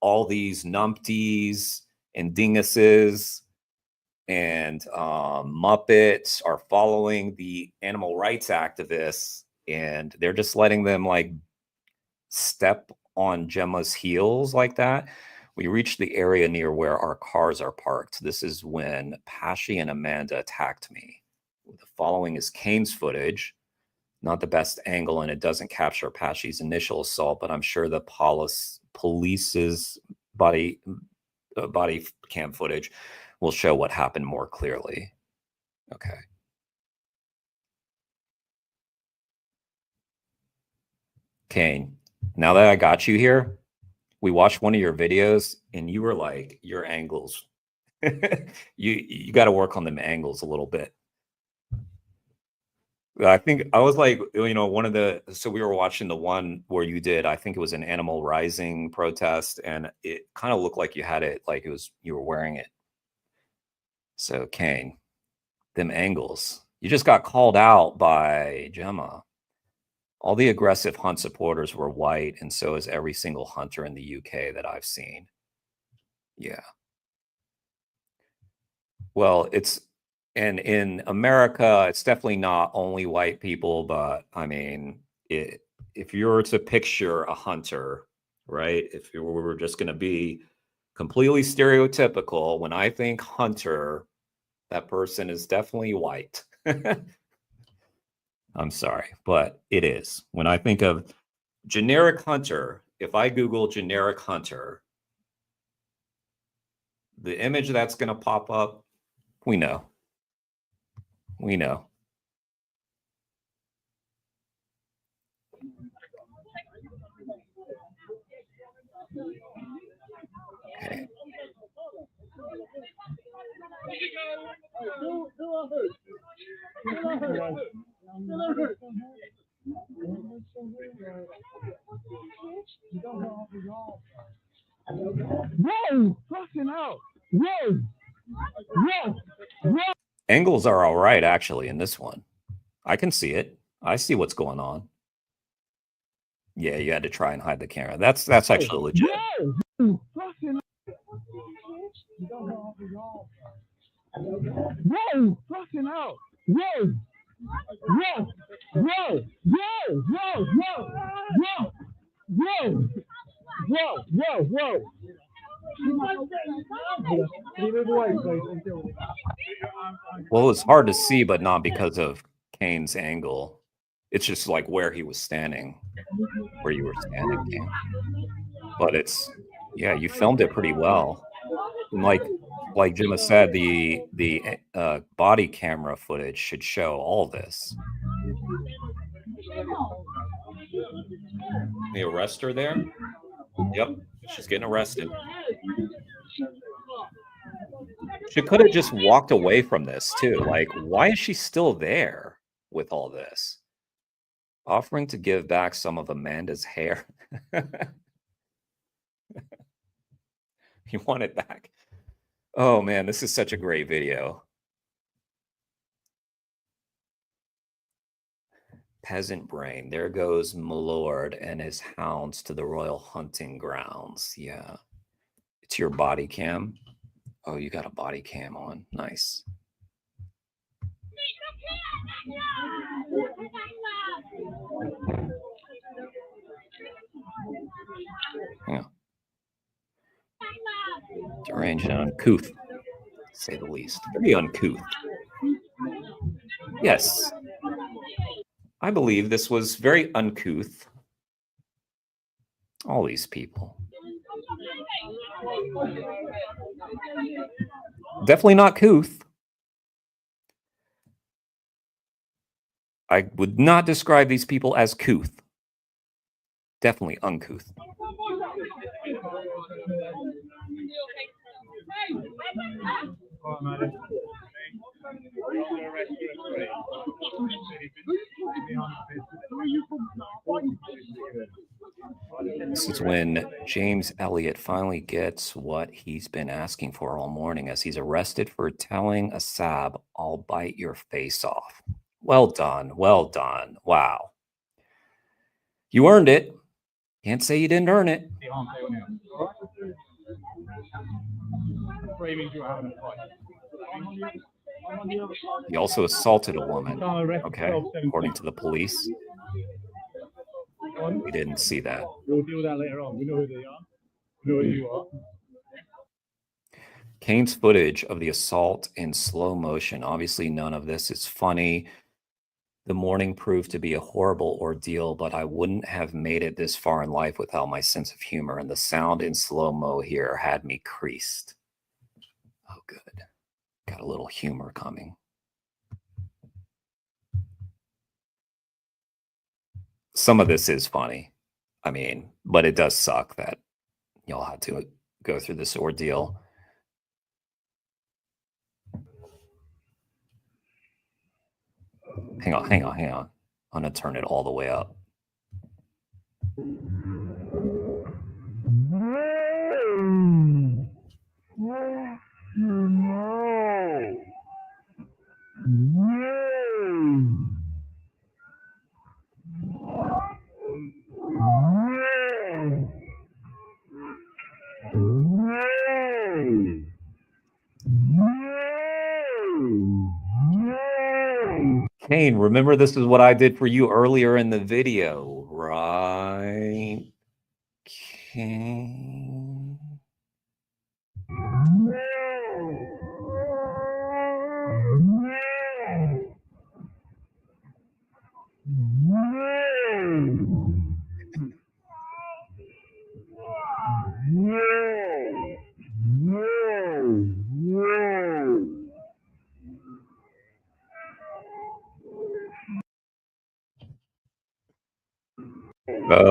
all these numpties and dinguses and Muppets are following the animal rights activists, and they're just letting them like step on Gemma's heels like that. We reached the area near where our cars are parked. This is when Pashy and Amanda attacked me. The following is Kane's footage. Not the best angle, and it doesn't capture Pashy's initial assault, but I'm sure the police's body cam footage will show what happened more clearly. Okay. Kane, now that I got you here, we watched one of your videos and you were like, your angles, you got to work on them angles a little bit. I think I was like, one of the, so we were watching the one where you did, I think it was an Animal Rising protest, and it kind of looked like you had it, like you were wearing it. So Kane, them angles. You just got called out by Gemma. All the aggressive Hunt supporters were white, and so is every single hunter in the UK that I've seen. Yeah. Well, and in America, it's definitely not only white people, but I mean, if you were to picture a hunter, right? If you were just going to be completely stereotypical, when I think hunter, that person is definitely white. I'm sorry, but it is. When I think of generic hunter, if I Google generic hunter, the image that's going to pop up, we know. We know. Okay. Whoa! Fucking hell! Whoa! Whoa! Whoa! Angles are all right, actually, in this one. I can see it. I see what's going on. Yeah, you had to try and hide the camera. That's actually legit. Whoa! Fucking whoa! Fucking hell! Whoa! Whoa! Whoa! Whoa! Whoa! Whoa! Whoa! Whoa! Whoa! Whoa! Well, it's hard to see, but not because of Kane's angle. It's just like where he was standing, where you were standing, Kane. But yeah, you filmed it pretty well. And like Gemma said, the body camera footage should show all this. They arrest her there? Yep, she's getting arrested. She could have just walked away from this too. Like, why is she still there with all this? Offering to give back some of Amanda's hair. You want it back? Oh man, this is such a great video. Peasant brain. There goes Milord and his hounds to the royal hunting grounds. Yeah. It's your body cam. Oh, you got a body cam on. Nice. Yeah. Deranged and uncouth, to say the least. Very uncouth. Yes. I believe this was very uncouth. All these people. Definitely not couth. I would not describe these people as couth. Definitely uncouth. This is when James Elliott finally gets what he's been asking for all morning, as he's arrested for telling Assab, "I'll bite your face off." Well done. Well done. Wow. You earned it. Can't say you didn't earn it. He also assaulted a woman. Okay, according to the police. We didn't see that. We'll deal with that later on. We know who they are. We know who you are. Kane's footage of the assault in slow motion. Obviously, none of this is funny. The morning proved to be a horrible ordeal, but I wouldn't have made it this far in life without my sense of humor, and the sound in slow-mo here had me creased. Oh, good. Got a little humor coming. Some of this is funny. I mean, but it does suck that y'all had to go through this ordeal. Hang on, hang on, hang on. I'm going to turn it all the way up. Kane, remember this is what I did for you earlier in the video, right? Kane.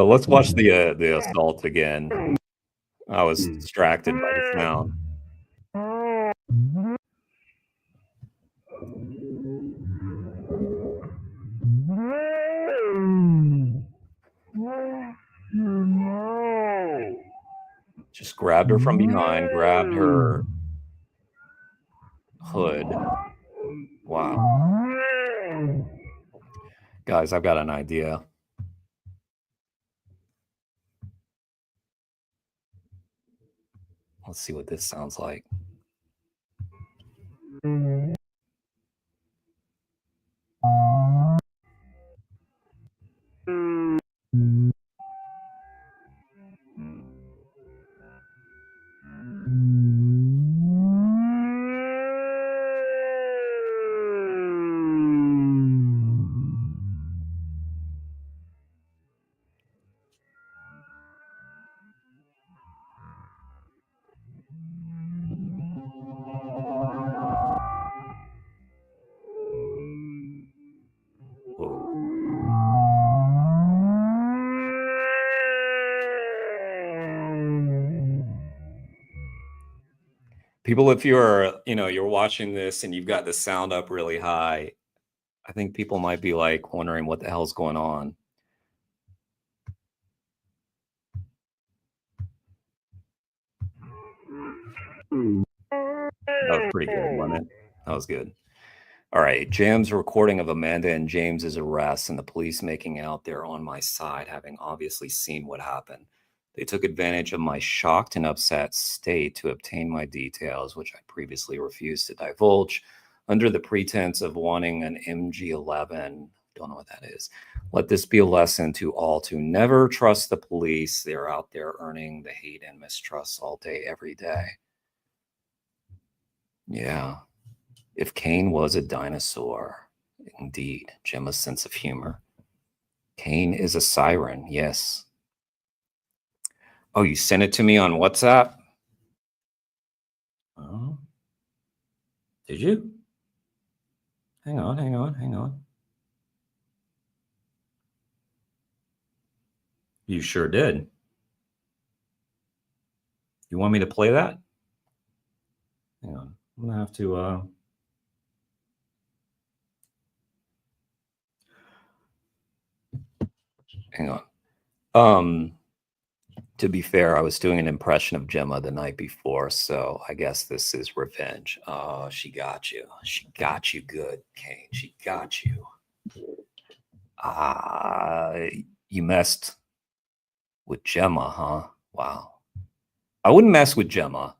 Let's watch the assault again. I was distracted by the sound. Just grabbed her from behind, grabbed her hood. Wow. Guys, I've got an idea. Let's see what this sounds like. People, if you're watching this and you've got the sound up really high, I think people might be like wondering what the hell's going on. That was pretty good, wasn't it? That was good. All right, Jam's recording of Amanda and James's arrest and the police making out there on my side, having obviously seen what happened. They took advantage of my shocked and upset state to obtain my details, which I previously refused to divulge, under the pretense of wanting an MG11. Don't know what that is. Let this be a lesson to all to never trust the police. They're out there earning the hate and mistrust all day, every day. Yeah. If Kane was a dinosaur, indeed, Gemma's sense of humor. Kane is a siren, yes. Oh, you sent it to me on WhatsApp? Oh, did you? Hang on, hang on, hang on. You sure did. You want me to play that? Hang on, I'm gonna have to. Hang on. To be fair, I was doing an impression of Gemma the night before, so I guess this is revenge. Oh, she got you. She got you good, Kane. She got you. You messed with Gemma, huh? Wow. I wouldn't mess with Gemma.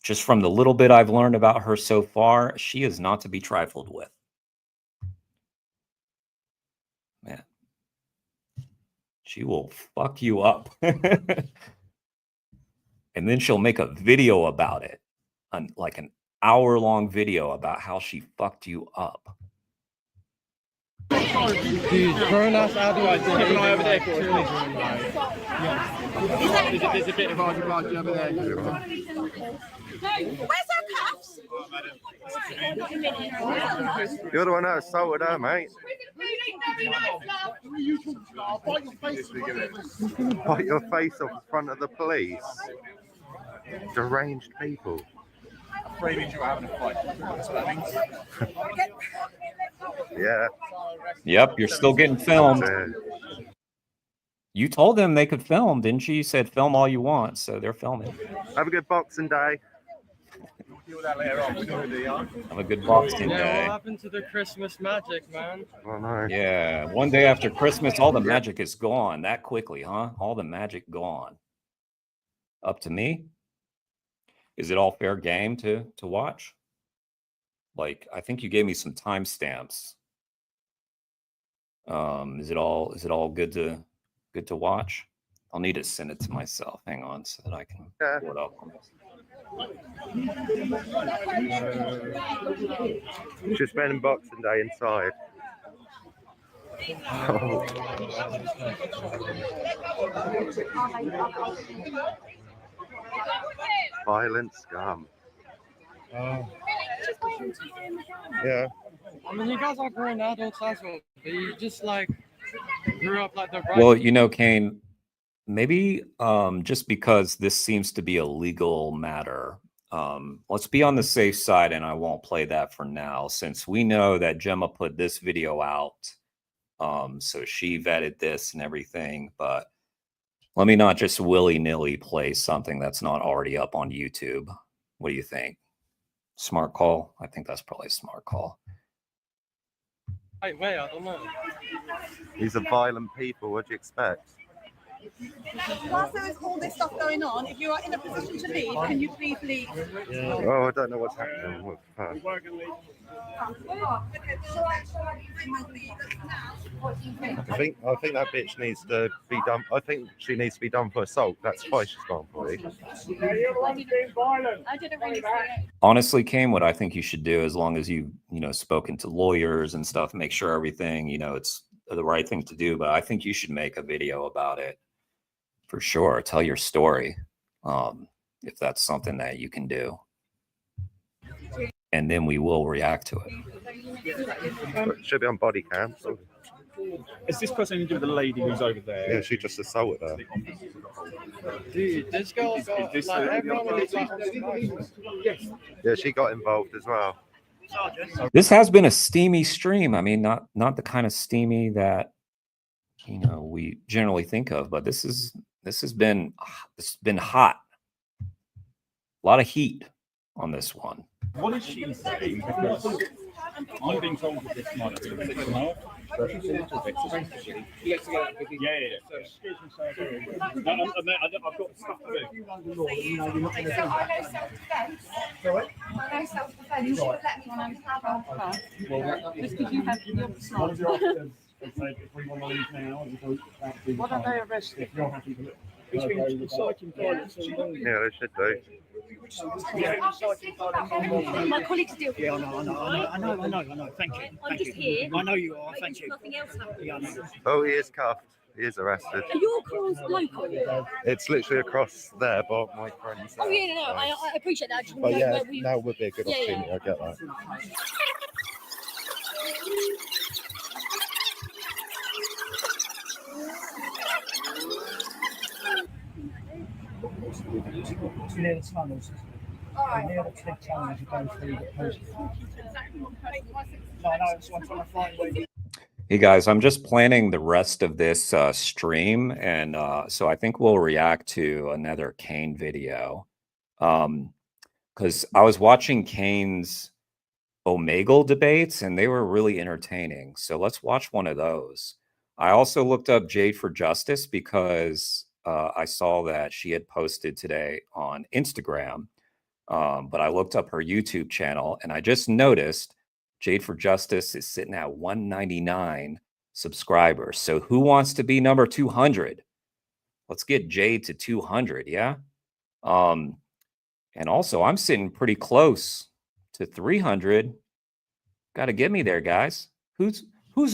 Just from the little bit I've learned about her so far, she is not to be trifled with. Man. She will fuck you up. And then she'll make a video about it. Like an hour-long video about how she fucked you up. Dude, very nice outdoor. Keep an eye over there for yeah. There's a bit of argy-bargy over there. Where's our cuffs? You're the one that assaulted her, mate. Bite your face off in front of the police. Deranged people. Afraid means you're having a fight. That's what that means. Yeah. Yep, you're still getting filmed. That's You told them they could film, didn't you? You said film all you want, so they're filming. Have a good Boxing Day. Have a good Boxing Yeah, what Day. happened to the Christmas magic, man? Oh, no. Yeah, one day after Christmas, all the magic is gone that quickly, huh? All the magic gone. Up to me? Is it all fair game to watch? Like, I think you gave me some timestamps. Is it all good to watch? I'll need to send it to myself. Hang on, so that I can pull it up. Just spending Boxing Day inside. Oh. Violent scum. Yeah. I mean, you guys are grown adults as well, but you just like grew up like the right. Well, you know, Kane, maybe just because this seems to be a legal matter, let's be on the safe side, and I won't play that for now, since we know that Gemma put this video out. So she vetted this and everything, but let me not just willy-nilly play something that's not already up on YouTube. What do you think? Smart call? I think that's probably a smart call. Wait, I don't know. These are violent people. What do you expect? Whilst there is all this stuff going on, if you are in a position to leave, can you please leave? Oh, I don't know what's happening with her. I think that bitch needs to be done. I think she needs to be done for assault. That's why she's gone for it. I didn't really see it. Honestly, Kane, what I think you should do, as long as you spoken to lawyers and stuff, make sure everything, it's the right thing to do. But I think you should make a video about it for sure. Tell your story, if that's something that you can do, and then we will react to it. It should be on body cam. So. Is this person anything to do with the lady who's over there? Yeah, she just assaulted her. Dude, this girl got like everyone is like. Yeah, she got involved as well. This has been a steamy stream. I mean, not the kind of steamy that we generally think of, but this has been hot. A lot of heat on this one. What is she saying? Because I'm being told that this might be a bit loud, but it's a little bit. Yeah. Excuse me, sir. I've got stuff to do. So I know self-defense. Sorry? I know self-defense. You should have let me when I was having. Just because you have your snot. If we want to leave now, Why don't they arrest you? if you're happy to it's been inciting violence. Yeah, they should do. My colleagues deal with Yeah, I know. Thank you. I'm just here. I know you are. Thank you. Nothing else happening. Yeah, I know. Oh, he is cuffed. He is arrested. Are your calls local? It's literally across there, but my friend's there. Oh, yeah, no, I appreciate that. I just But want to know yeah, where we... now would be a good Yeah, yeah. opportunity. I get that. Near the tunnels. Near the big tunnels you go through the post. No, so I'm trying to find where you... Hey guys, I'm just planning the rest of this stream, and so I think we'll react to another Kane video, because I was watching Kane's Omegle debates, and they were really entertaining. So let's watch one of those. I also looked up Jade for Justice because I saw that she had posted today on Instagram, but I looked up her YouTube channel, and I just noticed Jade for Justice is sitting at 199 subscribers. So who wants to be number 200? Let's get Jade to 200, yeah? And also, I'm sitting pretty close to 300. Got to get me there, guys. Who's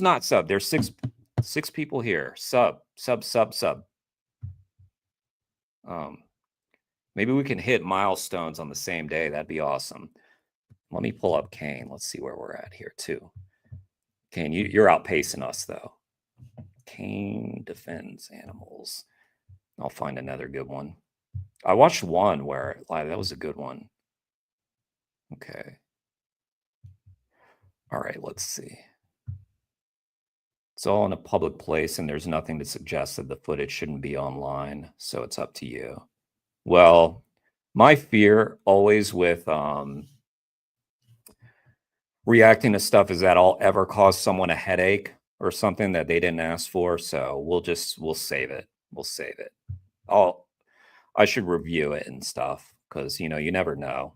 not sub? There's six people here. Sub. Maybe we can hit milestones on the same day. That'd be awesome. Let me pull up Kane. Let's see where we're at here too. Kane, you're outpacing us though. Kane defends animals. I'll find another good one. I watched one where that was a good one. Okay. All right, let's see. It's all in a public place, and there's nothing to suggest that the footage shouldn't be online, so it's up to you. Well, my fear always with reacting to stuff is that I'll ever cause someone a headache or something that they didn't ask for, so we'll save it. We'll save it. I should review it and stuff, because, you know, you never know.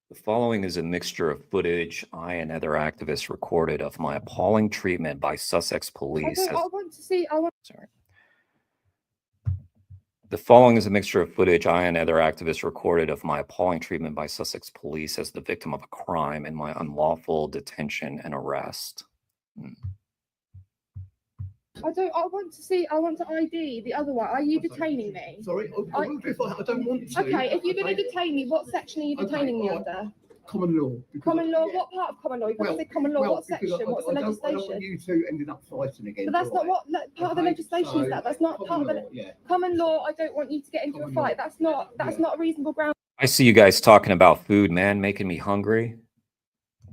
The following is a mixture of footage I and other activists recorded of my appalling treatment by Sussex police. Sorry. The following is a mixture of footage I and other activists recorded of my appalling treatment by Sussex police as the victim of a crime and my unlawful detention and arrest. I want to ID the other one. Are you detaining me? Sorry, I don't want to. Okay, if you're going to detain me, what section are you detaining me under? Common law. Common law? What part of common law? You can't say common law. What section? What's the legislation? I don't want you two ended up fighting again. But that's not what part of the legislation is. That's not part of the common law. I don't want you to get into a fight. That's not a reasonable ground. I see you guys talking about food, man, making me hungry.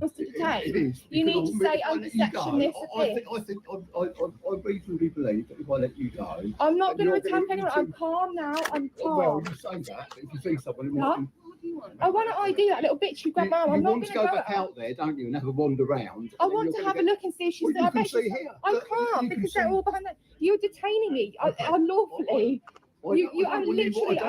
To detain. You need to say under section this of this. I reasonably believe that if I let you go, I'm not going to attack anyone. I'm calm now. I'm calm. Well, you say that, but if you see someone, I want to ID that little bitch you grabbed my arm. I'm not going to go back out there, don't you, and have a wander around. I want to have a look and see if she's there. I can't because they're all behind that. You're detaining me unlawfully. You are literally.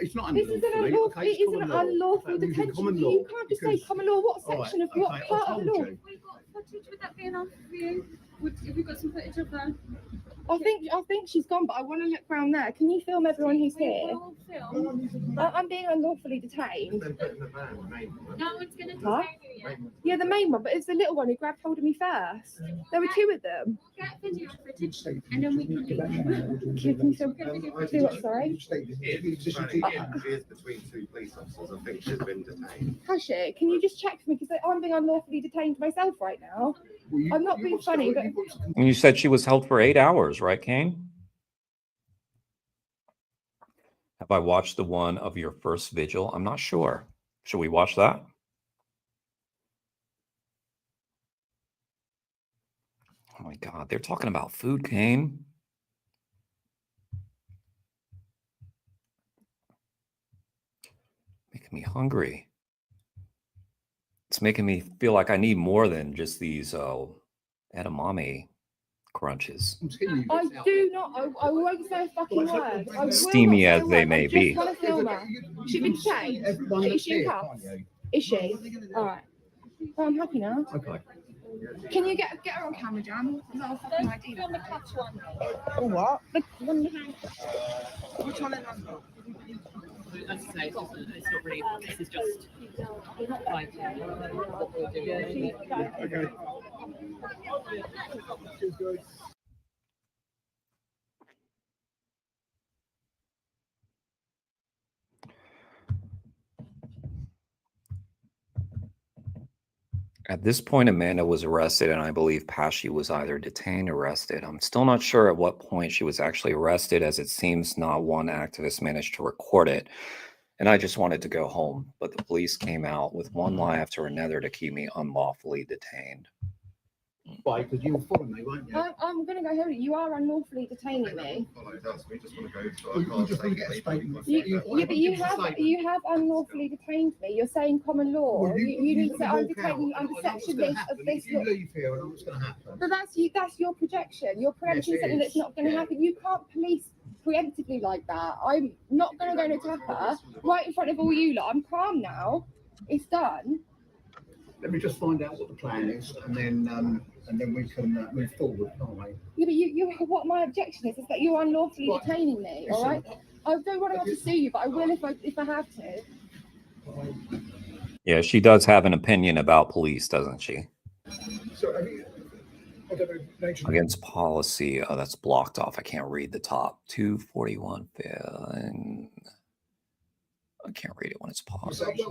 It's not this is an unlawful. It is an unlawful detention. You can't just say common law. What section of what part of the law? What footage would that be enough for you? Have you got some footage of her? I think she's gone, but I want to look around there. Can you film everyone who's here? I'm being unlawfully detained. No one's going to detain you yet. Yeah, the main one, but it's the little one who grabbed hold of me first. There were two of them. Get video footage, and then we can leave. Can you film? Do what? Sorry. She is between two police officers. I think she's been detained. Has she? Can you just check for me because I'm being unlawfully detained myself right now. I'm not being funny, but You said she was held for 8 hours, right, Kane? Have I watched the one of your first vigil? I'm not sure. Should we watch that? Oh my God, they're talking about food, Kane. Making me hungry. It's making me feel like I need more than just these edamame crunches. I do not. I won't say a fucking word. Steamy as they may be. I just want to film her. She's been changed. Is she in cuffs? Is she? All right. Well, I'm happy now. Okay. Can you get her on camera, Jan? Because I'll fucking ID Film the cuffs one. Oh, what? The one behind. Which one? As I say, it's not really. This is just like what we're doing. Okay. At this point, Amanda was arrested, and I believe Pashy was either detained or arrested. I'm still not sure at what point she was actually arrested, as it seems not one activist managed to record it. And I just wanted to go home, but the police came out with one lie after another to keep me unlawfully detained. Why? Because you were following me, weren't you? I'm going to go home. You are unlawfully detaining me. We just want to get a statement. But you have unlawfully detained me. You're saying common law. Well, you need to say I'm detaining you under section this of this. If you leave here, I know what's going to happen. But that's your projection. You're preempting something that's not going to happen. You can't police preemptively like that. I'm not going to go and attack her right in front of all you lot. I'm calm now. It's done. Let me just find out what the plan is, and then we can move forward, can't we? Yeah, but what my objection is that you're unlawfully detaining me. All right. I don't want to have to sue you, but I will if I have to. Yeah, she does have an opinion about police, doesn't she? So, Against policy. Oh, that's blocked off. I can't read the top. 241 and I can't read it when it's paused. Yeah,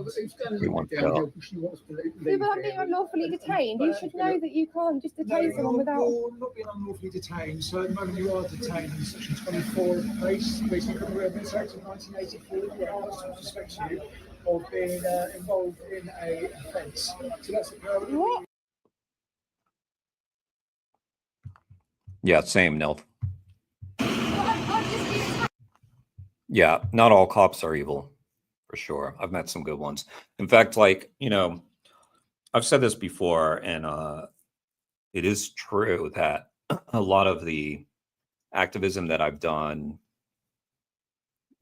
but I'm being unlawfully detained. You should know that you can't just detain someone without. You're not being unlawfully detained. So at the moment you are detained in section 24 of the Policing Criminal Evidence Act of 1984, where I suspect you of being involved in a offence. So that's the power. What? Yeah, same, Nil. Yeah, not all cops are evil, for sure. I've met some good ones. In fact, like, you know, I've said this before, and it is true that a lot of the activism that I've done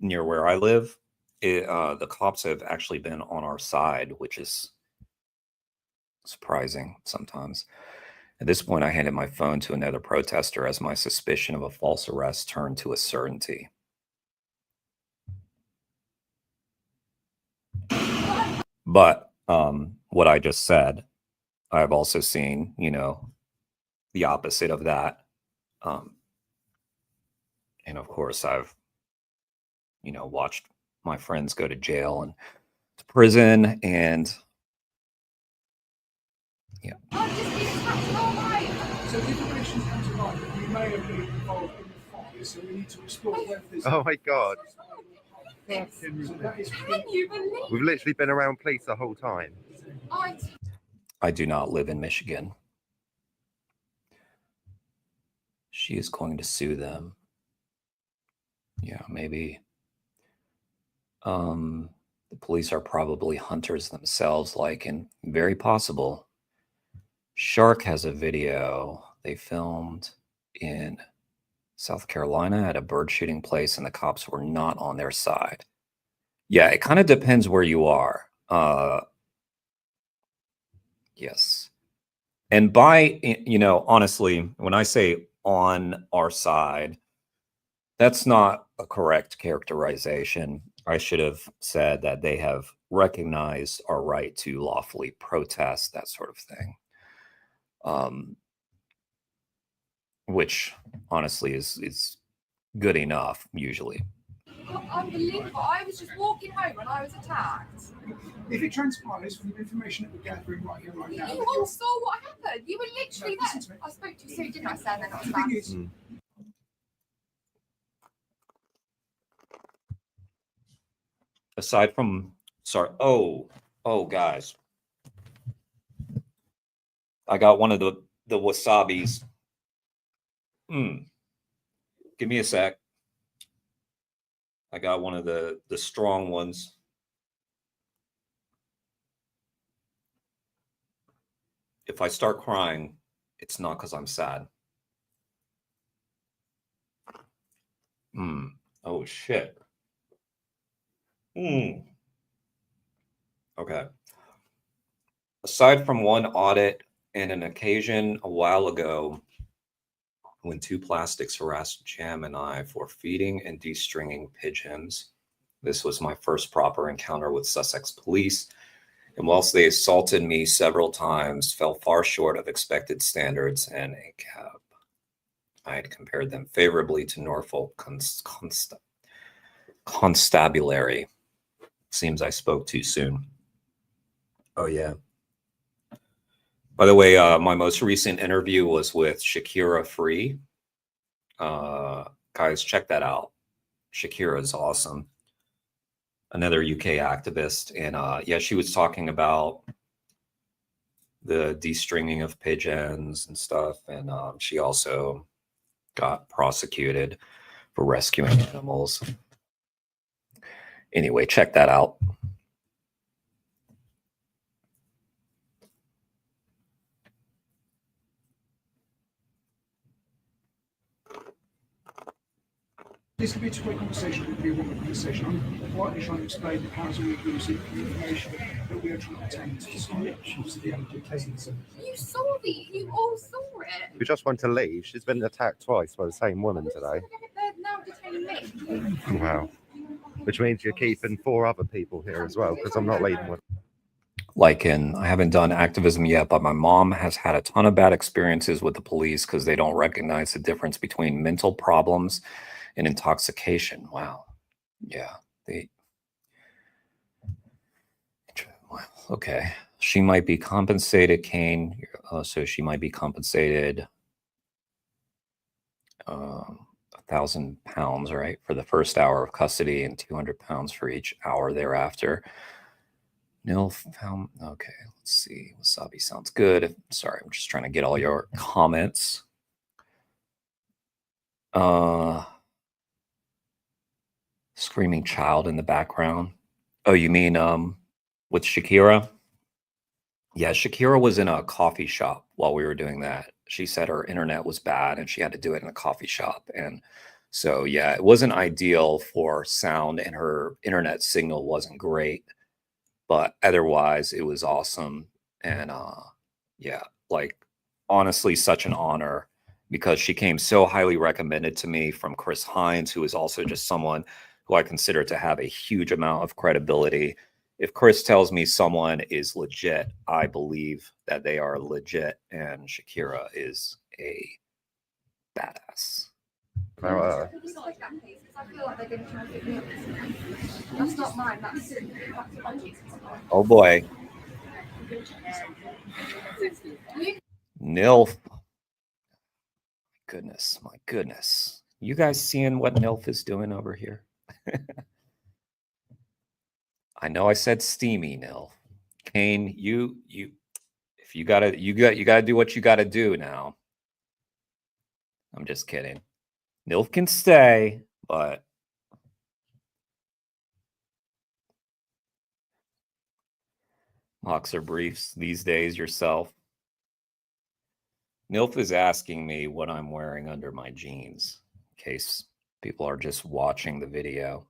near where I live, the cops have actually been on our side, which is surprising sometimes. At this point, I handed my phone to another protester as my suspicion of a false arrest turned to a certainty. But what I just said, I've also seen, you know, the opposite of that. And of course, I've, you know, watched my friends go to jail and to prison, and yeah. So if information comes to light, you may have been involved in the fire, so we need to explore whether there's... Oh my God. Can you believe? We've literally been around police the whole time. I do not live in Michigan. She is going to sue them. Yeah, maybe. The police are probably hunters themselves, like, and very possible. Shark has a video they filmed in South Carolina at a bird shooting place, and the cops were not on their side. Yeah, it kind of depends where you are. Yes. And by, you know, honestly, when I say on our side, that's not a correct characterization. I should have said that they have recognized our right to lawfully protest, that sort of thing. Which honestly is good enough usually. Unbelievable. I was just walking home and I was attacked. If it transpires from the information that we're gathering right here, right now... You all saw what happened. You were literally there. I spoke to you soon, didn't I, Sam? Then I was back. Aside from, sorry, oh guys, I got one of the wasabis. Give me a sec. I got one of the strong ones. If I start crying, it's not because I'm sad. Oh shit. Okay. Aside from one audit and an occasion a while ago when two plastics harassed Jam and I for feeding and de-stringing pigeons, this was my first proper encounter with Sussex police. And whilst they assaulted me several times, fell far short of expected standards and a cab. I had compared them favorably to Norfolk Constabulary. Seems I spoke too soon. Oh, yeah. By the way, my most recent interview was with Shakira Free. Guys, check that out. Shakira is awesome. Another UK activist. And yeah, she was talking about the de-stringing of pigeons and stuff. And she also got prosecuted for rescuing animals. Anyway, check that out. This could be a two-way conversation, it could be a one-way conversation. I'm quietly trying to explain the powers we use the information that we are trying to obtain to decide issues at the end of the case. You saw you all saw it. We just want to leave. She's been attacked twice by the same woman today. They're now detaining me. Wow. Which means you're keeping 4 other people here as well, because I'm not leaving with. Like I haven't done activism yet, but my mom has had a ton of bad experiences with the police because they don't recognize the difference between mental problems and intoxication. Wow. Yeah. Okay. She might be compensated, Kane. So she might be compensated £1,000, right, for the first hour of custody and £200 for each hour thereafter. Nil found. Okay, let's see. Wasabi sounds good. Sorry, I'm just trying to get all your comments. Screaming child in the background. Oh, you mean with Shakira? Yeah, Shakira was in a coffee shop while we were doing that. She said her internet was bad and she had to do it in a coffee shop. And so, yeah, it wasn't ideal for sound and her internet signal wasn't great, but otherwise it was awesome. And yeah, like honestly, such an honor because she came so highly recommended to me from Chris Hines, who is also just someone who I consider to have a huge amount of credibility. If Chris tells me someone is legit, I believe that they are legit, and Shakira is a badass. That's not mine. That's Oh boy. Nilf. Goodness, my goodness. You guys seeing what Nilf is doing over here? I know I said steamy, Nilf. Kane, you if you gotta do what you gotta do now. I'm just kidding. Nilf can stay, but boxer briefs these days yourself. Nilf is asking me what I'm wearing under my jeans, in case people are just watching the video.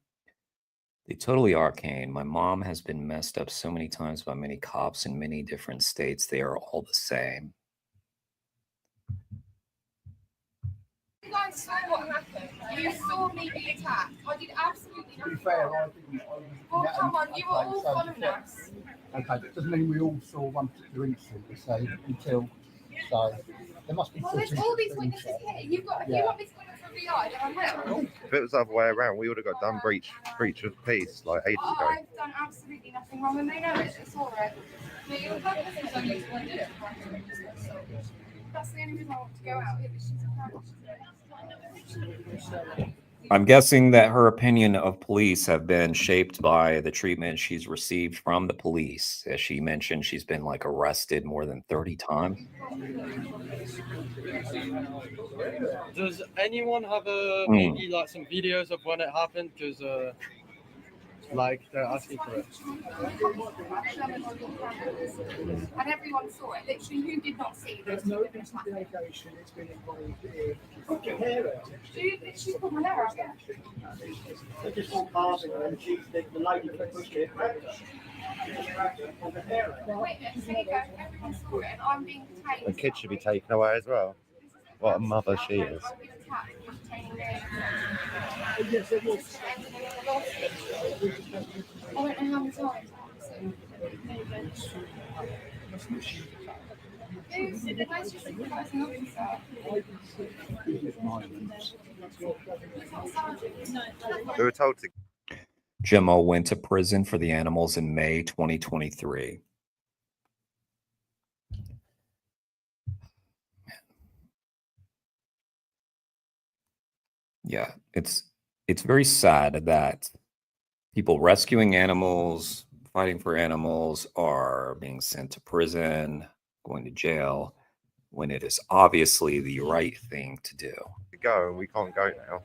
They totally are, Kane. My mom has been messed up so many times by many cops in many different states. They are all the same. You guys saw what happened. You saw me be attacked. I did absolutely nothing. Well, come on, you were all following us. Okay, but it doesn't mean we all saw one particular incident, we say, until. So there must be. Well, there's all these witnesses here. You want me to go for VI, then I will. If it was the other way around, we would have got done breach of peace like ages ago. I've done absolutely nothing wrong, and they know it. They saw it. But your purpose was only to do it. That's the only reason I want to go out. It was just a I'm guessing that her opinion of police have been shaped by the treatment she's received from the police. As she mentioned, she's been like arrested more than 30 times. Does anyone have maybe like some videos of when it happened? Because like they're asking for it. And everyone saw it. Literally, who did not see this? There's no investigation. It's been involved here. She's put my hair out. They just walked past her and the lady pushed it. Witness, here you go. Everyone saw it, and I'm being detained. The kid should be taken away as well. What a mother she is. I've been attacked for detaining me. I don't know how many times. Who's the most supervising officer? We were told to. Gemma went to prison for the animals in May 2023. Yeah, it's very sad that people rescuing animals, fighting for animals are being sent to prison, going to jail, when it is obviously the right thing to do. To go and we can't go now.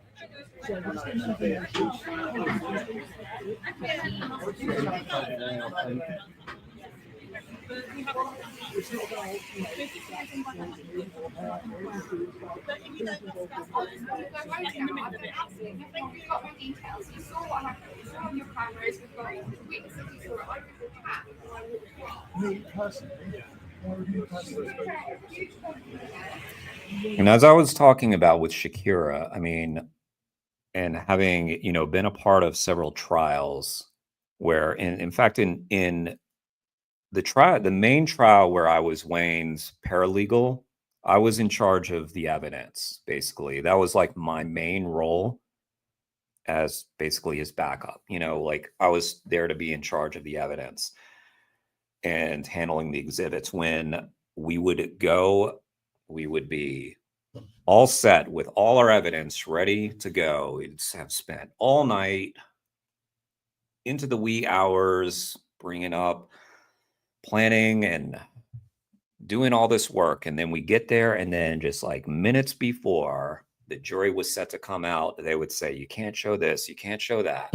And as I was talking about with Shakira, I mean, and having, you know, been a part of several trials where in fact in the main trial where I was Wayne's paralegal, I was in charge of the evidence, basically. That was like my main role as basically his backup. You know, like I was there to be in charge of the evidence and handling the exhibits. When we would go, we would be all set with all our evidence ready to go. We'd have spent all night into the wee hours bringing up, planning and doing all this work. And then we get there, and then just like minutes before the jury was set to come out, they would say, you can't show this, you can't show that.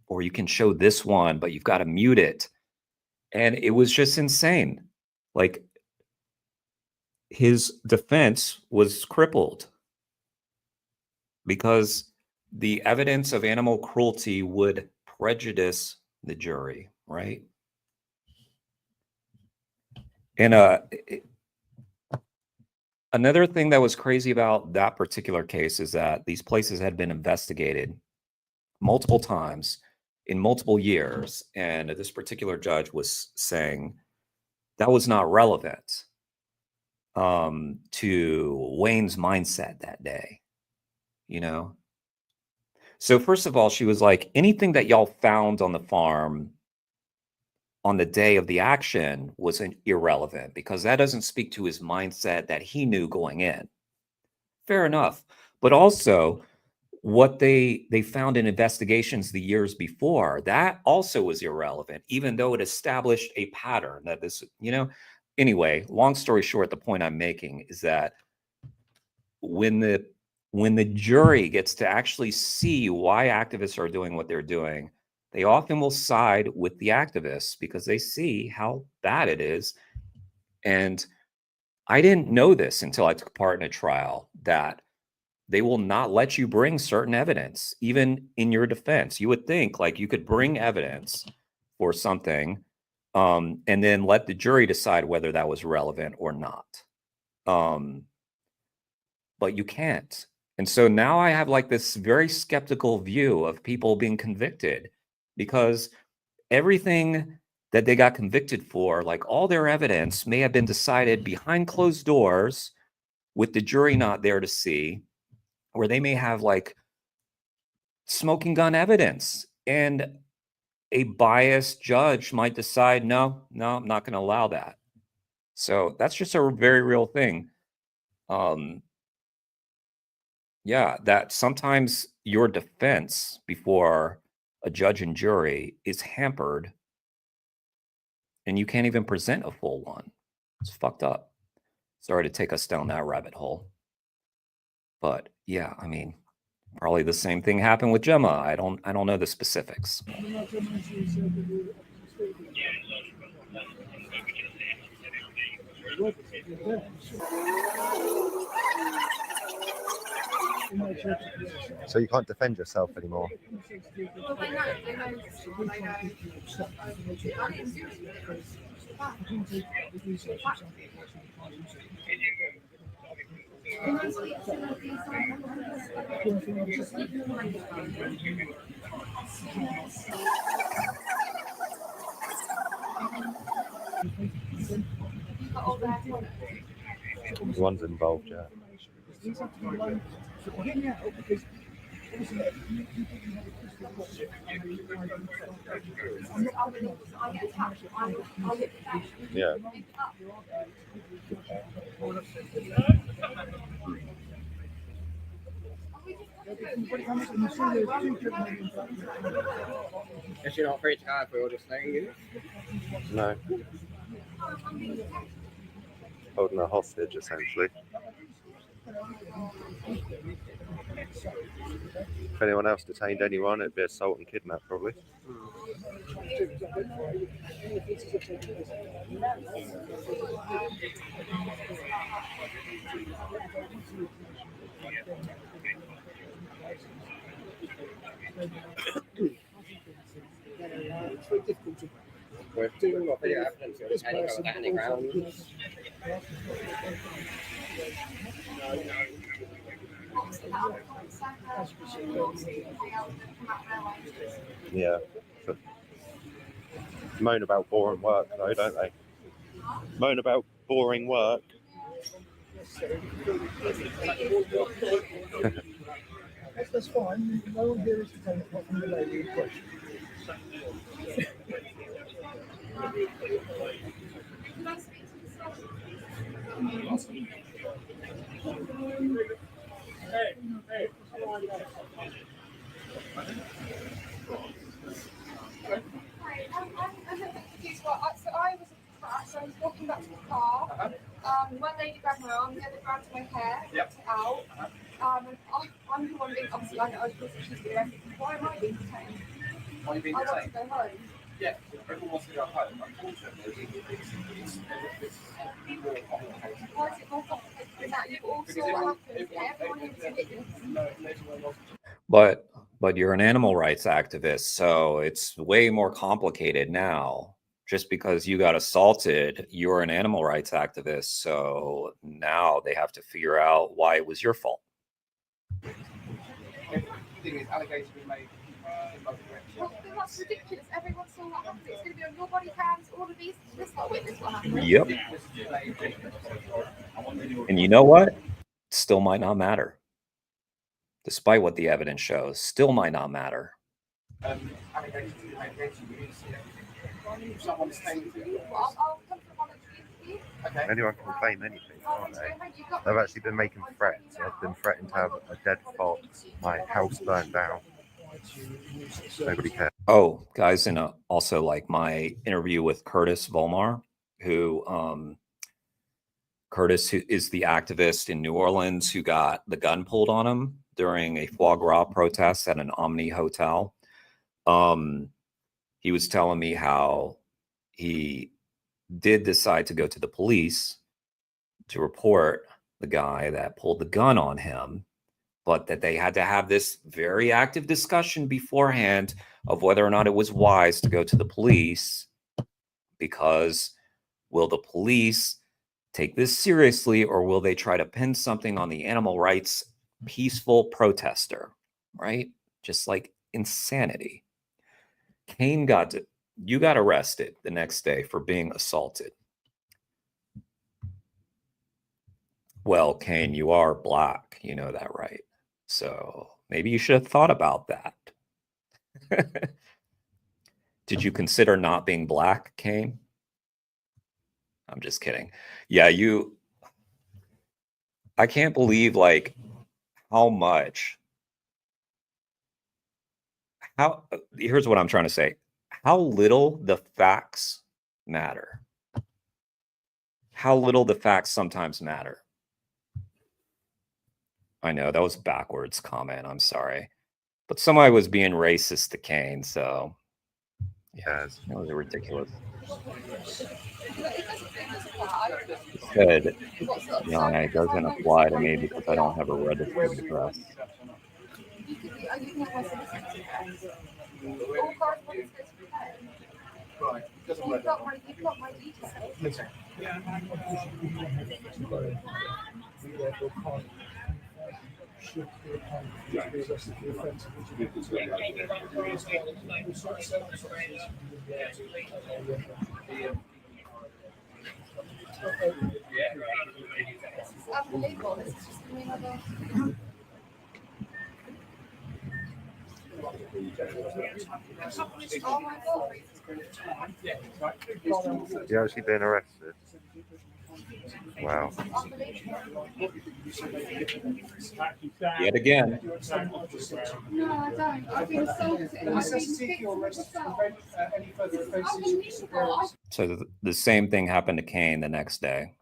Or you can show this one, but you've got to mute it. And it was just insane. Like, his defense was crippled because the evidence of animal cruelty would prejudice the jury, right? And another thing that was crazy about that particular case is that these places had been investigated multiple times in multiple years, and this particular judge was saying that was not relevant to Wayne's mindset that day, you know? So first of all, she was like, anything that y'all found on the farm on the day of the action was irrelevant because that doesn't speak to his mindset that he knew going in. Fair enough. But also what they found in investigations the years before, that also was irrelevant, even though it established a pattern that this, you know, anyway, long story short, the point I'm making is that when the jury gets to actually see why activists are doing what they're doing, they often will side with the activists because they see how bad it is. And I didn't know this until I took part in a trial, that they will not let you bring certain evidence, even in your defense. You would think like you could bring evidence for something and then let the jury decide whether that was relevant or not. But you can't. And so now I have like this very skeptical view of people being convicted because everything that they got convicted for, like all their evidence may have been decided behind closed doors with the jury not there to see, or they may have like smoking gun evidence and a biased judge might decide, no, I'm not going to allow that. So that's just a very real thing. Yeah, that sometimes your defense before a judge and jury is hampered and you can't even present a full one. It's fucked up. Sorry to take us down that rabbit hole. But yeah, I mean, probably the same thing happened with Gemma. I don't know the specifics. So you can't defend yourself anymore. One's involved, yeah. Yeah. Guess you're not free to go for all this thing, you? No. Holding a hostage, essentially. If anyone else detained anyone, it'd be assault and kidnap, probably. We're doing what video evidence of any kind of landing ground. Yeah. But moan about boring work, though, don't they? Moan about boring work. That's fine. No one here is to take it from the lady in question. So I was attacked, so I was walking back to the car. One lady grabbed my arm, the other grabbed my hair, ripped it out. think obviously I was she's the arrested. Why am I being detained? Why are you being I want to detained? go home. Yeah, everyone wants to go home. Unfortunately, it's more complicated. Why is it more complicated than that? You all saw what happened. Everyone here was a witness. But you're an animal rights activist, so it's way more complicated now. Just because you got assaulted, you're an animal rights activist, so now they have to figure out why it was your fault. The thing is, allegations were made in both directions. That's ridiculous. Everyone saw what happened. It's going to be on your body cams, all of these. This not witness what happened. Yep. And you know what? Still might not matter. Despite what the evidence shows, still might not matter. Allegations were made against you. You need to see everything. If someone's claimed it. I'll come for one interview. Okay. Anyone can claim anything, can't they? They've actually been making threats. I've been threatened to have a dead fox, my house burned down. Nobody cares. Oh, guys, and also like my interview with Curtis Volmar, who Curtis, who is the activist in New Orleans who got the gun pulled on him during a foie gras protest at an Omni hotel. He was telling me how he did decide to go to the police to report the guy that pulled the gun on him, but that they had to have this very active discussion beforehand of whether or not it was wise to go to the police, because will the police take this seriously, or will they try to pin something on the animal rights peaceful protester, right? Just like insanity. Kane you got arrested the next day for being assaulted. Well, Kane, you are Black, you know that, right? So maybe you should have thought about that. Did you consider not being Black, Kane? I'm just kidding. Yeah, I can't believe like here's what I'm trying to say. How little the facts matter. How little the facts sometimes matter. I know that was a backwards comment. I'm sorry. But somebody was being racist to Kane, so yeah, that was ridiculous. Said, no, it doesn't apply to me because I don't have a registered address. Right. You've got my details. It's unbelievable. This is just another. Oh my God. You're actually being arrested. Wow. Yet again. No, I don't. I've been assaulted. I've been assaulted. So the same thing happened to Kane the next day.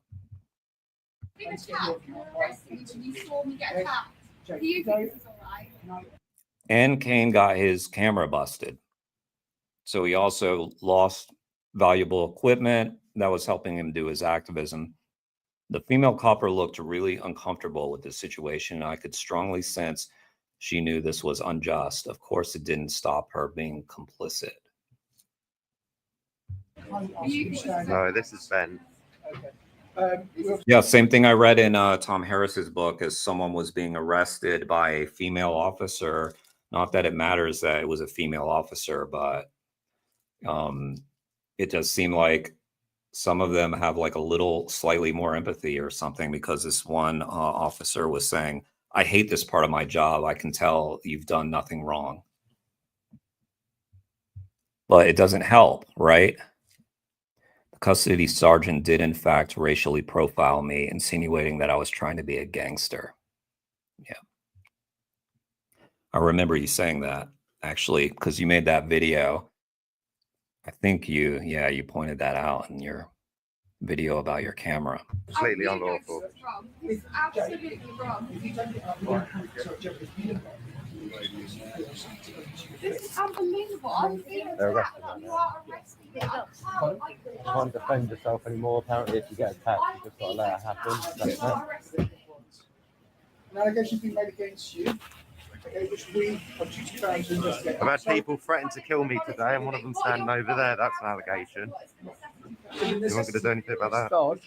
You saw me get attacked. Do you think this is all right? And Kane got his camera busted. So he also lost valuable equipment that was helping him do his activism. The female copper looked really uncomfortable with the situation. I could strongly sense she knew this was unjust. Of course, it didn't stop her being complicit. No, this is Ben. Yeah, same thing I read in Tom Harris's book, as someone was being arrested by a female officer. Not that it matters that it was a female officer, but it does seem like some of them have like a little slightly more empathy or something, because this one officer was saying, I hate this part of my job. I can tell you've done nothing wrong. But it doesn't help, right? The custody sergeant did, in fact, racially profile me, insinuating that I was trying to be a gangster. Yeah. I remember you saying that, actually, because you made that video. I think you pointed that out in your video about your camera. Completely unlawful. It's absolutely wrong. This is unbelievable. I'm being They're attacked. arrested, You are arrested. You can't defend yourself anymore. Apparently, if you get attacked, you just got to let it happen. That's it. An allegation's been made against you, okay, which we are duty bound to investigate. I've had people threaten to kill me today, and one of them standing over there. That's an allegation. You weren't going to do anything about that?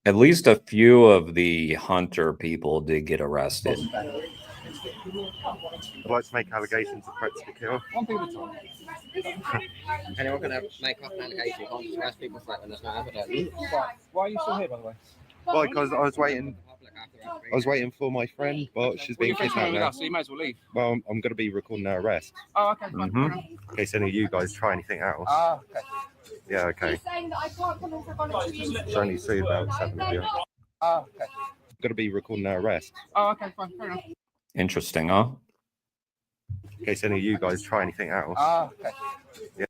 At least a few of the Hunter people did get arrested. I'd like to make allegations of threats to kill. Anyone going to make up an allegation? You can't just arrest people for it when there's no evidence. Why are you still here, by the way? Well, because I was waiting for my friend, but she's being kidnapped now. So you may as well leave. Well, I'm going to be recording their arrest. Oh, okay. Fine. In case any of you guys try anything else. Okay. Yeah, okay. Saying that I can't come in for voluntary interview. It's only two about 7 of you. Okay. I'm going to be recording their arrest. Oh, okay. Fine. Fair enough. Interesting, huh? In case any of you guys try anything else. Okay. Yeah.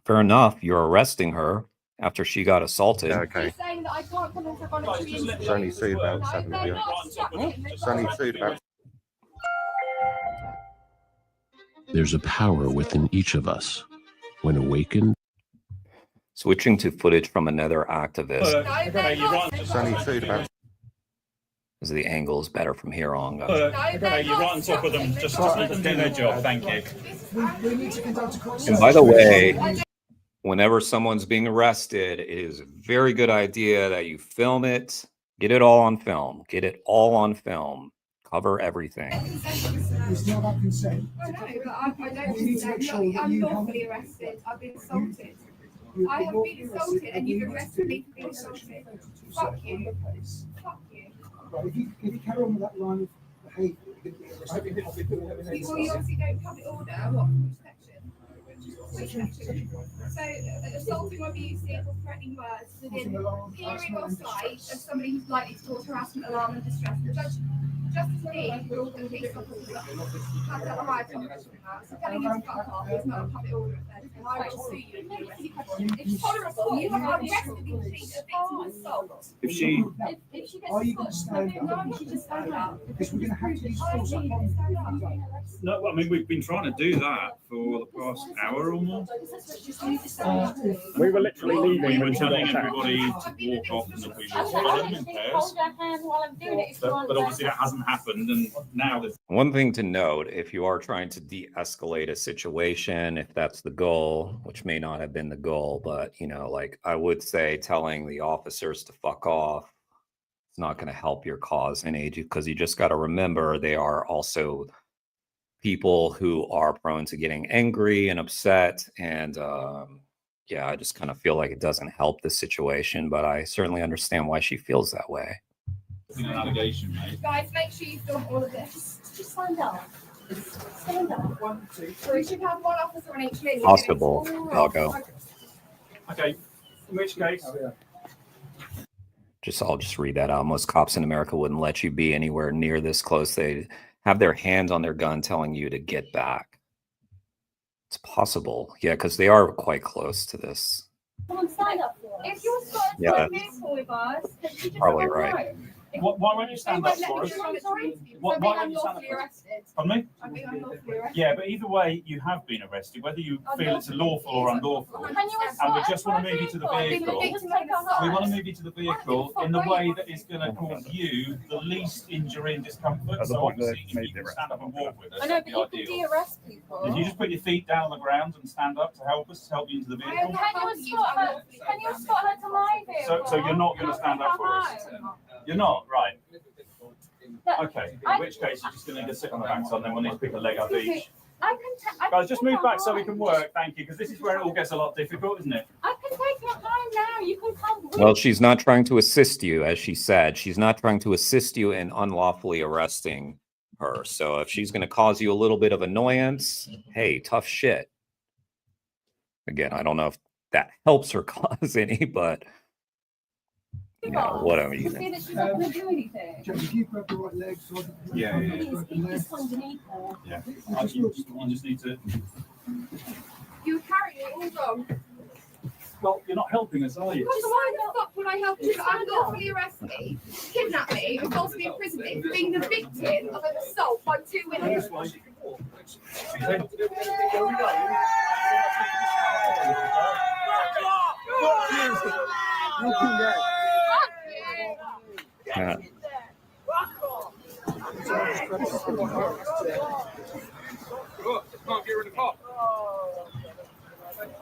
Fair enough. You're arresting her after she got assaulted. Yeah, okay. Saying that I can't come in for voluntary interview. It's only two about 7 of you. It's only two about. There's a power within each of us. When awakened. Switching to footage from another activist. It's only two about. Because the angle is better from here on. You're right on top of them. Just let them do their job. Thank you. We need to conduct a court And by the way, whenever someone's being arrested, it is a very good idea that you film it. Get it all on film. Get it all on film. Cover everything. It's not about consent. I know, but I don't consent. I'm lawfully arrested. I've been assaulted. I have been assaulted and you've arrested me for being assaulted. Fuck you. Fuck you. Right, if you carry on with that line of behaviour, you're going to be arrested. Well, you obviously don't public order. What? Which section? So, assaulting or abusive or threatening words within hearing or sight of somebody who's likely to cause harassment, alarm, and distress. The judge, Justice Lee, we're all going to be have that higher tolerance from that. So, telling you to fuck off is not a public order offence. I will sue you and you arrest you. It's tolerable. You have arrested me for being a victim of assault. If she If she gets Are you going to stand up? no, she just stand up. Because we're going to have to use force upon no, I mean we've been trying to do that for the past hour or more. We were literally leaving. We were telling everybody to walk off and that we would follow them in pairs. But obviously that hasn't happened, and now there's One thing to note, if you are trying to de-escalate a situation, if that's the goal, which may not have been the goal, but like I would say telling the officers to fuck off, it's not going to help your cause in age, because you just got to remember they are also people who are prone to getting angry and upset. And yeah, I just kind of feel like it doesn't help the situation, but I certainly understand why she feels that way. an allegation made. Guys, make sure you've done all of this. Just stand up. Stand up. So we should have one officer on each list. Possible. I'll go. Okay, in which case, I'll just read that out. Most cops in America wouldn't let you be anywhere near this close. They have their hands on their gun telling you to get back. It's possible. Yeah, because they are quite close to this. Come on, stand up for us. If you're starting Yeah, to vehicle with us, then you just probably run right. home. why won't you stand up for us? Why won't you stand up for us? Pardon me? I'm being unlawfully arrested. Yeah, but either way, you have been arrested, whether you feel it's lawful or unlawful. And we just want to move you to the vehicle. We want to move you to the vehicle in the way that is going to cause you the least injury and discomfort. So obviously, if you can stand up and walk with us, I know, that'd but be you ideal. can de-arrest people. If you just put your feet down on the ground and stand up to help us, help you into the vehicle. Can you escort her to my vehicle? So you're not going to stand up for us? You're not, right? Okay, in which case you're just going to need to sit on the backside and then we'll need to pick a leg up each. Guys, just move back so we can work, thank you, because this is where it all gets a lot difficult, isn't it? I can take you home now. You can come. Well, she's not trying to assist you, as she said. She's not trying to assist you in unlawfully arresting her. So if she's going to cause you a little bit of annoyance, hey, tough shit. Again, I don't know if that helps her cause any, but you know, whatever you See think. that she's not going to do anything. If you grab the right leg, so Yeah. It's underneath her. Yeah. I just need to. You carry it all wrong. Well, you're not helping us, are you? So why the fuck would I help you? Unlawfully arrest me, kidnap me, and force me in prison me for being the victim of an assault by two women. Yeah.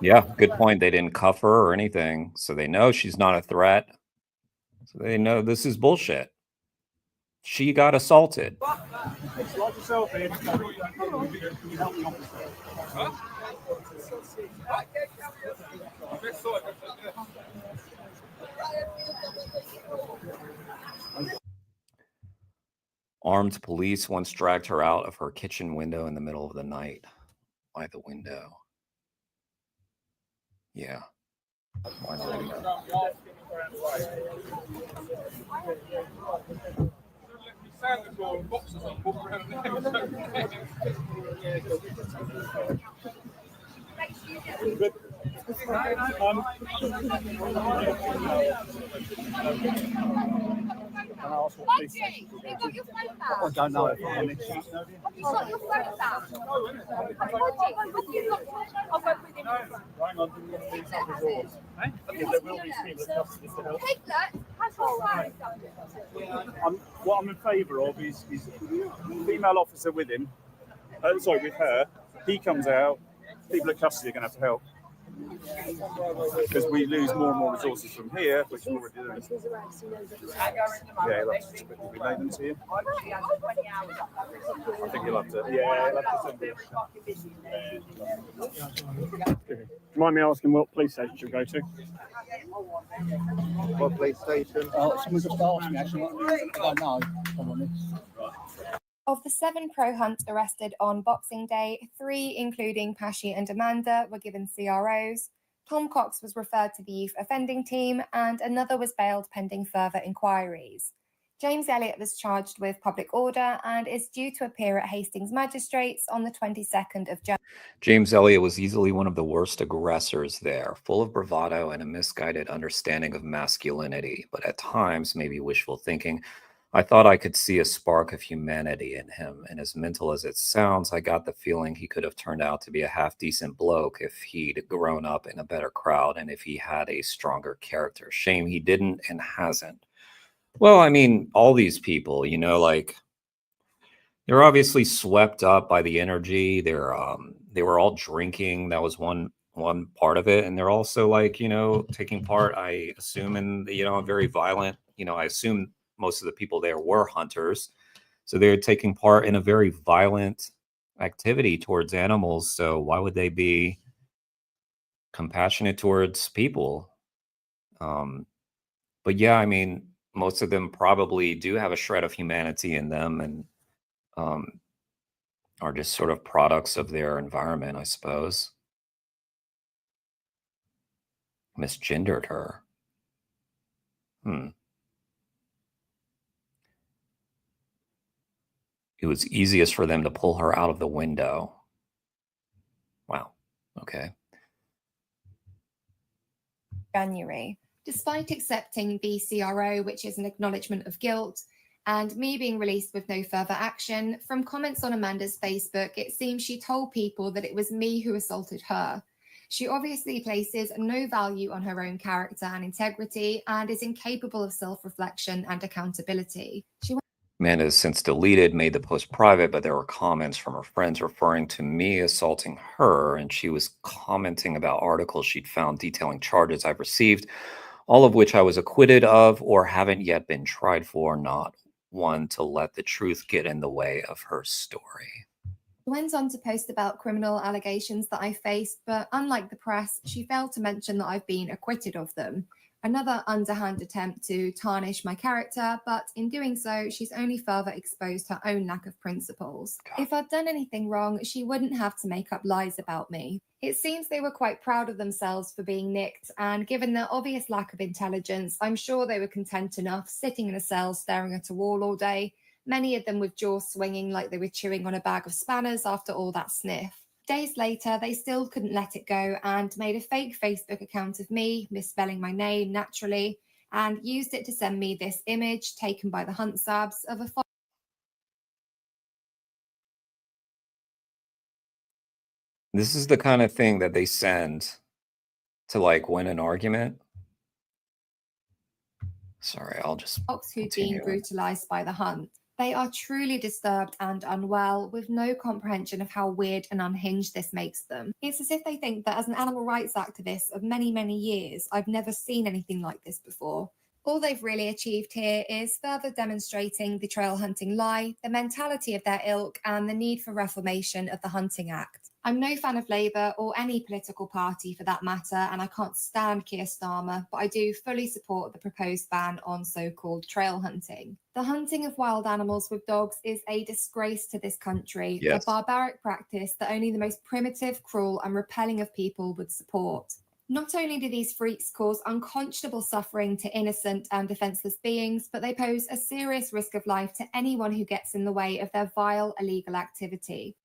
Yeah, good point. They didn't cuff her or anything, so they know she's not a threat. So they know this is bullshit. She got assaulted. Slide yourself in. Can you help the officer? Armed police once dragged her out of her kitchen window in the middle of the night. Why the window? Yeah. Why the window? I don't know if I'm honest. You got your phone back. Hang on, there will be female custody to help. What I'm in favour of is female officer with him. With her. He comes out. People at custody are going to have to help. Because we lose more and more resources from here, which we're already doing. Yeah, he'll have to relay them to you. I think he'll have to. Yeah, he'll have to send it. Do you mind me asking what police station you go to? What police station? Someone just asked me actually. I don't know. if I'm honest. Of the 7 pro hunts arrested on Boxing Day, 3, including Pashi and Amanda, were given CROs. Tom Cox was referred to the youth offending team, and another was bailed pending further inquiries. James Elliott was charged with public order and is due to appear at Hastings Magistrates on the 22nd of January. James Elliott was easily one of the worst aggressors there, full of bravado and a misguided understanding of masculinity, but at times maybe wishful thinking. I thought I could see a spark of humanity in him, and as mental as it sounds, I got the feeling he could have turned out to be a half-decent bloke if he'd grown up in a better crowd and if he had a stronger character. Shame he didn't and hasn't. Well, I mean, all these people, you know, like, they're obviously swept up by the energy. They were all drinking. That was one part of it, and they're also, like, you know, taking part, I assume, in, you know, a very violent, you know, I assume most of the people there were hunters, so they're taking part in a very violent activity towards animals. So why would they be compassionate towards people? But yeah, I mean, most of them probably do have a shred of humanity in them, and are just sort of products of their environment, I suppose. Misgendered her. It was easiest for them to pull her out of the window. Wow. Okay. January. Despite accepting the CRO, which is an acknowledgement of guilt, and me being released with no further action, from comments on Amanda's Facebook, it seems she told people that it was me who assaulted her. She obviously places no value on her own character and integrity and is incapable of self-reflection and accountability. Amanda has since deleted, made the post private, but there were comments from her friends referring to me assaulting her, and she was commenting about articles she'd found detailing charges I've received, all of which I was acquitted of or haven't yet been tried for, not one to let the truth get in the way of her story. She went on to post about criminal allegations that I faced, but unlike the press, she failed to mention that I've been acquitted of them. Another underhand attempt to tarnish my character, but in doing so, she's only further exposed her own lack of principles. If I'd done anything wrong, she wouldn't have to make up lies about me. It seems they were quite proud of themselves for being nicked, and given their obvious lack of intelligence, I'm sure they were content enough sitting in a cell staring at a wall all day, many of them with jaws swinging like they were chewing on a bag of spanners after all that sniff. Days later, they still couldn't let it go and made a fake Facebook account of me, misspelling my name naturally, and used it to send me this image taken by the hunt sabs of a This is the kind of thing that they send to like win an argument. Sorry, I'll just fox who'd continue. been brutalized by the hunt. They are truly disturbed and unwell, with no comprehension of how weird and unhinged this makes them. It's as if they think that as an animal rights activist of many, many years, I've never seen anything like this before. All they've really achieved here is further demonstrating the trail hunting lie, the mentality of their ilk, and the need for reformation of the Hunting Act. I'm no fan of Labour or any political party for that matter, and I can't stand Keir Starmer, but I do fully support the proposed ban on so-called trail hunting. The hunting of wild animals with dogs is a disgrace to this country, Yes. a barbaric practice that only the most primitive, cruel, and repelling of people would support. Not only do these freaks cause unconscionable suffering to innocent and defenseless beings, but they pose a serious risk of life to anyone who gets in the way of their vile, illegal activity.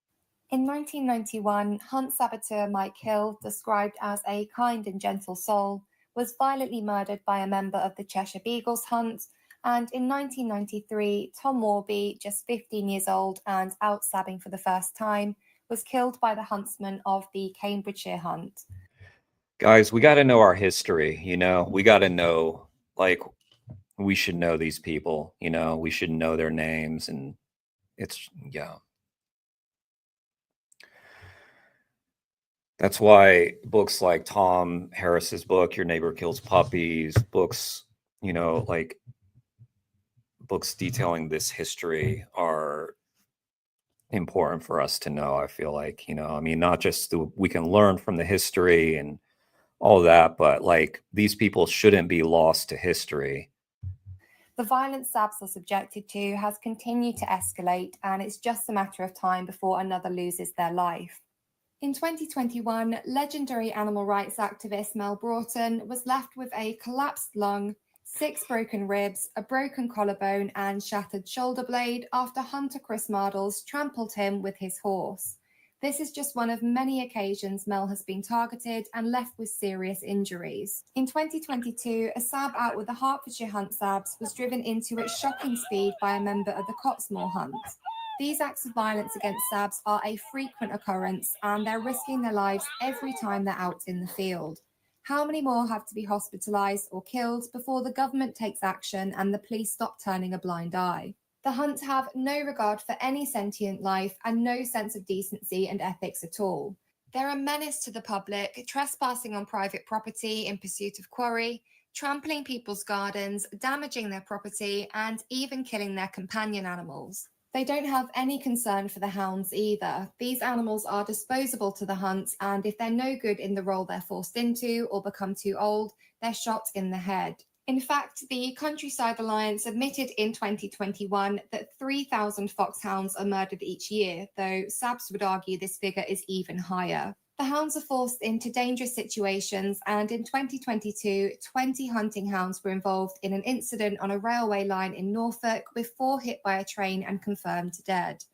In 1991, hunt saboteur Mike Hill, described as a kind and gentle soul, was violently murdered by a member of the Cheshire Beagles hunt, and in 1993, Tom Warby, just 15 years old and out sabbing for the first time, was killed by the huntsman of the Cambridgeshire hunt. Guys, we got to know our history, you know. We got to know, like, we should know these people, you know. We should know their names, and it's, yeah. That's why books like Tom Harris's book, Your Neighbor Kills Puppies, books, you know, like books detailing this history are important for us to know. I feel like, you know, I mean, not just we can learn from the history and all that, but like these people shouldn't be lost to history. The violence sabs are subjected to has continued to escalate, and it's just a matter of time before another loses their life. In 2021, legendary animal rights activist Mel Broughton was left with a collapsed lung, 6 broken ribs, a broken collarbone, and shattered shoulder blade after hunter Chris Mardles trampled him with his horse. This is just one of many occasions Mel has been targeted and left with serious injuries. In 2022, a sab out with the Hertfordshire Hunt Sabs was driven into at shocking speed by a member of the Cottesmore Hunt. These acts of violence against sabs are a frequent occurrence, and they're risking their lives every time they're out in the field. How many more have to be hospitalised or killed before the government takes action and the police stop turning a blind eye? The hunt have no regard for any sentient life and no sense of decency and ethics at all. They're a menace to the public, trespassing on private property in pursuit of quarry, trampling people's gardens, damaging their property, and even killing their companion animals. They don't have any concern for the hounds either. These animals are disposable to the hunt, and if they're no good in the role they're forced into or become too old, they're shot in the head. In fact, the Countryside Alliance admitted in 2021 that 3,000 foxhounds are murdered each year, though SABS would argue this figure is even higher. The hounds are forced into dangerous situations, and in 2022, 20 hunting hounds were involved in an incident on a railway line in Norfolk, with 4 hit by a train and confirmed dead.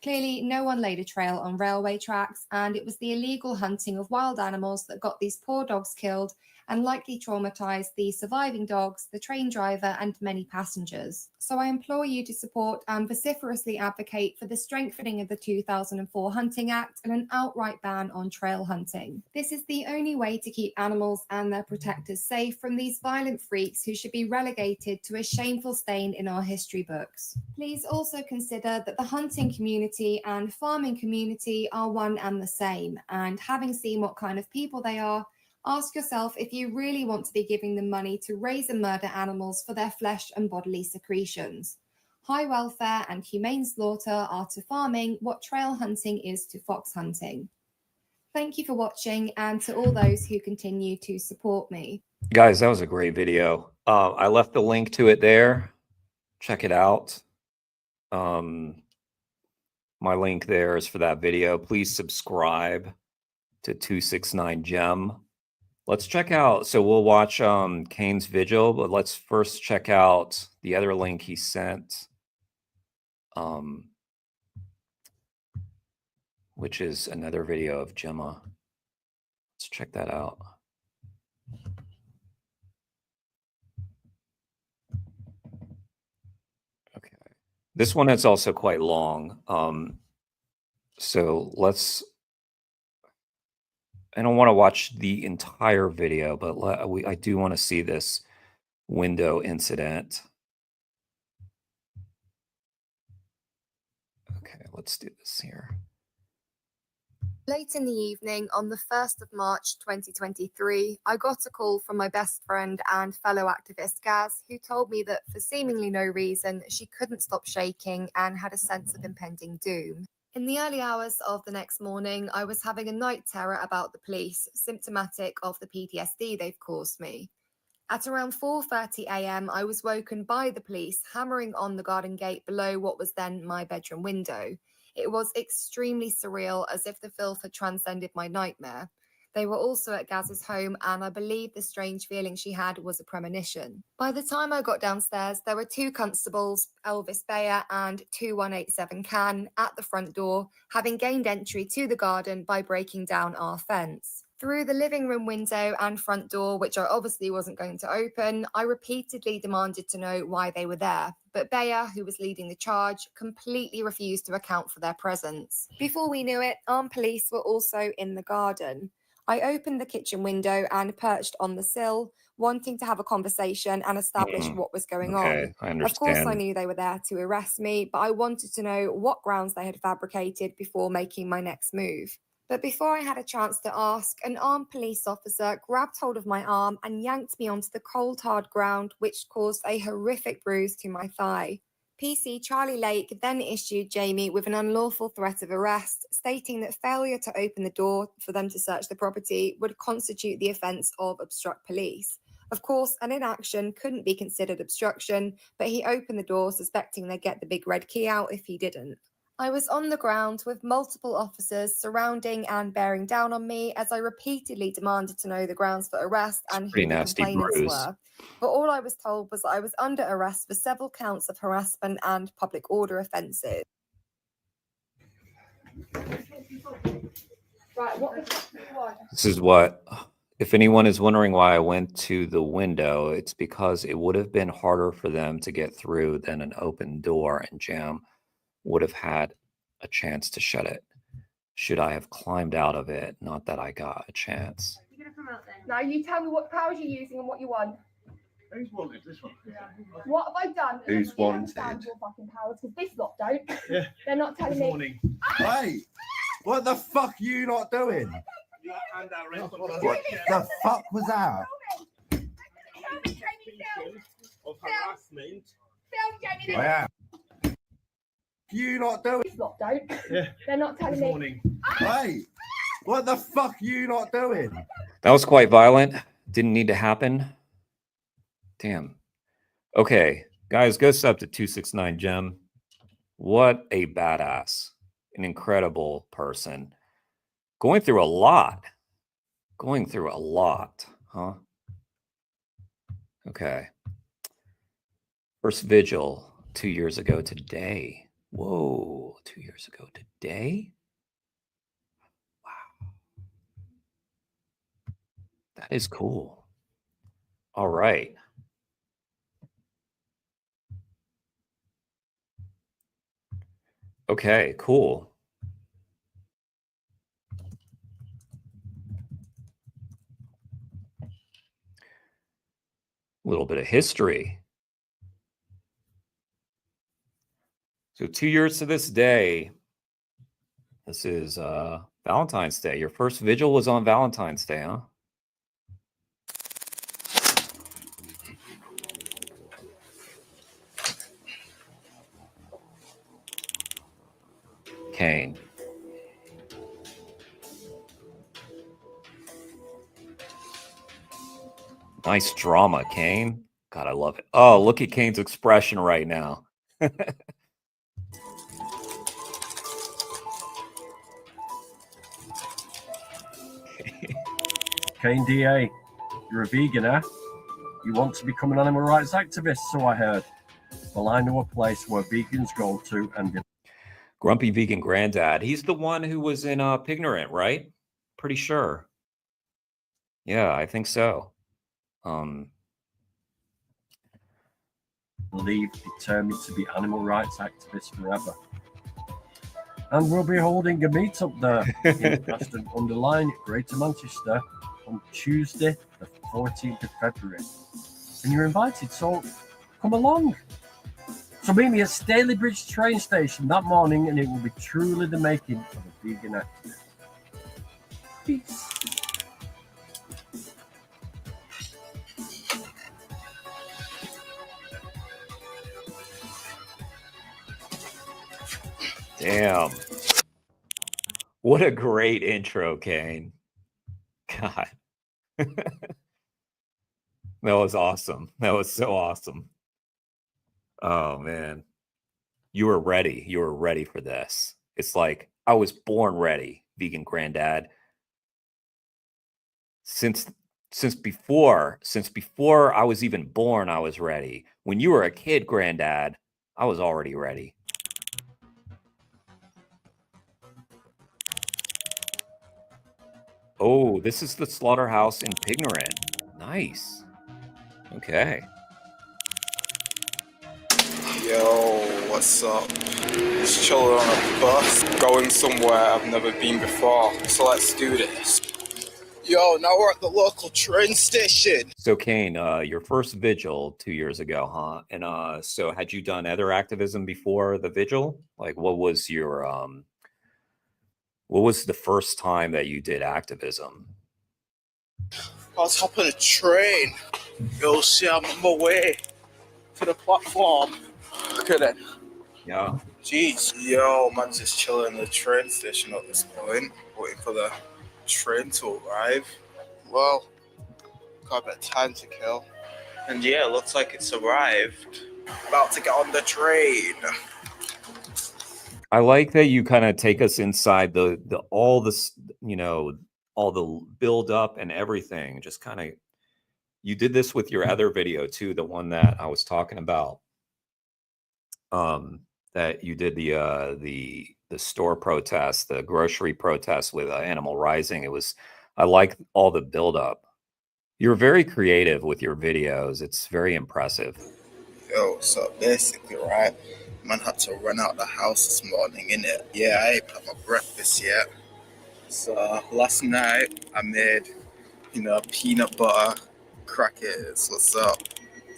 Clearly, no one laid a trail on railway tracks, and it was the illegal hunting of wild animals that got these poor dogs killed and likely traumatized the surviving dogs, the train driver, and many passengers. So I implore you to support and vociferously advocate for the strengthening of the 2004 Hunting Act and an outright ban on trail hunting. This is the only way to keep animals and their protectors safe from these violent freaks who should be relegated to a shameful stain in our history books. Please also consider that the hunting community and farming community are one and the same, and having seen what kind of people they are, ask yourself if you really want to be giving them money to raise and murder animals for their flesh and bodily secretions. High welfare and humane slaughter are to farming what trail hunting is to fox hunting. Thank you for watching, and to all those who continue to support me. Guys, that was a great video. I left the link to it there. Check it out. My link there is for that video. Please subscribe to 269 Gem. Let's check out, so we'll watch Kane's Vigil, but let's first check out the other link he sent. which is another video of Gemma. Let's check that out. Okay. This one is also quite long. So let's, I don't want to watch the entire video, but I do want to see this window incident. Okay, let's do this here. Late in the evening on the 1st of March 2023, I got a call from my best friend and fellow activist Gaz, who told me that for seemingly no reason, she couldn't stop shaking and had a sense of impending doom. In the early hours of the next morning, I was having a night terror about the police, symptomatic of the PTSD they've caused me. At around 4:30 a.m, I was woken by the police hammering on the garden gate below what was then my bedroom window. It was extremely surreal, as if the filth had transcended my nightmare. They were also at Gaz's home, and I believe the strange feeling she had was a premonition. By the time I got downstairs, there were 2 constables, Elvis Bayer and 2187 Can, at the front door, having gained entry to the garden by breaking down our fence. Through the living room window and front door, which I obviously wasn't going to open, I repeatedly demanded to know why they were there, but Bayer, who was leading the charge, completely refused to account for their presence. Before we knew it, armed police were also in the garden. I opened the kitchen window and perched on the sill, wanting to have a conversation and establish what was going on. I Of course, I understand. knew they were there to arrest me, but I wanted to know what grounds they had fabricated before making my next move. But before I had a chance to ask, an armed police officer grabbed hold of my arm and yanked me onto the cold, hard ground, which caused a horrific bruise to my thigh. PC Charlie Lake then issued Jamie with an unlawful threat of arrest, stating that failure to open the door for them to search the property would constitute the offence of obstruct police. Of course, an inaction couldn't be considered obstruction, but he opened the door suspecting they'd get the big red key out if he didn't. I was on the ground with multiple officers surrounding and bearing down on me as I repeatedly demanded to know the grounds for arrest and who Pretty the nasty complainants bruise. were. But all I was told was that I was under arrest for several counts of harassment and public order offences. Right, what was that? This is what, if anyone is wondering why I went to the window, it's because it would have been harder for them to get through than an open door, and Jam would have had a chance to shut it. Should I have climbed out of it? Not that I got a chance. Now you tell me what powers you're using and what you want. Who's wanted this one? What have I done? Who's I wanted? understand your fucking powers, because this lot don't. Yeah. They're not telling me. Hey, what the fuck are you not doing? What the fuck was that? Of harassment. I am. You not doing? This lot don't. Yeah. They're not telling me. Hey, what the fuck are you not doing? That was quite violent. Didn't need to happen. Damn. Okay, guys, go sub to 269 Gem. What a badass. An incredible person. Going through a lot. Going through a lot, huh? Okay. First vigil 2 years ago today. Whoa, 2 years ago today? Wow. That is cool. All right. Okay, cool. A little bit of history. So 2 years to this day, this is Valentine's Day. Your first vigil was on Valentine's Day, huh? Kane. Nice drama, Kane. God, I love it. Oh, look at Kane's expression right now. Kane DA, you're a vegan, eh? You want to become an animal rights activist, so I heard. Well, I know a place where vegans go to and... Grumpy Vegan Granddad. He's the one who was in Pignorant, right? Pretty sure. Yeah, I think so. Believe, determined to be animal rights activists forever. And we'll be holding a meet-up there in Ashton-under-Lyne, Greater Manchester, on Tuesday, the 14th of February. And you're invited, so come along. So meet me at Stalybridge train station that morning, and it will be truly the making of a vegan activist. Peace. Damn. What a great intro, Kane. God. That was awesome. That was so awesome. Oh, man. You were ready. You were ready for this. It's like, I was born ready, Vegan Granddad. Since before I was even born, I was ready. When you were a kid, Granddad, I was already ready. Oh, this is the slaughterhouse in Pignorant. Nice. Okay. Yo, what's up? Just chilling on a bus, going somewhere I've never been before. So let's do this. Yo, now we're at the local train station. So Kane, your first vigil 2 years ago, huh? And so had you done other activism before the vigil? Like, what was your what was the first time that you did activism? I was hopping a train. Yo, see, I'm on my way to the platform. Look at it. Yeah. Jeez. Yo, man, just chilling in the train station at this point, waiting for the train to arrive. Well, got a bit of time to kill. And yeah, looks like it's arrived. About to get on the train. I like that you kind of take us inside the all this, you know, all the build up and everything. Just kind of, you did this with your other video too, the one that I was talking about. That you did the store protest, the grocery protest with Animal Rising. It was, I like all the build up. You're very creative with your videos. It's very impressive. Yo, so basically, right, man had to run out the house this morning, innit? Yeah, I ain't had my breakfast yet. So last night I made, you know, peanut butter crackers. What's up?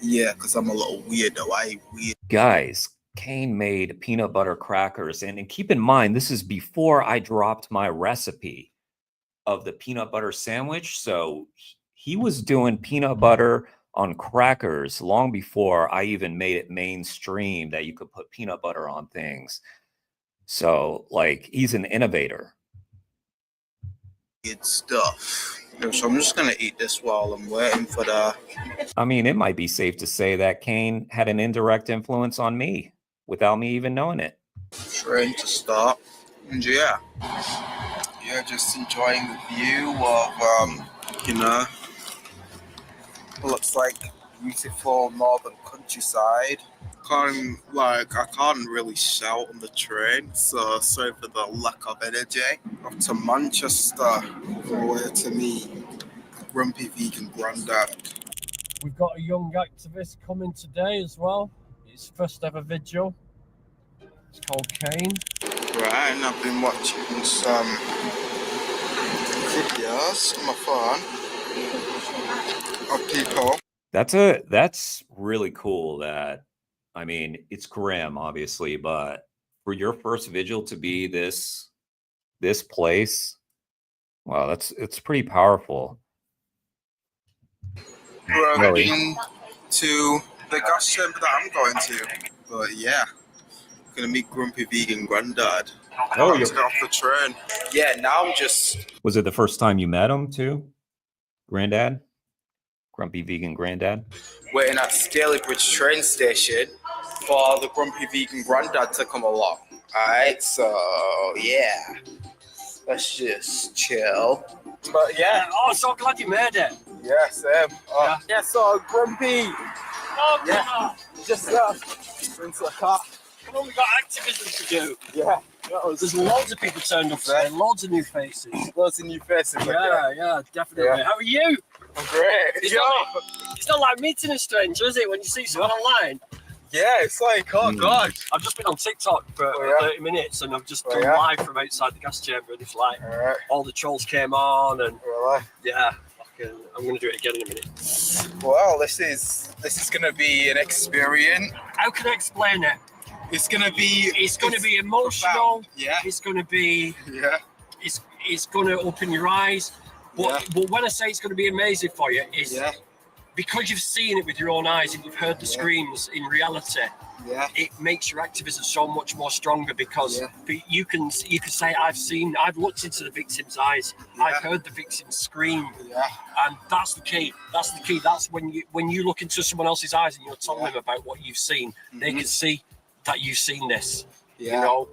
Yeah, because I'm a little weirdo. I ain't weird. Guys, Kane made peanut butter crackers. And keep in mind, this is before I dropped my recipe of the peanut butter sandwich. So he was doing peanut butter on crackers long before I even made it mainstream that you could put peanut butter on things. So, like, he's an innovator. Good stuff. So I'm just going to eat this while I'm waiting for the... I mean, it might be safe to say that Kane had an indirect influence on me without me even knowing it. train to start. And yeah, just enjoying the view of, you know, looks like beautiful northern countryside. I can't really shout on the train, so sorry for the lack of energy. Up to Manchester, where to meet Grumpy Vegan Granddad. We've got a young activist coming today as well. It's first ever vigil. It's called Kane. Right, and I've been watching some videos on my phone of people. That's really cool. That, I mean, it's grim, obviously, but for your first vigil to be this place, wow, it's pretty powerful. I've been to the gas chamber that I'm going to, but yeah, I'm gonna meet Grumpy Vegan Granddad. Oh, to get off the train. Yeah, now I'm just. Was it the first time you met him too, Granddad? Grumpy Vegan Granddad? Waiting at Stalybridge train station for the Grumpy Vegan Granddad to come along. Alright, so yeah, let's just chill. But yeah. Oh, so glad you made it. Yeah, Sam. Yeah, so Grumpy. Oh, yeah, just into the car. Come on, we got activism to do. Yeah. There's loads of people turned up today, loads of new faces. Loads of new faces. Yeah, definitely. Yeah. How are you? I'm great. It's not like meeting a stranger, is it, when you see someone online? Yeah, it's like, oh god. I've just been on TikTok for 30 minutes and I've just done live from outside the gas chamber and it's like all the trolls came on and yeah, fucking, I'm gonna do it again in a minute. Well, this is gonna be an experience. How can I explain it? It's gonna be emotional. Profound. Yeah. It's gonna be it's gonna open your eyes. But when I say it's gonna be amazing for you, is because you've seen it with your own eyes and you've heard the screams in reality. It makes your activism so much more stronger because you can say I've looked into the victim's eyes, I've heard the victim scream, and that's the key. That's when you look into someone else's eyes and you're telling them about what you've seen, they can see that you've seen this. You know,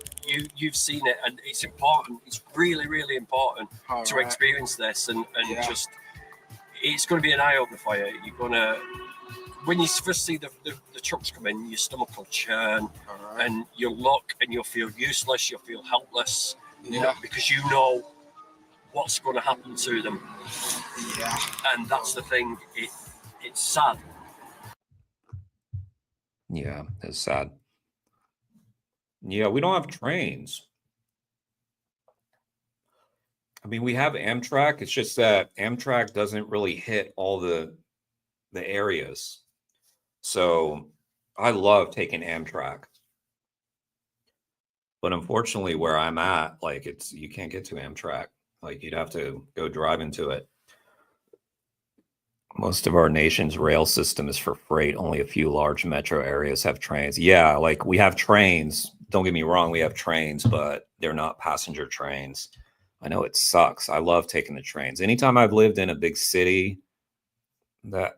you've seen it, and it's important. It's really, really important to experience this, and just it's going to be an eye opener for you. You're gonna. When you first see the trucks come in, your stomach will churn, and you'll look and you'll feel useless, you'll feel helpless, you know, because you know what's going to happen to them. Yeah. And that's the thing, it's sad. Yeah, it's sad. Yeah, we don't have trains. I mean, we have Amtrak. It's just that Amtrak doesn't really hit all the areas. So I love taking Amtrak. But unfortunately, where I'm at, like you can't get to Amtrak. Like you'd have to go drive into it. Most of our nation's rail system is for freight. Only a few large metro areas have trains. Yeah, like we have trains. Don't get me wrong, we have trains, but they're not passenger trains. I know it sucks. I love taking the trains. Anytime I've lived in a big city, I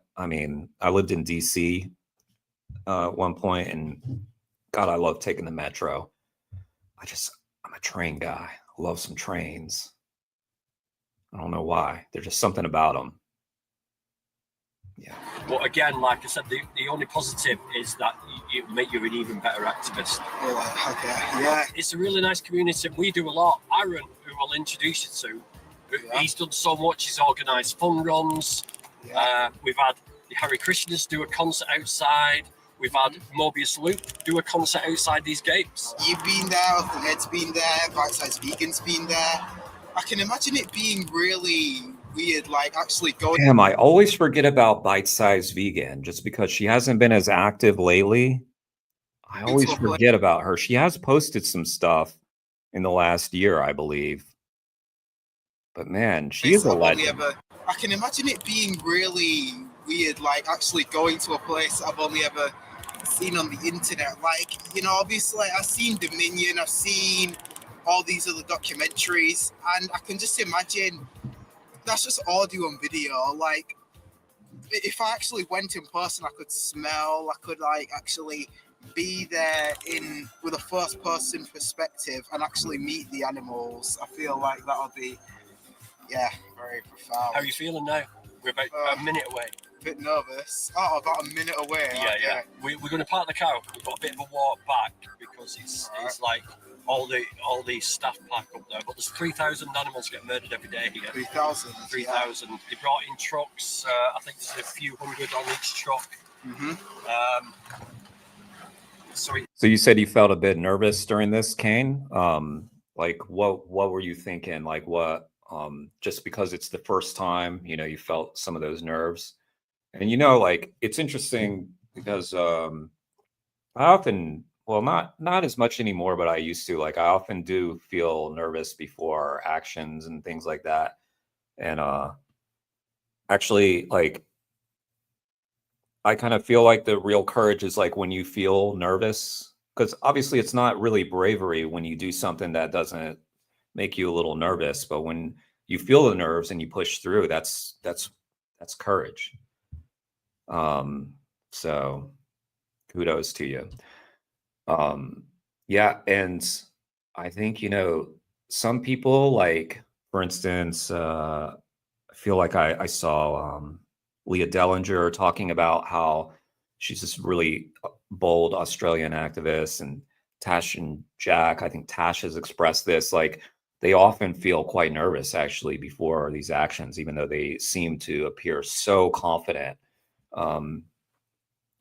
lived in DC at one point, and God, I love taking the metro. I'm a train guy. I love some trains. I don't know why. There's just something about them. Yeah. But again, like I said, the only positive is that it will make you an even better activist. Yeah. It's a really nice community. We do a lot. Aaron, who I'll introduce you to, he's done so much. He's organised fun runs. We've had the Harry Krishnas do a concert outside. We've had Mobius Loop do a concert outside these gates. You've been there, Ed's been there, Bite Size Vegan's been there. I can imagine it being really weird, like actually going. Damn, I always forget about Bite Size Vegan just because she hasn't been as active lately. I always forget about her. She has posted some stuff in the last year, I believe. But man, she is a legend. I can imagine it being really weird, like actually going to a place I've only ever seen on the internet. Like, you know, obviously I've seen Dominion, I've seen all these other documentaries, and I can just imagine that's just audio and video. Like, if I actually went in person, I could smell, I could like actually be there with a first person perspective and actually meet the animals. I feel like that'll be very profound. How are you feeling now? We're about a minute away. A bit nervous. Oh, about a minute away. Yeah. We're going to park the car. We've got a bit of a walk back because it's like all the staff park up there. But there's 3,000 animals get murdered every day here. 3,000. 3,000. They brought in trucks. I think there's a few hundred on each truck. So you said you felt a bit nervous during this, Kane. Like what were you thinking? Like what? Just because it's the first time, you know, you felt some of those nerves. And, you know, like, it's interesting because I often, well, not as much anymore, but I used to, like, I often do feel nervous before actions and things like that. And actually, like, I kind of feel like the real courage is like when you feel nervous, because obviously it's not really bravery when you do something that doesn't make you a little nervous, but when you feel the nerves and you push through, that's courage. So kudos to you. Yeah, and I think, you know, some people, like, for instance, I feel like I saw Leah Dellinger talking about how she's this really bold Australian activist, and Tash and Jack, I think Tash has expressed this, like they often feel quite nervous actually before these actions, even though they seem to appear so confident.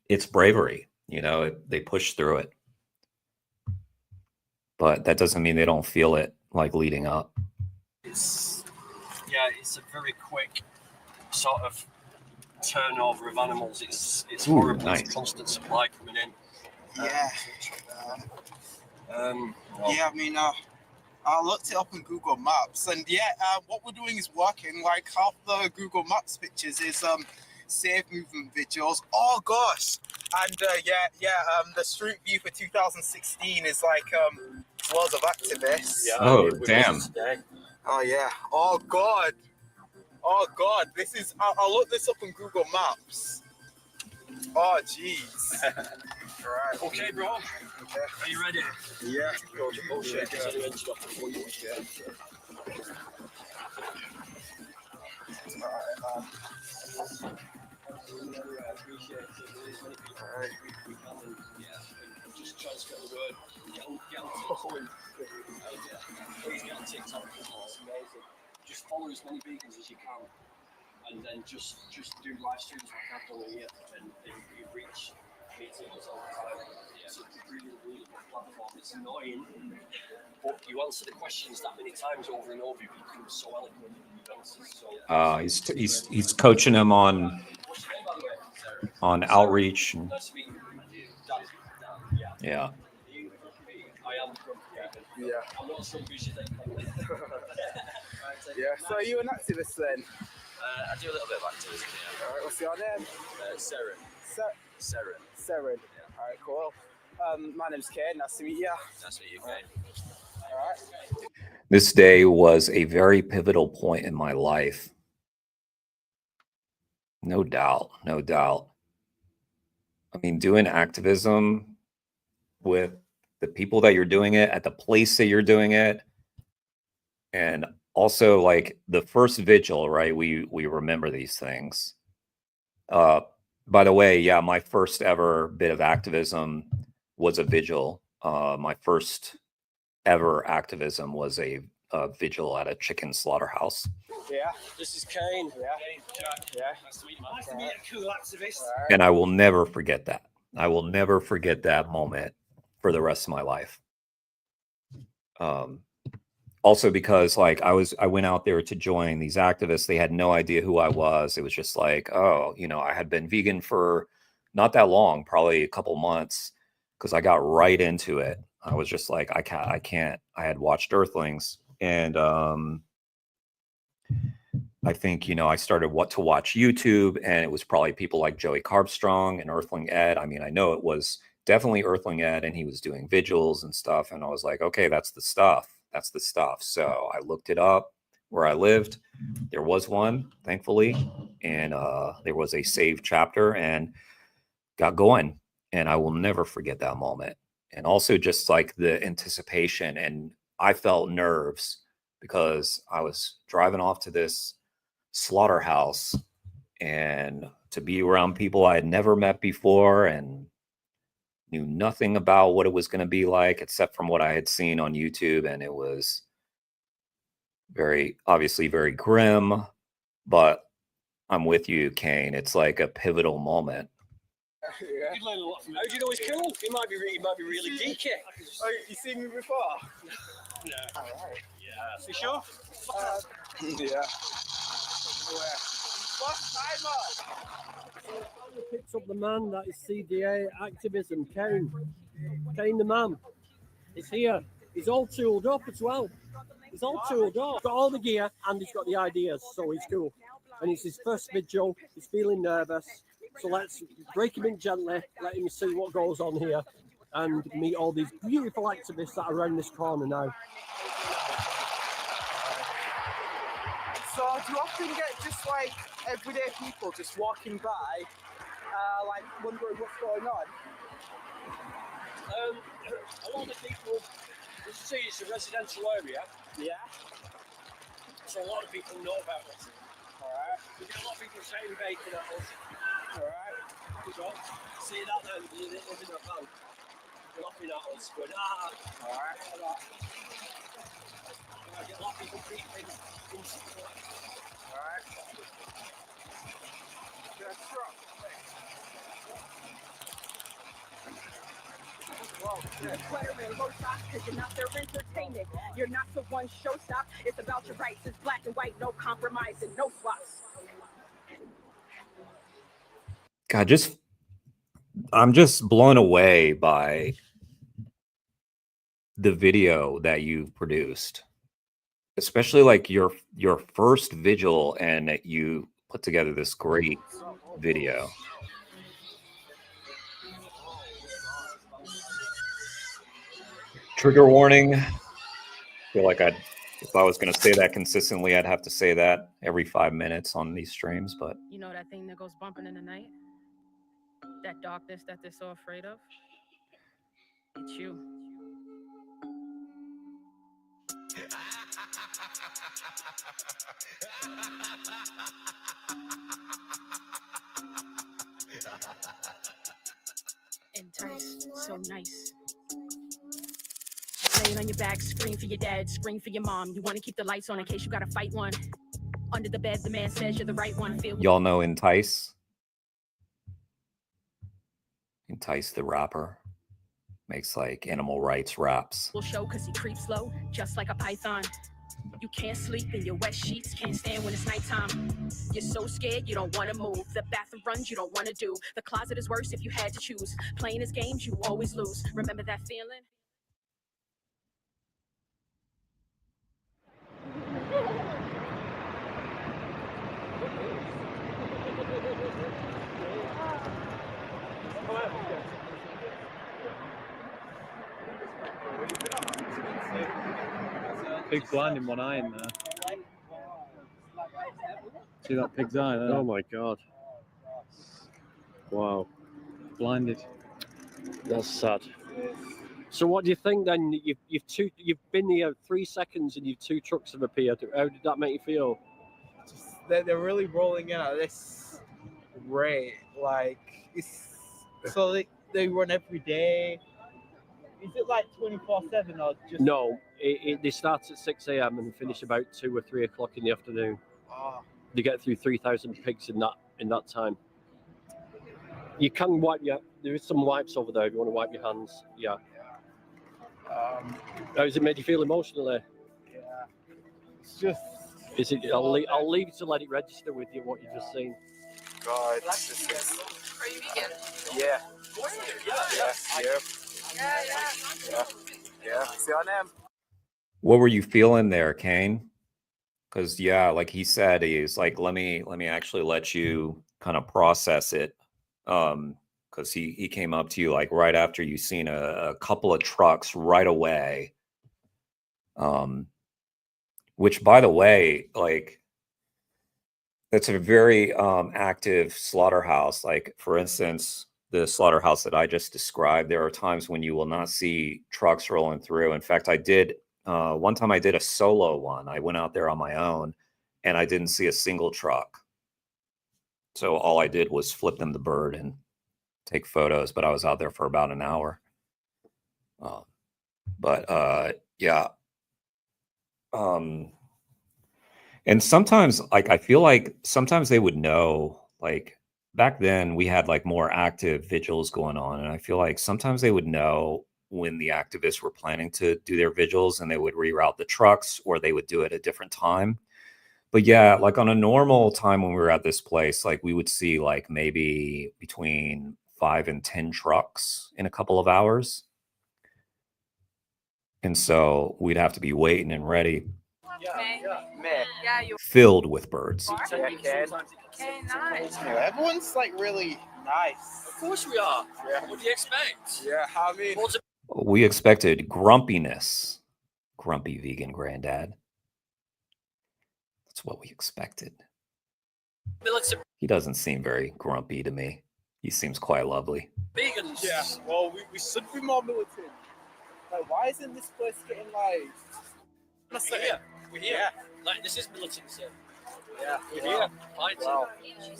It's bravery, you know, they push through it. But that doesn't mean they don't feel it like leading up. It's a very quick sort of turnover of animals. It's Ooh, horrible. nice. It's constant supply coming in. Yeah. Yeah, I mean, I looked it up on Google Maps, and what we're doing is working. Like half the Google Maps pictures is Save Movement vigils. Oh gosh, and the street view for 2016 is like loads of activists. Yeah, oh damn. Oh yeah. Oh god. Oh god. This is. I looked this up on Google Maps. Oh jeez. Right. Okay, bro. Okay. Are you ready? Yeah. Go shake this engine off before you watch it. Just transfer the word. Get on TikTok. Please get on TikTok. It's amazing. Just follow as many vegans as you can, and then just do live streams like I've done here, and you reach meetings all the time. It's a really, really good platform. It's annoying, but you answer the questions that many times over and over. You become so eloquent in your answers. He's coaching him on outreach. And, Nice to meet you. yeah. I am from Yeah. I'm not so busy then. Yeah. So are you an activist then? I do a little bit of activism, yeah. All right. What's your name? Seren. Seren. Seren. All right. Cool. My name's Kane. Nice to meet you. Nice to meet you, Kane. All right. This day was a very pivotal point in my life. No doubt. No doubt. I mean, doing activism with the people that you're doing it at the place that you're doing it, and also like the first vigil, right? We remember these things. By the way, yeah, my first ever bit of activism was a vigil. My first ever activism was a vigil at a chicken slaughterhouse. Yeah. This is Kane. Yeah. Yeah. Nice to meet you. Nice to meet a cool activist. And I will never forget that. I will never forget that moment for the rest of my life. Also because like I went out there to join these activists. They had no idea who I was. It was just like, oh, you know, I had been vegan for not that long, probably a couple months, because I got right into it. I was just like, I can't. I had watched Earthlings, and I think, you know, I started to watch YouTube, and it was probably people like Joey Carbstrong and Earthling Ed. I mean, I know it was definitely Earthling Ed, and he was doing vigils and stuff. And I was like, okay, that's the stuff. That's the stuff. So I looked it up where I lived. There was one, thankfully, and there was a saved chapter, and got going. And I will never forget that moment. And also just like the anticipation, and I felt nerves because I was driving off to this slaughterhouse and to be around people I had never met before and knew nothing about what it was going to be like except from what I had seen on YouTube. And it was obviously very grim, but I'm with you, Kane. It's like a pivotal moment. Yeah. You learn a lot from how do you know he's cool? He might be really geeky. Oh, you seen me before? No. All right. Yeah. For sure. Yeah. What's timer? Picks up the man that is CDA activism, Kane. Kane the man. He's here. He's all tooled up as well. He's all tooled up. He's got all the gear and he's got the ideas, so he's cool. And it's his first vigil. He's feeling nervous. So let's break him in gently, let him see what goes on here, and meet all these beautiful activists that are around this corner now. So do you often get just like everyday people just walking by, like wondering what's going on? A lot of people, you see it's a residential area. Yeah. So a lot of people know about it. Alright. We get a lot of people saying bacon at us. Alright. So, see that then, living in a van. Laughing at us, good. All right. Get laughing for three things. All right. You're cluttering, low shock, cause you're not their entertainment. You're not the one show stop. It's about your rights. It's black and white, no compromise and no swaps. God, I'm just blown away by the video that you've produced, especially like your first vigil, and that you put together this great video. Trigger warning. I feel like if I was going to say that consistently, I'd have to say that every 5 minutes on these streams, but You know that thing that goes bumping in the night? That darkness that they're so afraid of? It's you. Entice, so nice. Laying on your back, scream for your dad, scream for your mom. You want to keep the lights on in case you gotta fight one. Under the bed, the man says you're the right one. y'all know Entice? Entice the rapper makes like animal rights raps. Will show cause he creeps low, just like a python. You can't sleep in your wet sheets, can't stand when it's nighttime. You're so scared you don't want to move. The bathroom runs you don't want to do. The closet is worse if you had to choose. Playing his games, you always lose. Remember that feeling? Big blind in one eye in there. See that pig's eye there? Oh my god. Wow. Blinded. That's sad. So what do you think then? You've been here 3 seconds and 2 trucks have appeared. How did that make you feel? They're really rolling in at this rate. Like it's so they run every day. Is it like 24/7 or just? No, they start at 6 a.m. and finish about 2 or 3 o'clock in the afternoon. Oh. They get through 3,000 pigs in that time. You can wipe there is some wipes over there if you want to wipe your hands. Yeah. How has it made you feel emotionally? Yeah. It's just. Is it? I'll leave you to let it register with you what you've just seen. God. Are you vegan? Yeah. Yeah. See our name. What were you feeling there, Kane? Because yeah, like he said, he's like, let me actually let you kind of process it. Because he came up to you like right after you seen a couple of trucks right away. Which, by the way, like that's a very active slaughterhouse. Like for instance, the slaughterhouse that I just described, there are times when you will not see trucks rolling through. In fact, I did one time I did a solo one. I went out there on my own and I didn't see a single truck. So all I did was flip them the bird and take photos, but I was out there for about an hour. Yeah. And sometimes like I feel like sometimes they would know, like back then we had like more active vigils going on, and I feel like sometimes they would know when the activists were planning to do their vigils, and they would reroute the trucks or they would do it at a different time. But yeah, like on a normal time when we were at this place, like we would see like maybe between 5 and 10 trucks in a couple of hours. And so we'd have to be waiting and ready, filled with birds. Okay, nice. Everyone's like really nice. Of course we are. Yeah. What do you expect? Yeah, I mean. We expected grumpiness, grumpy vegan granddad. That's what we expected. He doesn't seem very grumpy to me. He seems quite lovely. Vegans. Yeah. Well, we should be more militant. Like, why isn't this place getting like? We're here. We're here. Yeah. Like this is militancy. Yeah. We're here. Wow.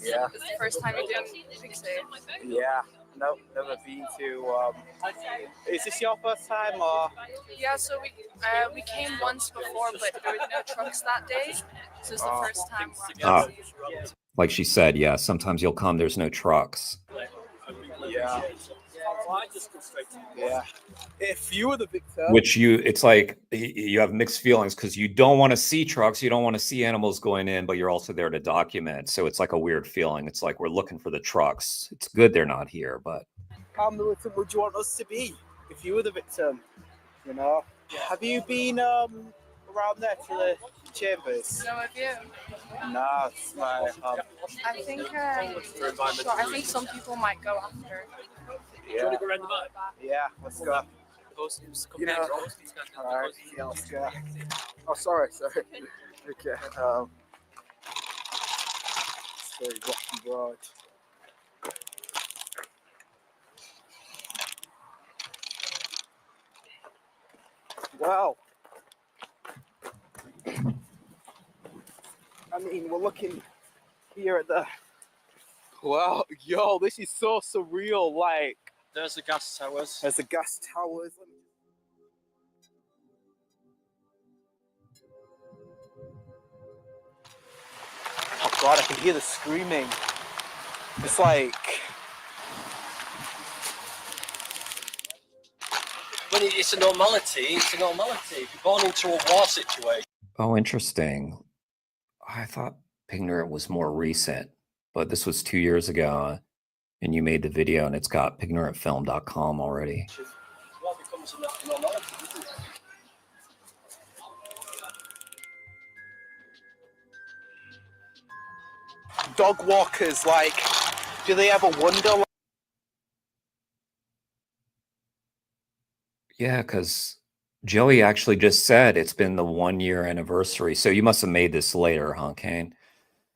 Yeah. It's the first time you're doing Pig's Day. Yeah. No, never been to. Is this your first time or? Yeah, so we came once before, but there were no trucks that day, so it's the first time we're actually. Like she said, yeah, sometimes you'll come, there's no trucks. Yeah. Yeah. If you were the victim. Which it's like you have mixed feelings because you don't want to see trucks, you don't want to see animals going in, but you're also there to document. So it's like a weird feeling. It's like we're looking for the trucks. It's good they're not here, but. How militant would you want us to be if you were the victim? You know? Have you been around there to the chambers? No, have you? No, it's my. I think. Sure, I think some people might go after. Yeah. Yeah, let's go. You know, all right, yeah, let's go. Oh, sorry. Okay. Sorry, Rocky Broad. Wow. I mean, we're looking here at the. Wow, yo, this is so surreal. Like, there's the gas towers. There's the gas towers. Oh God, I can hear the screaming. It's like. When it's a normality, it's a normality. If you're born into a war situation. Oh, interesting. I thought Pignorant was more recent, but this was 2 years ago, and you made the video, and it's got pignorantfilm.com already. What becomes a normality, isn't it? Dog walkers, like, do they ever wonder? Yeah, because Joey actually just said it's been the 1 year anniversary. So you must have made this later, huh, Kane?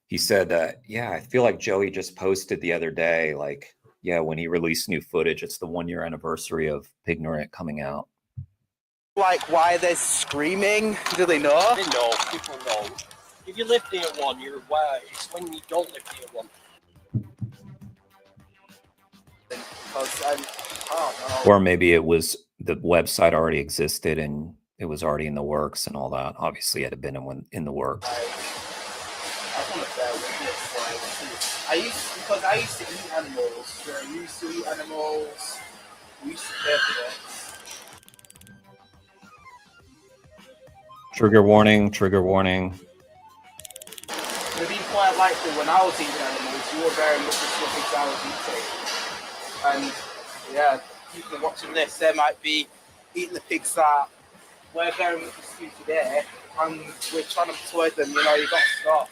He said that, yeah, I feel like Joey just posted the other day, like, yeah, when he released new footage, it's the 1 year anniversary of Pignorant coming out. Like, why they're screaming? Do they know? They know, people know. If you live near one, you're aware. It's when you don't live near one. Or maybe it was the website already existed and it was already in the works and all that. Obviously, it had been in the works. I used to eat animals. I used to eat animals. We used to care for them. Trigger warning, trigger warning. To be quite likely, when I was eating animals, you were very much the sort of things I was eating. And yeah, people watching this, they might be eating the pigs that we're very much used to today, and we're trying to persuade them, you know, you got to stop.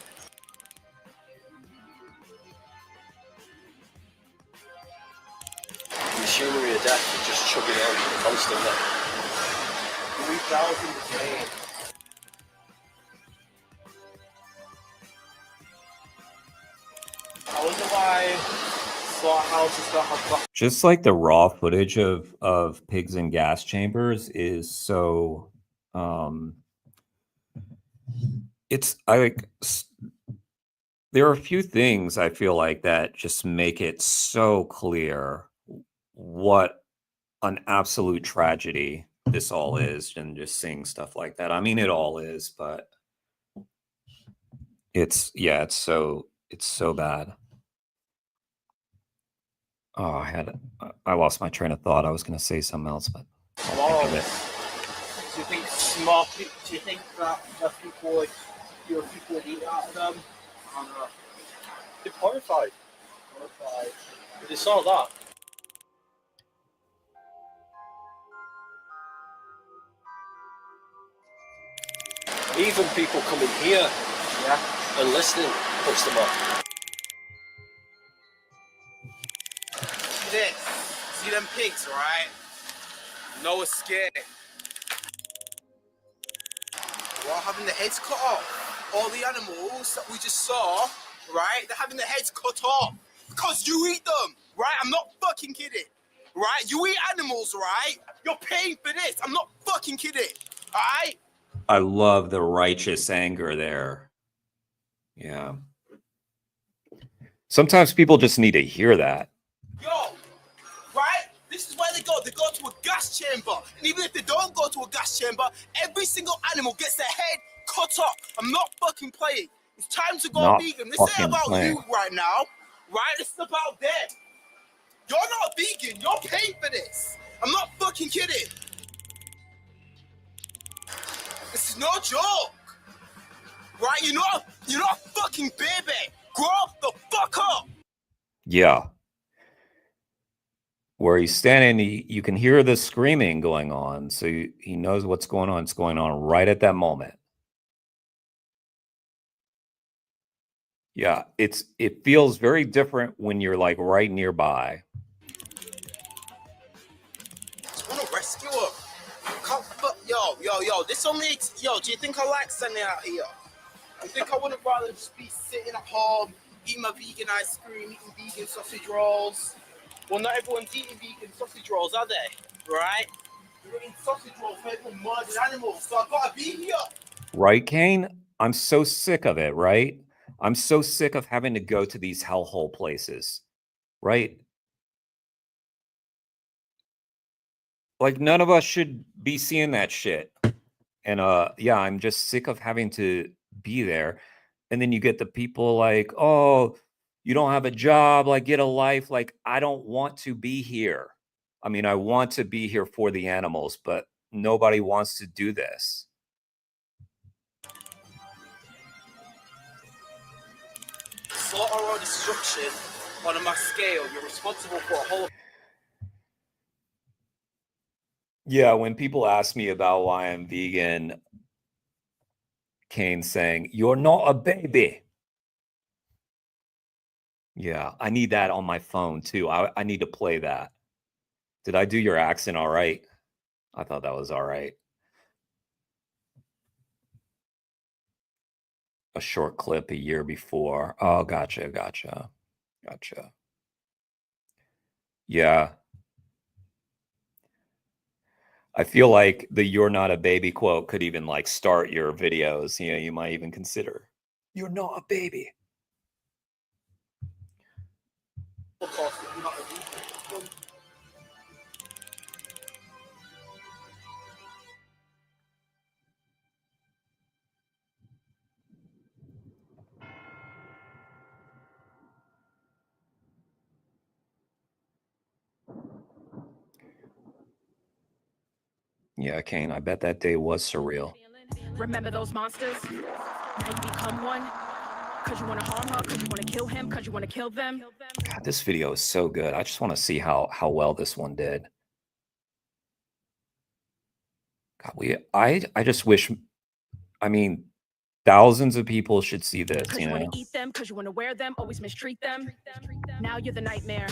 Machinery of death is just chugging out constantly. 3,000 a day. I wonder why slaughterhouses don't have. Just like the raw footage of pigs in gas chambers is so there are a few things I feel like that just make it so clear what an absolute tragedy this all is, and just seeing stuff like that. I mean, it all is, but it's so bad. Oh, I lost my train of thought. I was going to say something else, but I'll think of it. Do you think smart people? Do you think that people would eat out of them? I don't know. They're horrified. They saw that. Even people coming here, and listening puts them off. See this? See them pigs, right? No escape. Well, having the heads cut off. All the animals that we just saw, right? They're having their heads cut off because you eat them, right? I'm not fucking kidding, right? You eat animals, right? You're paying for this. I'm not fucking kidding, all right? I love the righteous anger there. Yeah. Sometimes people just need to hear that. Yo, go? They go to a gas chamber. And even if they don't go to a gas chamber, every single animal gets their head cut off. I'm not fucking playing. It's time to go Not vegan. This fucking ain't about playing. you right now, right? This is about them. You're not vegan. You're paying for this. I'm not fucking kidding. This is no joke. Right? You're not a fucking baby. Grow the fuck up. Yeah. Where he's standing, you can hear the screaming going on. So he knows what's going on. It's going on right at that moment. Yeah, it feels very different when you're like right nearby. I want to rescue her. Yo, this only, yo, do you think I like standing out here? I think I would have rather just be sitting at home, eating my vegan ice cream, eating vegan sausage rolls. Well, not everyone's eating vegan sausage rolls, are they? Right? You're eating sausage rolls made from murdered animals, so I've got to be here. Right, Kane? I'm so sick of it, right? I'm so sick of having to go to these hellhole places, right? Like, none of us should be seeing that shit. And yeah, I'm just sick of having to be there. And then you get the people like, oh, you don't have a job, like get a life. Like, I don't want to be here. I mean, I want to be here for the animals, but nobody wants to do this. Slaughter or destruction on a mass scale, you're responsible for a whole. Yeah, when people ask me about why I'm vegan, Kane's saying, you're not a baby. Yeah, I need that on my phone too. I need to play that. Did I do your accent all right? I thought that was all right. A short clip a year before. Oh, gotcha. Yeah. I feel like the "you're not a baby" quote could even like start your videos. You know, you might even consider, you're not a baby. Yeah, Kane, I bet that day was surreal. Remember those monsters? Now you become one. Cause you want to harm her, cause you want to kill him, cause you want to kill them. God, this video is so good. I just want to see how well this one did. God, I just wish, I mean, thousands of people should see this, Cause you you want know? to eat them, cause you want to wear them, always mistreat them. Now you're the nightmare.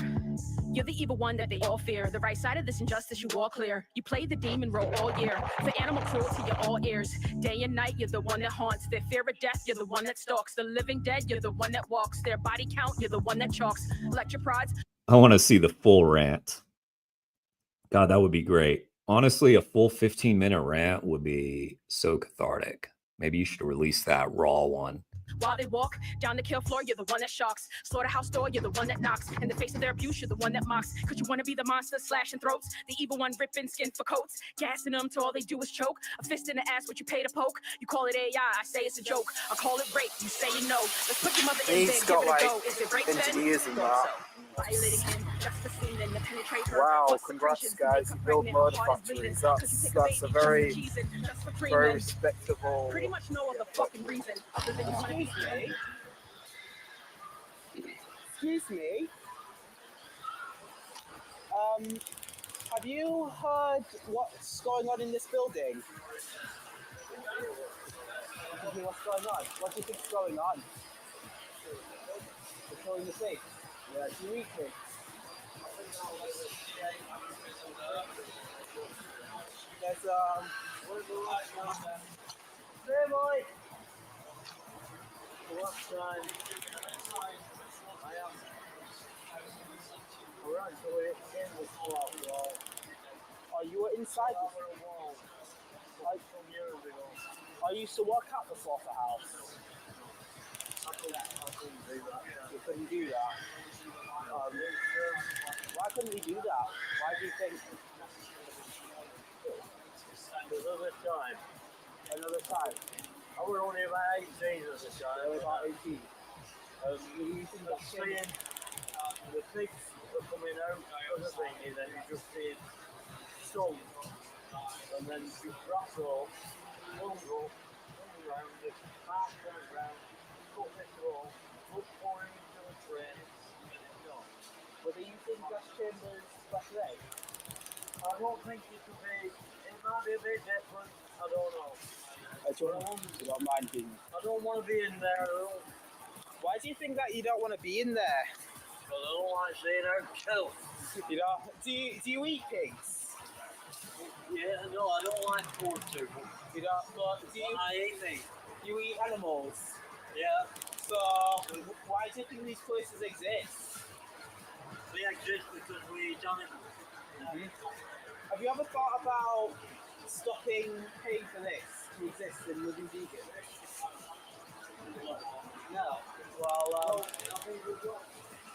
You're the evil one that they all fear. The right side of this injustice, you all clear. You play the demon role all year. For animal cruelty, you're all ears. Day and night, you're the one that haunts. Their fear of death, you're the one that stalks. The living dead, you're the one that walks. Their body count, you're the one that chalks. Lecture prods. I want to see the full rant. God, that would be great. Honestly, a full 15-minute rant would be so cathartic. Maybe you should release that raw one. While they walk down the kill floor, you're the one that shocks. Slaughterhouse door, you're the one that knocks. In the face of their abuse, you're the one that mocks. Cause you want to be the monster slashing throats, the evil one ripping skin for coats, gassing them till all they do is choke. A fist in the ass, what you pay to poke. You call it AI, I say it's a joke. I call it rape, you say you know. Let's put your mother in there, give it a go. Is it rape engineers then? and that. Violating him just for seeming to penetrate her. Wow, congrats guys, you build murder factories. That's a very respectable. Pretty much no other fucking reason other than you want to be gay. Excuse me. Have you heard what's going on in this building? What's going on? What do you think's going on? They're killing the pig. Yeah, do you eat pigs? There's hey boy. What's time? I am. We're actually in the slaughterhouse. Oh, you were inside the wall. Like some years ago. I used to work at the slaughterhouse. You couldn't do that. Why couldn't you do that? Why do you think? Another time. I was only about 18 at the time. I was about 18. You think that's saying the pigs were coming out of the thingy, then you just did some, and then you drop roll, one roll, round it, half round, cut this roll, put four into the train, and it's done. But do you think gas chambers back then? I don't think it could be. It might be a bit different. I don't know. I don't mind being. I don't want to be in there. Why do you think that you don't want to be in there? Because I don't like seeing her killed. You know, do you eat pigs? Yeah, no, I don't like pork too. You know, but I eat meat. You eat animals? Yeah. So, why do you think these places exist? They exist because we eat animals. Mm-hmm. Have you ever thought about stopping paying for this to exist and living vegan? No. Well, I think we've got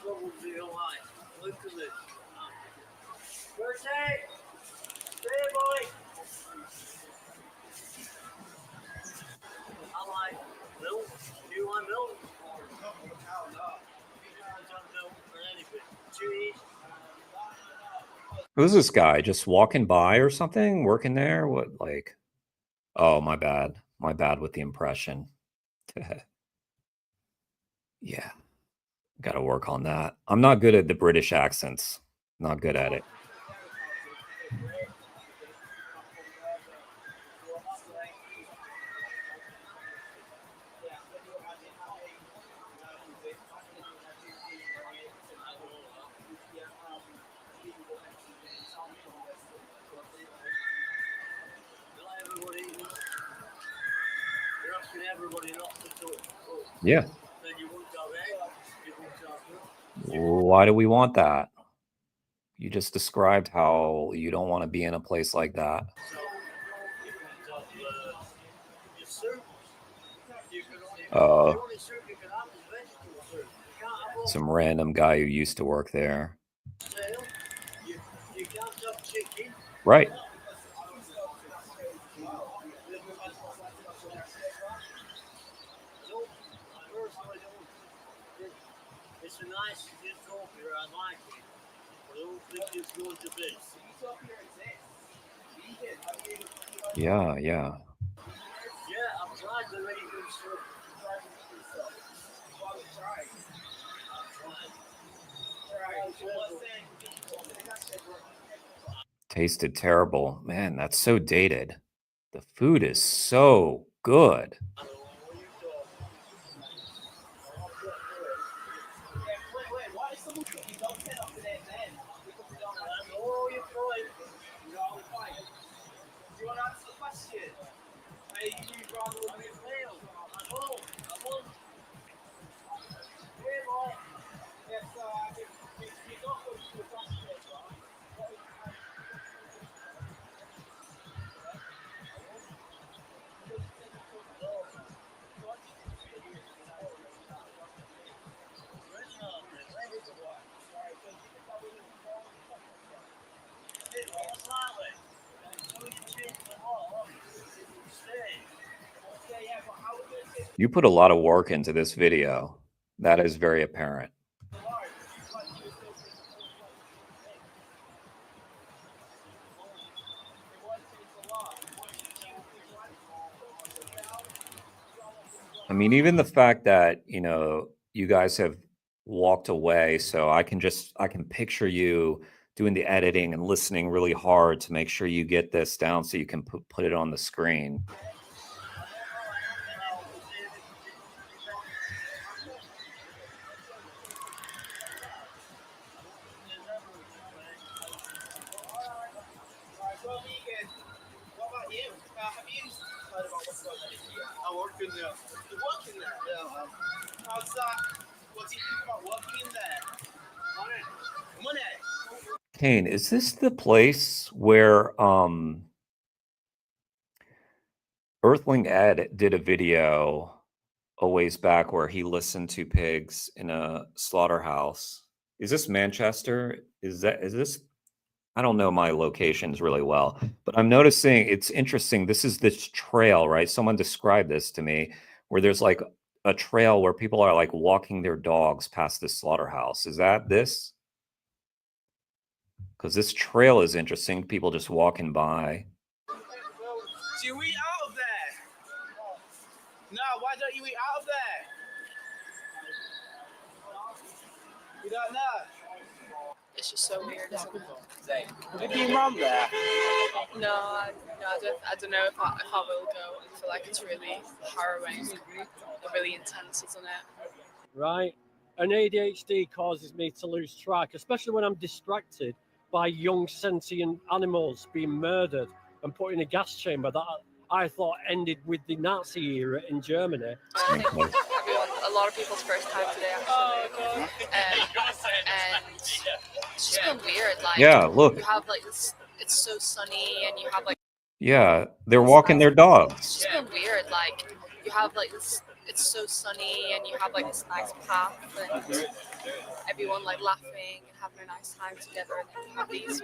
trouble with your life. Look at this. Bertie! Hey, boy! I like milk. Do you like milk? No. I don't milk or anything. Cheese. Who's this guy? Just walking by or something? Working there? What, like? Oh, my bad. My bad with the impression. Yeah. Got to work on that. I'm not good at the British accents. Not good at it. Yeah. Why do we want that? You just described how you don't want to be in a place like that. Some random guy who used to work there. Right. It's a nice utopia, I like it. I don't think it's going to be. Yeah. Yeah, I've tried the vegan stuff. Tasted terrible. Man, that's so dated. The food is so good. You put a lot of work into this video. That is very apparent. I mean, even the fact that, you know, you guys have walked away, so I can picture you doing the editing and listening really hard to make sure you get this down so you can put it on the screen. I work in there. You work in there? Yeah. How's that? What do you think about working in there? Money. Kane, is this the place where Earthling Ed did a video a ways back where he listened to pigs in a slaughterhouse. Is this Manchester? Is this? I don't know my locations really well, but I'm noticing it's interesting. This is this trail, right? Someone described this to me where there's like a trail where people are like walking their dogs past this slaughterhouse. Is that this? Because this trail is interesting. People just walking by. Do you eat out of there? No, why don't you eat out of there? You don't know? It's just so weird, isn't it? Have you been around there? No, I don't know if I will go. I feel like it's really harrowing, really intense, isn't it? Right? And ADHD causes me to lose track, especially when I'm distracted by young sentient animals being murdered and put in a gas chamber that I thought ended with the Nazi era in Germany. A lot of people's first time today, actually. And it's just been weird. Like, Yeah, look. You have like this, it's so sunny, and you have like. Yeah, they're walking their dogs. It's just been weird. Like, you have like this, it's so sunny, and you have like this nice path, and everyone like laughing and having a nice time together, and then you have these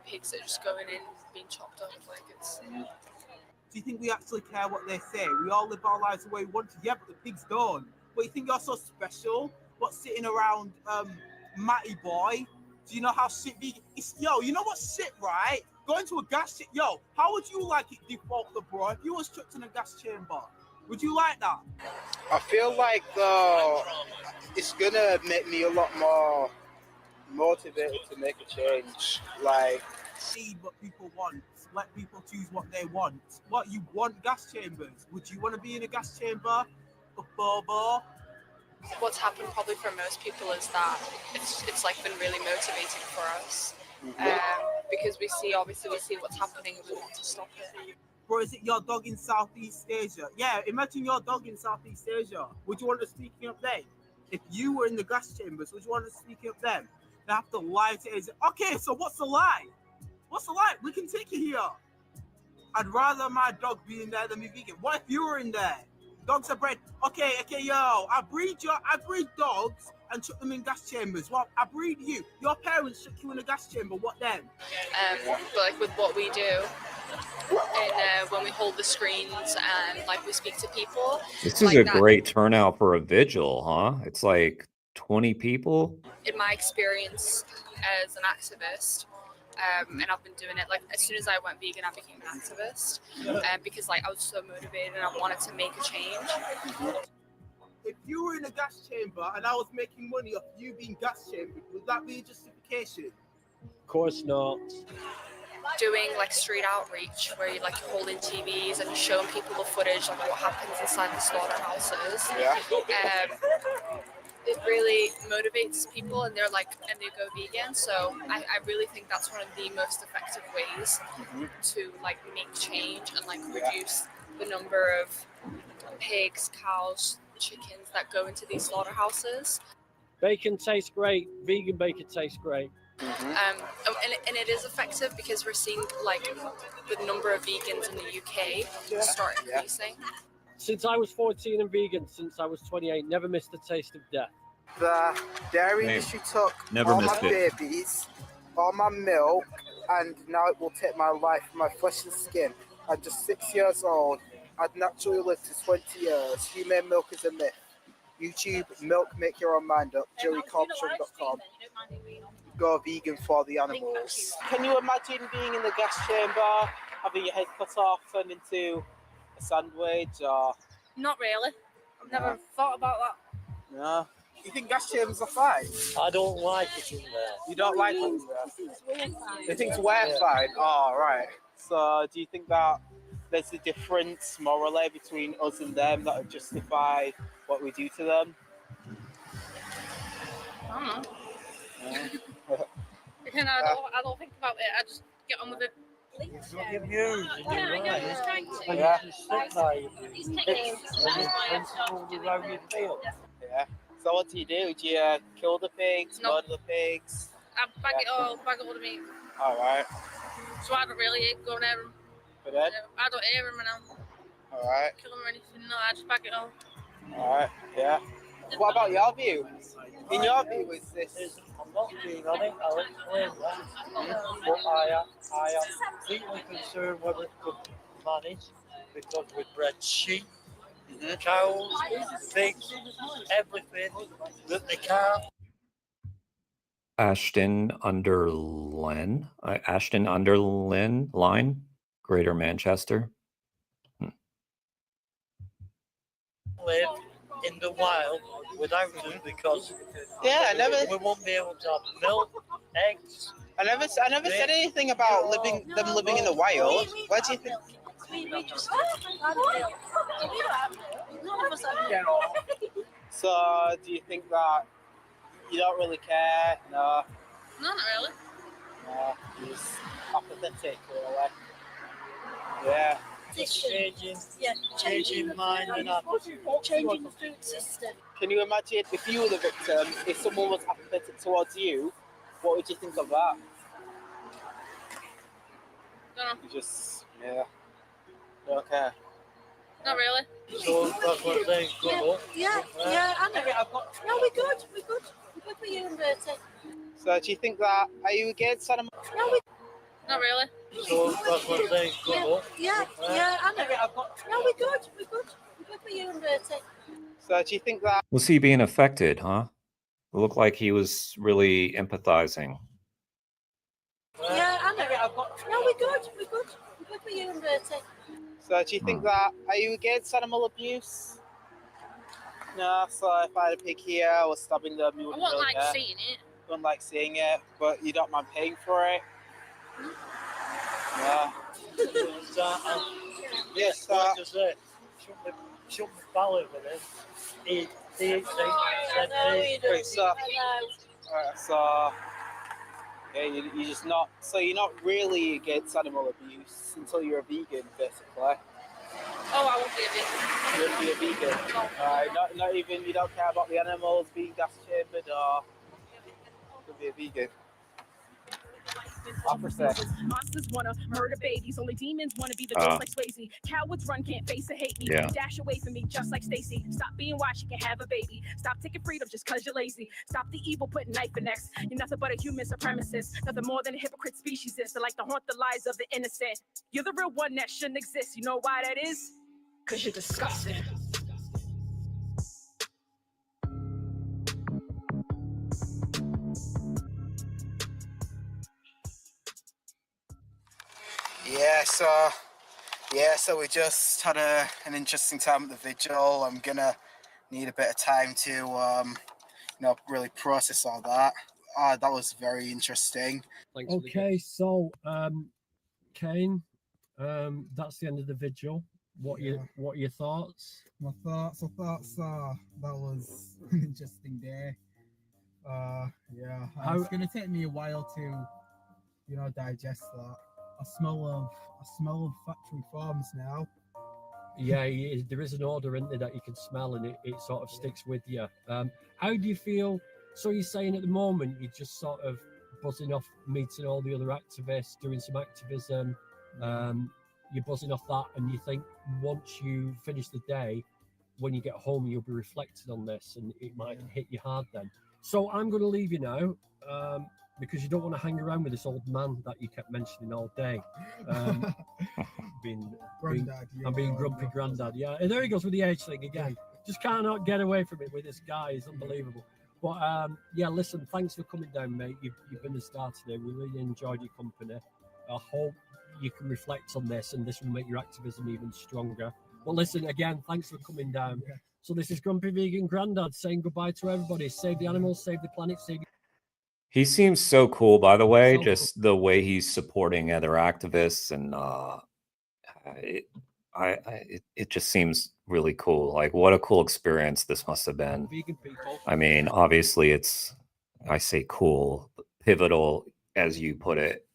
pigs that are just going in, being chopped up. Like, it's. Do you think we actually care what they say? We all live our lives the way we want to. Yeah, but the pigs don't. But you think you're so special? What's sitting around Matty Boy? Do you know how shit vegan? Yo, you know what's shit, right? Going to a gas chamber. Yo, how would you like it default the bro? If you were trapped in a gas chamber, would you like that? I feel like it's gonna make me a lot more motivated to make a change. Like, see what people want. Let people choose what they want. What you want gas chambers? Would you want to be in a gas chamber? A bobo? What's happened probably for most people is that it's like been really motivating for us because we see what's happening and we want to stop it. Or is it your dog in Southeast Asia? Yeah, imagine your dog in Southeast Asia. Would you want to speak up then? If you were in the gas chambers, would you want to speak up then? They have to lie to Asia. Okay, so what's the lie? What's the lie? We can take it here. I'd rather my dog be in there than be vegan. What if you were in there? Dogs are bred. Okay, yo. I breed dogs and chuck them in gas chambers. Well, I breed you. Your parents chuck you in a gas chamber. What then? But like with what we do, and when we hold the screens and like we speak to people. This is a great turnout for a vigil, huh? It's like 20 people. In my experience as an activist, and I've been doing it like as soon as I went vegan, I became an activist because like I was so motivated and I wanted to make a change. If you were in a gas chamber and I was making money off you being gas chambered, would that be a justification? Of course not. Doing like street outreach where you're like holding TVs and showing people the footage of what happens inside the slaughterhouses. Yeah. It really motivates people and they go vegan. So I really think that's one of the most effective ways to like make change and like reduce the number of pigs, cows, chickens that go into these slaughterhouses. Bacon tastes great. Vegan bacon tastes great. And it is effective because we're seeing like the number of vegans in the UK start increasing. Since I was 14 and vegan, since I was 28, never missed a taste of death. The dairy industry took all my babies, all my milk, and now it will take my life, my flesh and skin. I'm just 6 years old. I'd naturally lived to 20 years. Human milk is a myth. YouTube, milk, make your own mind up. JerryCorbshow.com. Go vegan for the animals. Can you imagine being in the gas chamber, having your head cut off, turned into a sandwich, or? Not really. I've never thought about that. No. You think gas chambers are fine? I don't like it in there. You don't like it in there? You think we're fine? Oh, right. So do you think that there's a difference morally between us and them that would justify what we do to them? I don't know. I don't think about it. I just get on with it. Yeah. So what do? Do you kill the pigs, murder the pigs? I bag it all the meat. All right. So I don't really go near them. But then? I don't hear them and I'll all right. kill them or anything. No, I just bag it all. Alright, yeah. What about your view? In your view, is this? I'm not keen on it, I'll explain that. But I am deeply concerned whether it could manage because we bred sheep, cows, pigs, everything that they can't. Ashton under Line, Greater Manchester. Live in the wild without them because we won't be able to have milk, eggs. I never said anything about them living in the wild. Where do you think? We just none of us have Yeah. So, do you think that you don't really care? No. No, not really. No, you're just apathetic, really. Yeah. Just changing mind and changing the food system. Can you imagine if you were the victim, if someone was apathetic towards you, what would you think of that? Don't know. You just, yeah. Don't care. Not really. So that's what I'm saying. Yeah, I know. No, we're good. We're good for you and Bertie. So, do you think that, are you against animal? No, we. Not really. So that's what I'm saying. Yeah, I know. No, we're good. We're good for you and Bertie. So, do you think that? Was he being affected, huh? It looked like he was really empathizing. Yeah, I know. No, we're good. We're good for you and Bertie. So, do you think that, are you against animal abuse? No, so if I had a pig here, I was stabbing them, you I wouldn't wouldn't really like care. seeing it. You wouldn't like seeing it, but you don't mind paying for it? Yeah. Yes, like I say, shouldn't be valid with it. So, yeah, you're just not. So you're not really against animal abuse until you're a vegan, basically. Oh, I won't be a vegan. You wouldn't be a vegan. Not even. You don't care about the animals being gas chambered, or you'll be a vegan. Monsters wanna murder babies, only demons wanna be the ghost like Swayze. Cowards run, can't face or hate me. Yeah. Dash away from me, just like Stacy. Stop being why she can have a baby. Stop taking freedom just cause you're lazy. Stop the evil, put knife in necks. You're nothing but a human supremacist. Nothing more than a hypocrite species is. They like to haunt the lives of the innocent. You're the real one that shouldn't exist. You know why that is? Cause you're disgusting. So we just had an interesting time at the vigil. I'm gonna need a bit of time to really process all that. That was very interesting. Okay, so Kane, that's the end of the vigil. What are your thoughts? My thoughts. I thought that was an interesting day. It's gonna take me a while to, digest that. I smell of factory farms now. Yeah, there is an odor, isn't there, that you can smell, and it sort of sticks with you. How do you feel? So you're saying at the moment you're just sort of buzzing off meeting all the other activists, doing some activism. You're buzzing off that, and you think once you finish the day, when you get home, you'll be reflecting on this, and it might hit you hard then. So I'm going to leave you now. Because you don't want to hang around with this old man that you kept mentioning all day. being grumpy granddad. Yeah, and there he goes with the age thing again. Just cannot get away from it with this guy. It's unbelievable. But listen, thanks for coming down, mate. You've been the star today. We really enjoyed your company. I hope you can reflect on this, and this will make your activism even stronger. But listen, again, thanks for coming down. Yeah. So this is Grumpy Vegan Grandad saying goodbye to everybody. Save the animals, save the planet, save. He seems so cool, by the way, just the way he's supporting other activists, and it just seems really cool. Like, what a cool experience this must have been. Vegan people. I mean, obviously I say cool, pivotal, as you put it.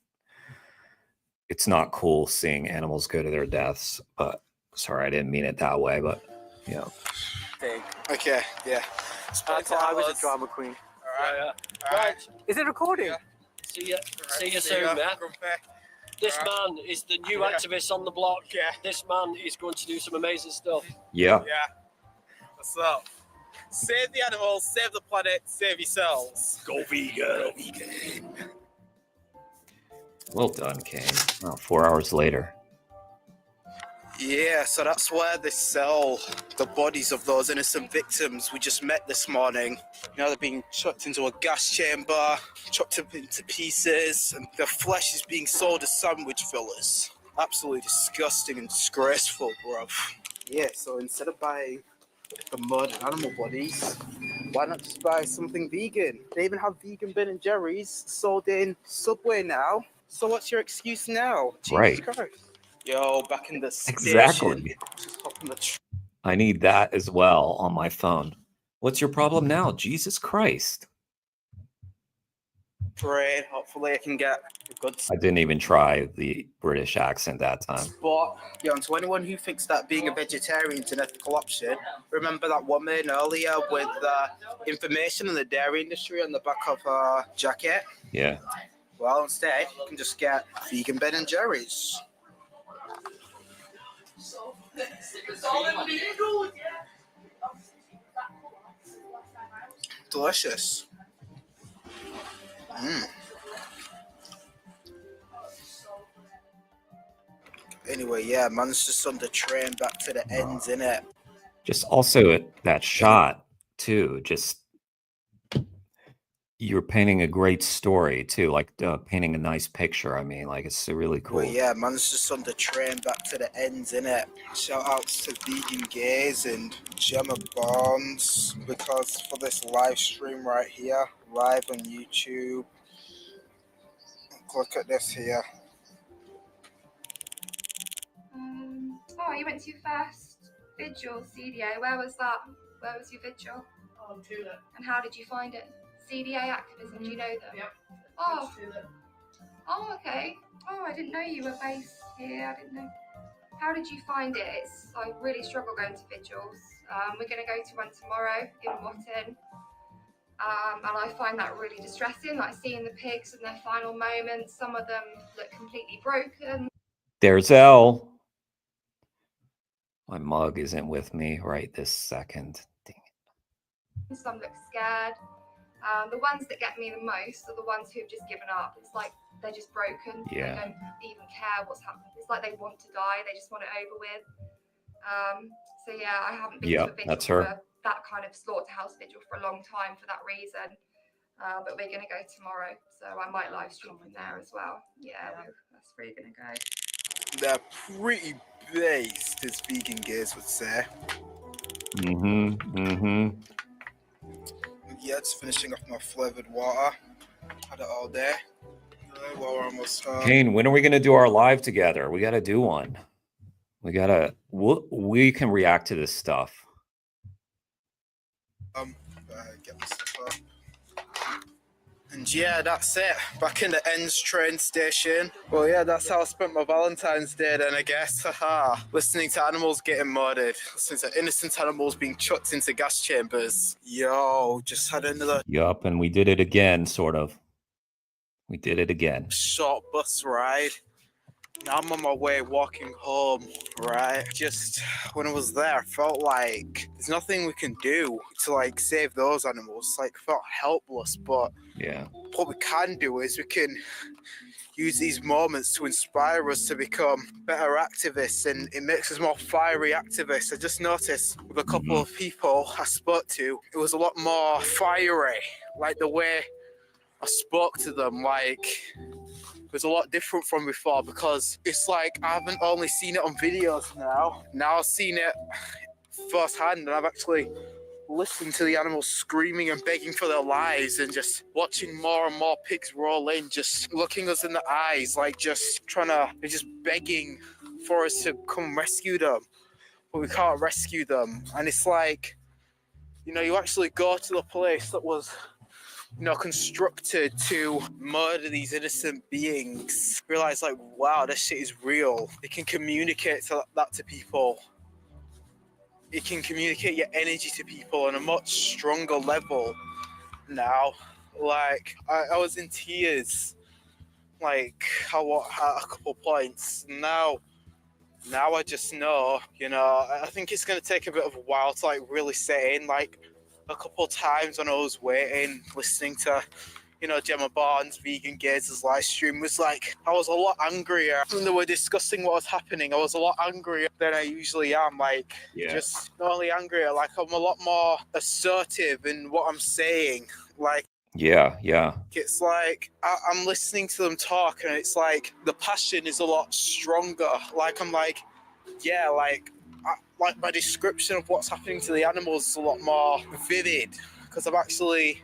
It's not cool seeing animals go to their deaths, but sorry, I didn't mean it that way, but yeah. Okay, yeah. I thought I was a drama queen. Right. Is it recording? Yeah. See you soon, man. This man is the new activist on the block. Yeah. This man is going to do some amazing stuff. Yeah. What's up? Save the animals, save the planet, save yourselves. Go vegan. Go vegan. Well done, Kane. Oh, 4 hours later. Yeah, so that's where they sell the bodies of those innocent victims we just met this morning. You know, they're being chucked into a gas chamber, chopped up into pieces, and their flesh is being sold as sandwich fillers. Absolutely disgusting and disgraceful, bruv. Yeah, so instead of buying the murdered animal bodies, why not just buy something vegan? They even have vegan Ben & Jerry's sold in Subway now. So what's your excuse now? Right. Jesus Christ. Yo, back in the station. Exactly. Just hop on the I need that as well on my phone. What's your problem now? Jesus Christ. train. Hopefully I can get a good I didn't even try the British accent that time. spot. Yeah, and to anyone who thinks that being a vegetarian is an ethical option, remember that woman earlier with information on the dairy industry on the back of her jacket? Yeah. Well, instead, you can just get vegan Ben & Jerry's. Delicious. Anyway, yeah, man's just on the train back to the ends, innit? Just also that shot too. Just you're painting a great story too, like painting a nice picture. I mean, like it's really cool. Well, yeah, man's just on the train back to the ends, innit? Shout outs to Vegan Gaze and Gemma Barnes, because for this live stream right here, live on YouTube, click at this here. Oh, you went to your first vigil, CDA. Where was that? Where was your vigil? Oh, Tulip. And how did you find it? CDA activism, do you know them? Yep. Oh. Tulip. Oh, okay. Oh, I didn't know you were based here. I didn't know. How did you find it? I really struggle going to vigils. We're going to go to one tomorrow in Watton. And I find that really distressing, like seeing the pigs in their final moments. Some of them look completely broken. There's Elle. My mug isn't with me right this second. Some look scared. The ones that get me the most are the ones who have just given up. It's like they're just broken. Yeah. They don't even care what's happened. It's like they want to die. They just want it over with. So yeah, I haven't been to a vigil that's her. for that kind of slaughterhouse vigil for a long time for that reason. But we're going to go tomorrow, so I might live stream from there as well. Yeah, that's where you're going to go. They're pretty based, as Vegan Gaze would say. Yeah, just finishing off my flavoured water. Had it all day. Well, we're almost Kane, when are we going to do our live together? We got to do one. We can react to this stuff. Get this up. And yeah, that's it. Back in the ends train station. Well, yeah, that's how I spent my Valentine's Day then, I guess. Haha. Listening to animals getting murdered. Listening to innocent animals being chucked into gas chambers. Yo, just had another Yup, and we did it again, sort of. We did it again. short bus ride. Now I'm on my way walking home, right? Just when I was there, I felt like there's nothing we can do to like save those animals. Like, I felt helpless, but yeah, what we can do is we can use these moments to inspire us to become better activists, and it makes us more fiery activists. I just noticed with a couple of people I spoke to, it was a lot more fiery, like the way I spoke to them, like it was a lot different from before, because it's like I haven't only seen it on videos now I've seen it firsthand, and I've actually listened to the animals screaming and begging for their lives, and just watching more and more pigs roll in, just looking us in the eyes, like just begging for us to come rescue them, but we can't rescue them. And it's like, you actually go to the place that was constructed to murder these innocent beings, realize like, wow, this shit is real. It can communicate that to people. It can communicate your energy to people on a much stronger level now. Like, I was in tears, like, at a couple points. Now, now I just know, you know, I think it's going to take a bit of a while to like really set in. Like a couple of times when I was waiting, listening to, you know, Gemma Barnes, Vegan Gazer's live stream, was like, I was a lot angrier when they were discussing what was happening. I was a lot angrier than I usually am. Like, just not only angrier, like I'm a lot more assertive in what I'm saying. Like, Yeah. it's like I'm listening to them talk, and it's like the passion is a lot stronger. Like I'm like, yeah, like my description of what's happening to the animals is a lot more vivid because I've actually,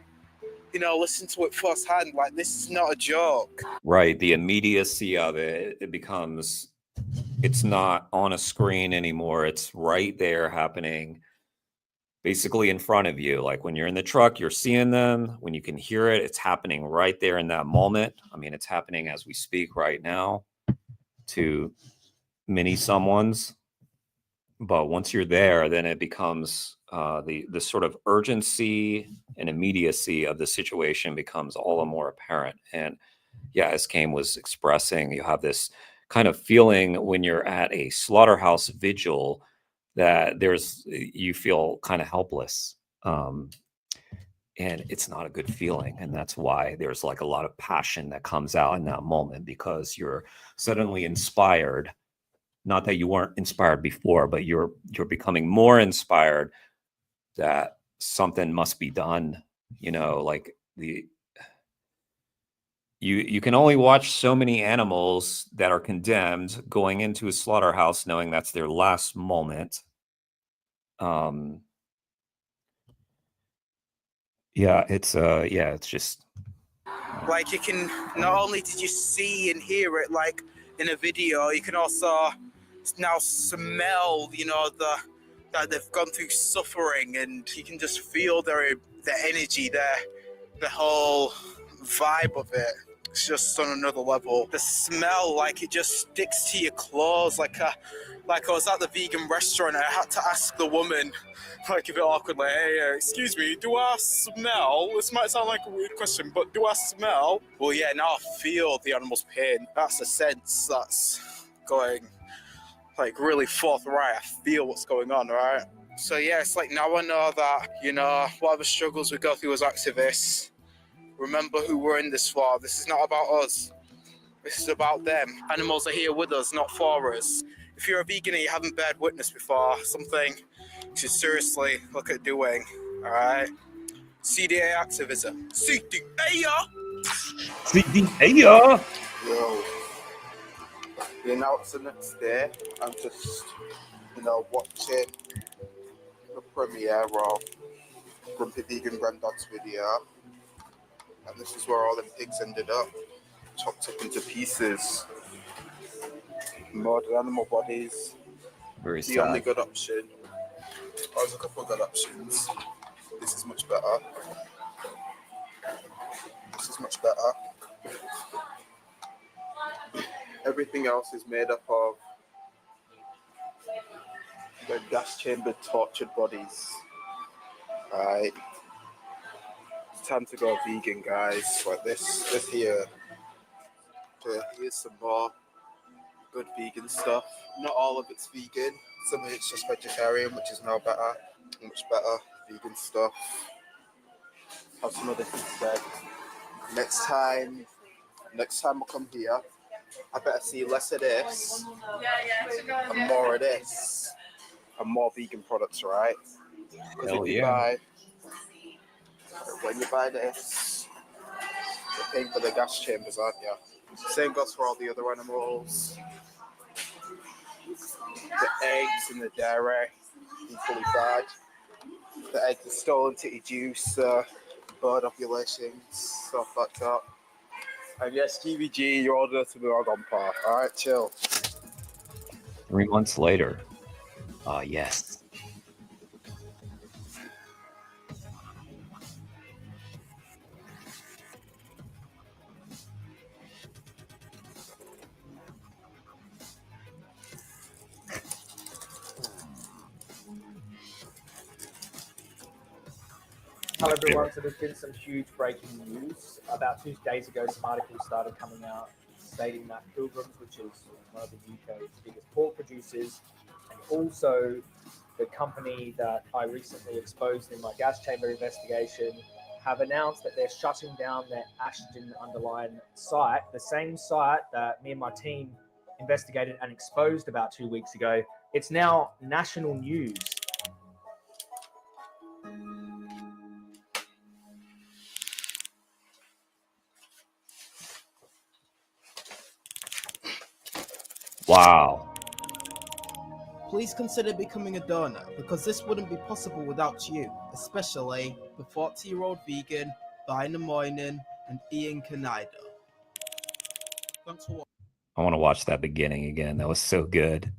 you know, listened to it firsthand. Like this is not a joke. Right. The immediacy of it, it becomes, it's not on a screen anymore. It's right there happening basically in front of you. Like when you're in the truck, you're seeing them. When you can hear it, it's happening right there in that moment. I mean, it's happening as we speak right now to many someone's. But once you're there, then it becomes the sort of urgency and immediacy of the situation becomes all the more apparent. And yeah, as Kame was expressing, you have this kind of feeling when you're at a slaughterhouse vigil that you feel kind of helpless. And it's not a good feeling. And that's why there's like a lot of passion that comes out in that moment, because you're suddenly inspired. Not that you weren't inspired before, but you're becoming more inspired that something must be done. You know, like you can only watch so many animals that are condemned going into a slaughterhouse knowing that's their last moment. It's just like you can, not only did you see and hear it like in a video, you can also now smell, you know, that they've gone through suffering, and you can just feel their energy, the whole vibe of it. It's just on another level. The smell, like it just sticks to your clothes. Like I was at the vegan restaurant and I had to ask the woman, like a bit awkwardly, hey, excuse me, do I smell? This might sound like a weird question, but do I smell? Well, yeah, now I feel the animal's pain. That's a sense that's going like really forthright. I feel what's going on, right? So yeah, it's like now I know that, you know, whatever struggles we go through as activists, remember who we're in this for. This is not about us. This is about them. Animals are here with us, not for us. If you're a vegan and you haven't bared witness before, something you should seriously look at doing, all right? CDA activism. CDA! CDA! Yo. You know, it's the next day. I'm just, you know, watching the premiere of Grumpy Vegan Granddad's video. And this is where all the pigs ended up, chopped up into pieces. Murdered animal bodies. Very the only sad. good option. There's a couple of good options. This is much better. This is much better. Everything else is made up of the gas chamber tortured bodies. Right. It's time to go vegan, guys. Like this here. Here's some more good vegan stuff. Not all of it's vegan. Some of it's just vegetarian, which is now better. Much better vegan stuff. Have some other things said. Next time I come here, I better see less of this and more of this and more vegan products, right? Because Hell if you yeah. when you buy this, you're paying for the gas chambers, aren't you? Same goes for all the other animals. The eggs and the dairy, equally bad. The eggs are stolen to reduce bird ovulations, stuff like that. And yes, GVG, your order to be on par. Alright, chill. 3 months later. Yes. Hello everyone, so there's been some huge breaking news. About 2 days ago, some articles started coming out invading Matt Pilgrim's, which is one of the UK's biggest pork producers, and also the company that I recently exposed in my gas chamber investigation, have announced that they're shutting down their Ashton-under-Lyne site, the same site that me and my team investigated and exposed about 2 weeks ago. It's now national news. Wow. Please consider becoming a donor, because this wouldn't be possible without you, especially the 40-year-old vegan, Bina Moynihan, and Ian Kaneda. Thanks for watching. I want to watch that beginning again. That was so good.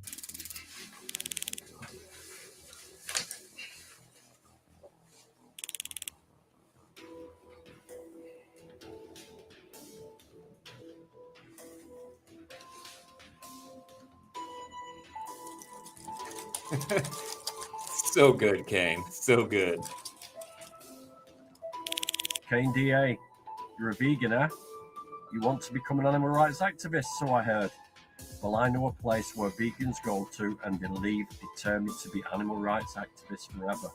So good, Kane. So good. Kane DA, you're a vegan, eh? You want to become an animal rights activist, so I heard. Well, I know a place where vegans go to and they leave determined to be animal rights activists forever.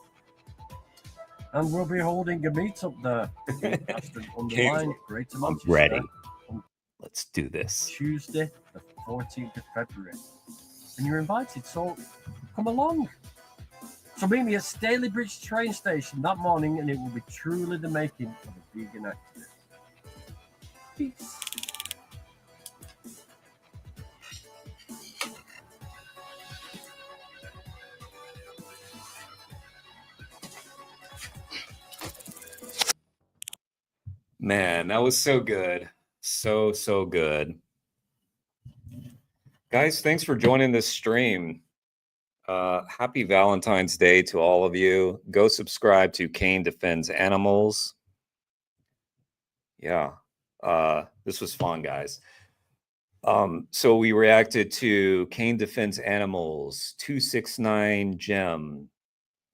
And we'll be holding a meet-up there in Ashton-under-Lyne, Greater I'm Manchester. ready. Let's do this. Tuesday, the 14th of February. And you're invited, so come along. So meet me at Staley Bridge train station that morning, and it will be truly the making of a vegan activist. Peace. Man, that was so good. So good. Guys, thanks for joining this stream. Happy Valentine's Day to all of you. Go subscribe to Kane Defends Animals. Yeah, this was fun, guys. So we reacted to Kane Defends Animals, 269 Gem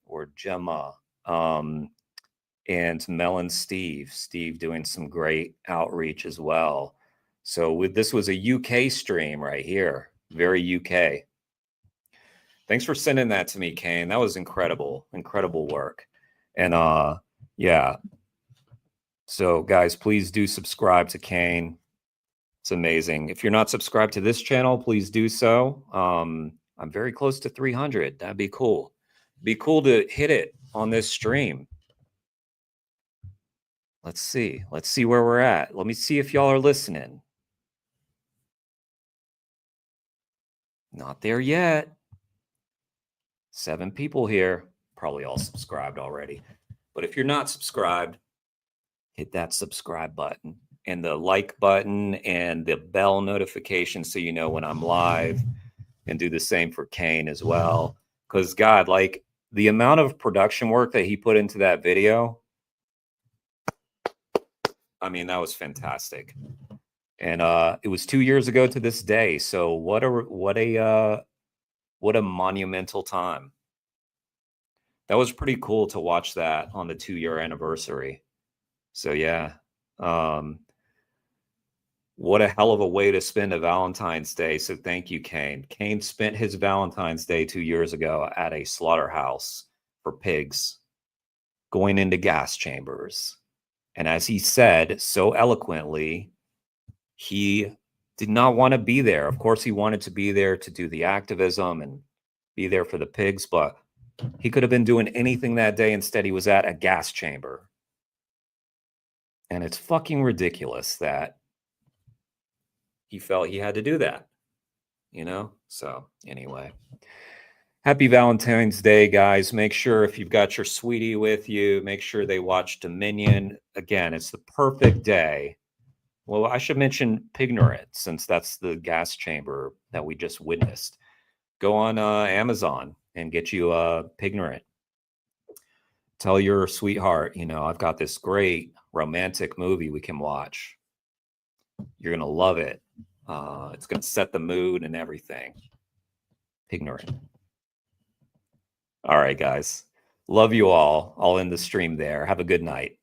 or Gemma, and Melon Steve doing some great outreach as well. So this was a UK stream right here, very UK. Thanks for sending that to me, Kane. That was incredible work. And yeah. So guys, please do subscribe to Kane. It's amazing. If you're not subscribed to this channel, please do so. I'm very close to 300. That'd be cool. Be cool to hit it on this stream. Let's see where we're at. Let me see if y'all are listening. Not there yet. 7 people here, probably all subscribed already. But if you're not subscribed, hit that subscribe button and the like button and the bell notification so you know when I'm live, and do the same for Kane as well. Because God, like the amount of production work that he put into that video, I mean, that was fantastic. And it was 2 years ago to this day. So what a monumental time. That was pretty cool to watch that on the 2-year anniversary. So yeah, what a hell of a way to spend a Valentine's Day. So thank you, Kane. Kane spent his Valentine's Day 2 years ago at a slaughterhouse for pigs, going into gas chambers. And as he said so eloquently, he did not want to be there. Of course, he wanted to be there to do the activism and be there for the pigs, but he could have been doing anything that day. Instead, he was at a gas chamber. And it's fucking ridiculous that he felt he had to do that, you know? So anyway, happy Valentine's Day, guys. Make sure if you've got your sweetie with you, make sure they watch Dominion. Again, it's the perfect day. Well, I should mention Pignorant, since that's the gas chamber that we just witnessed. Go on Amazon and get you Pignorant. Tell your sweetheart, you know, I've got this great romantic movie we can watch. You're going to love it. It's going to set the mood and everything. Pignorant. All right, guys. Love you all. I'll end the stream there. Have a good night.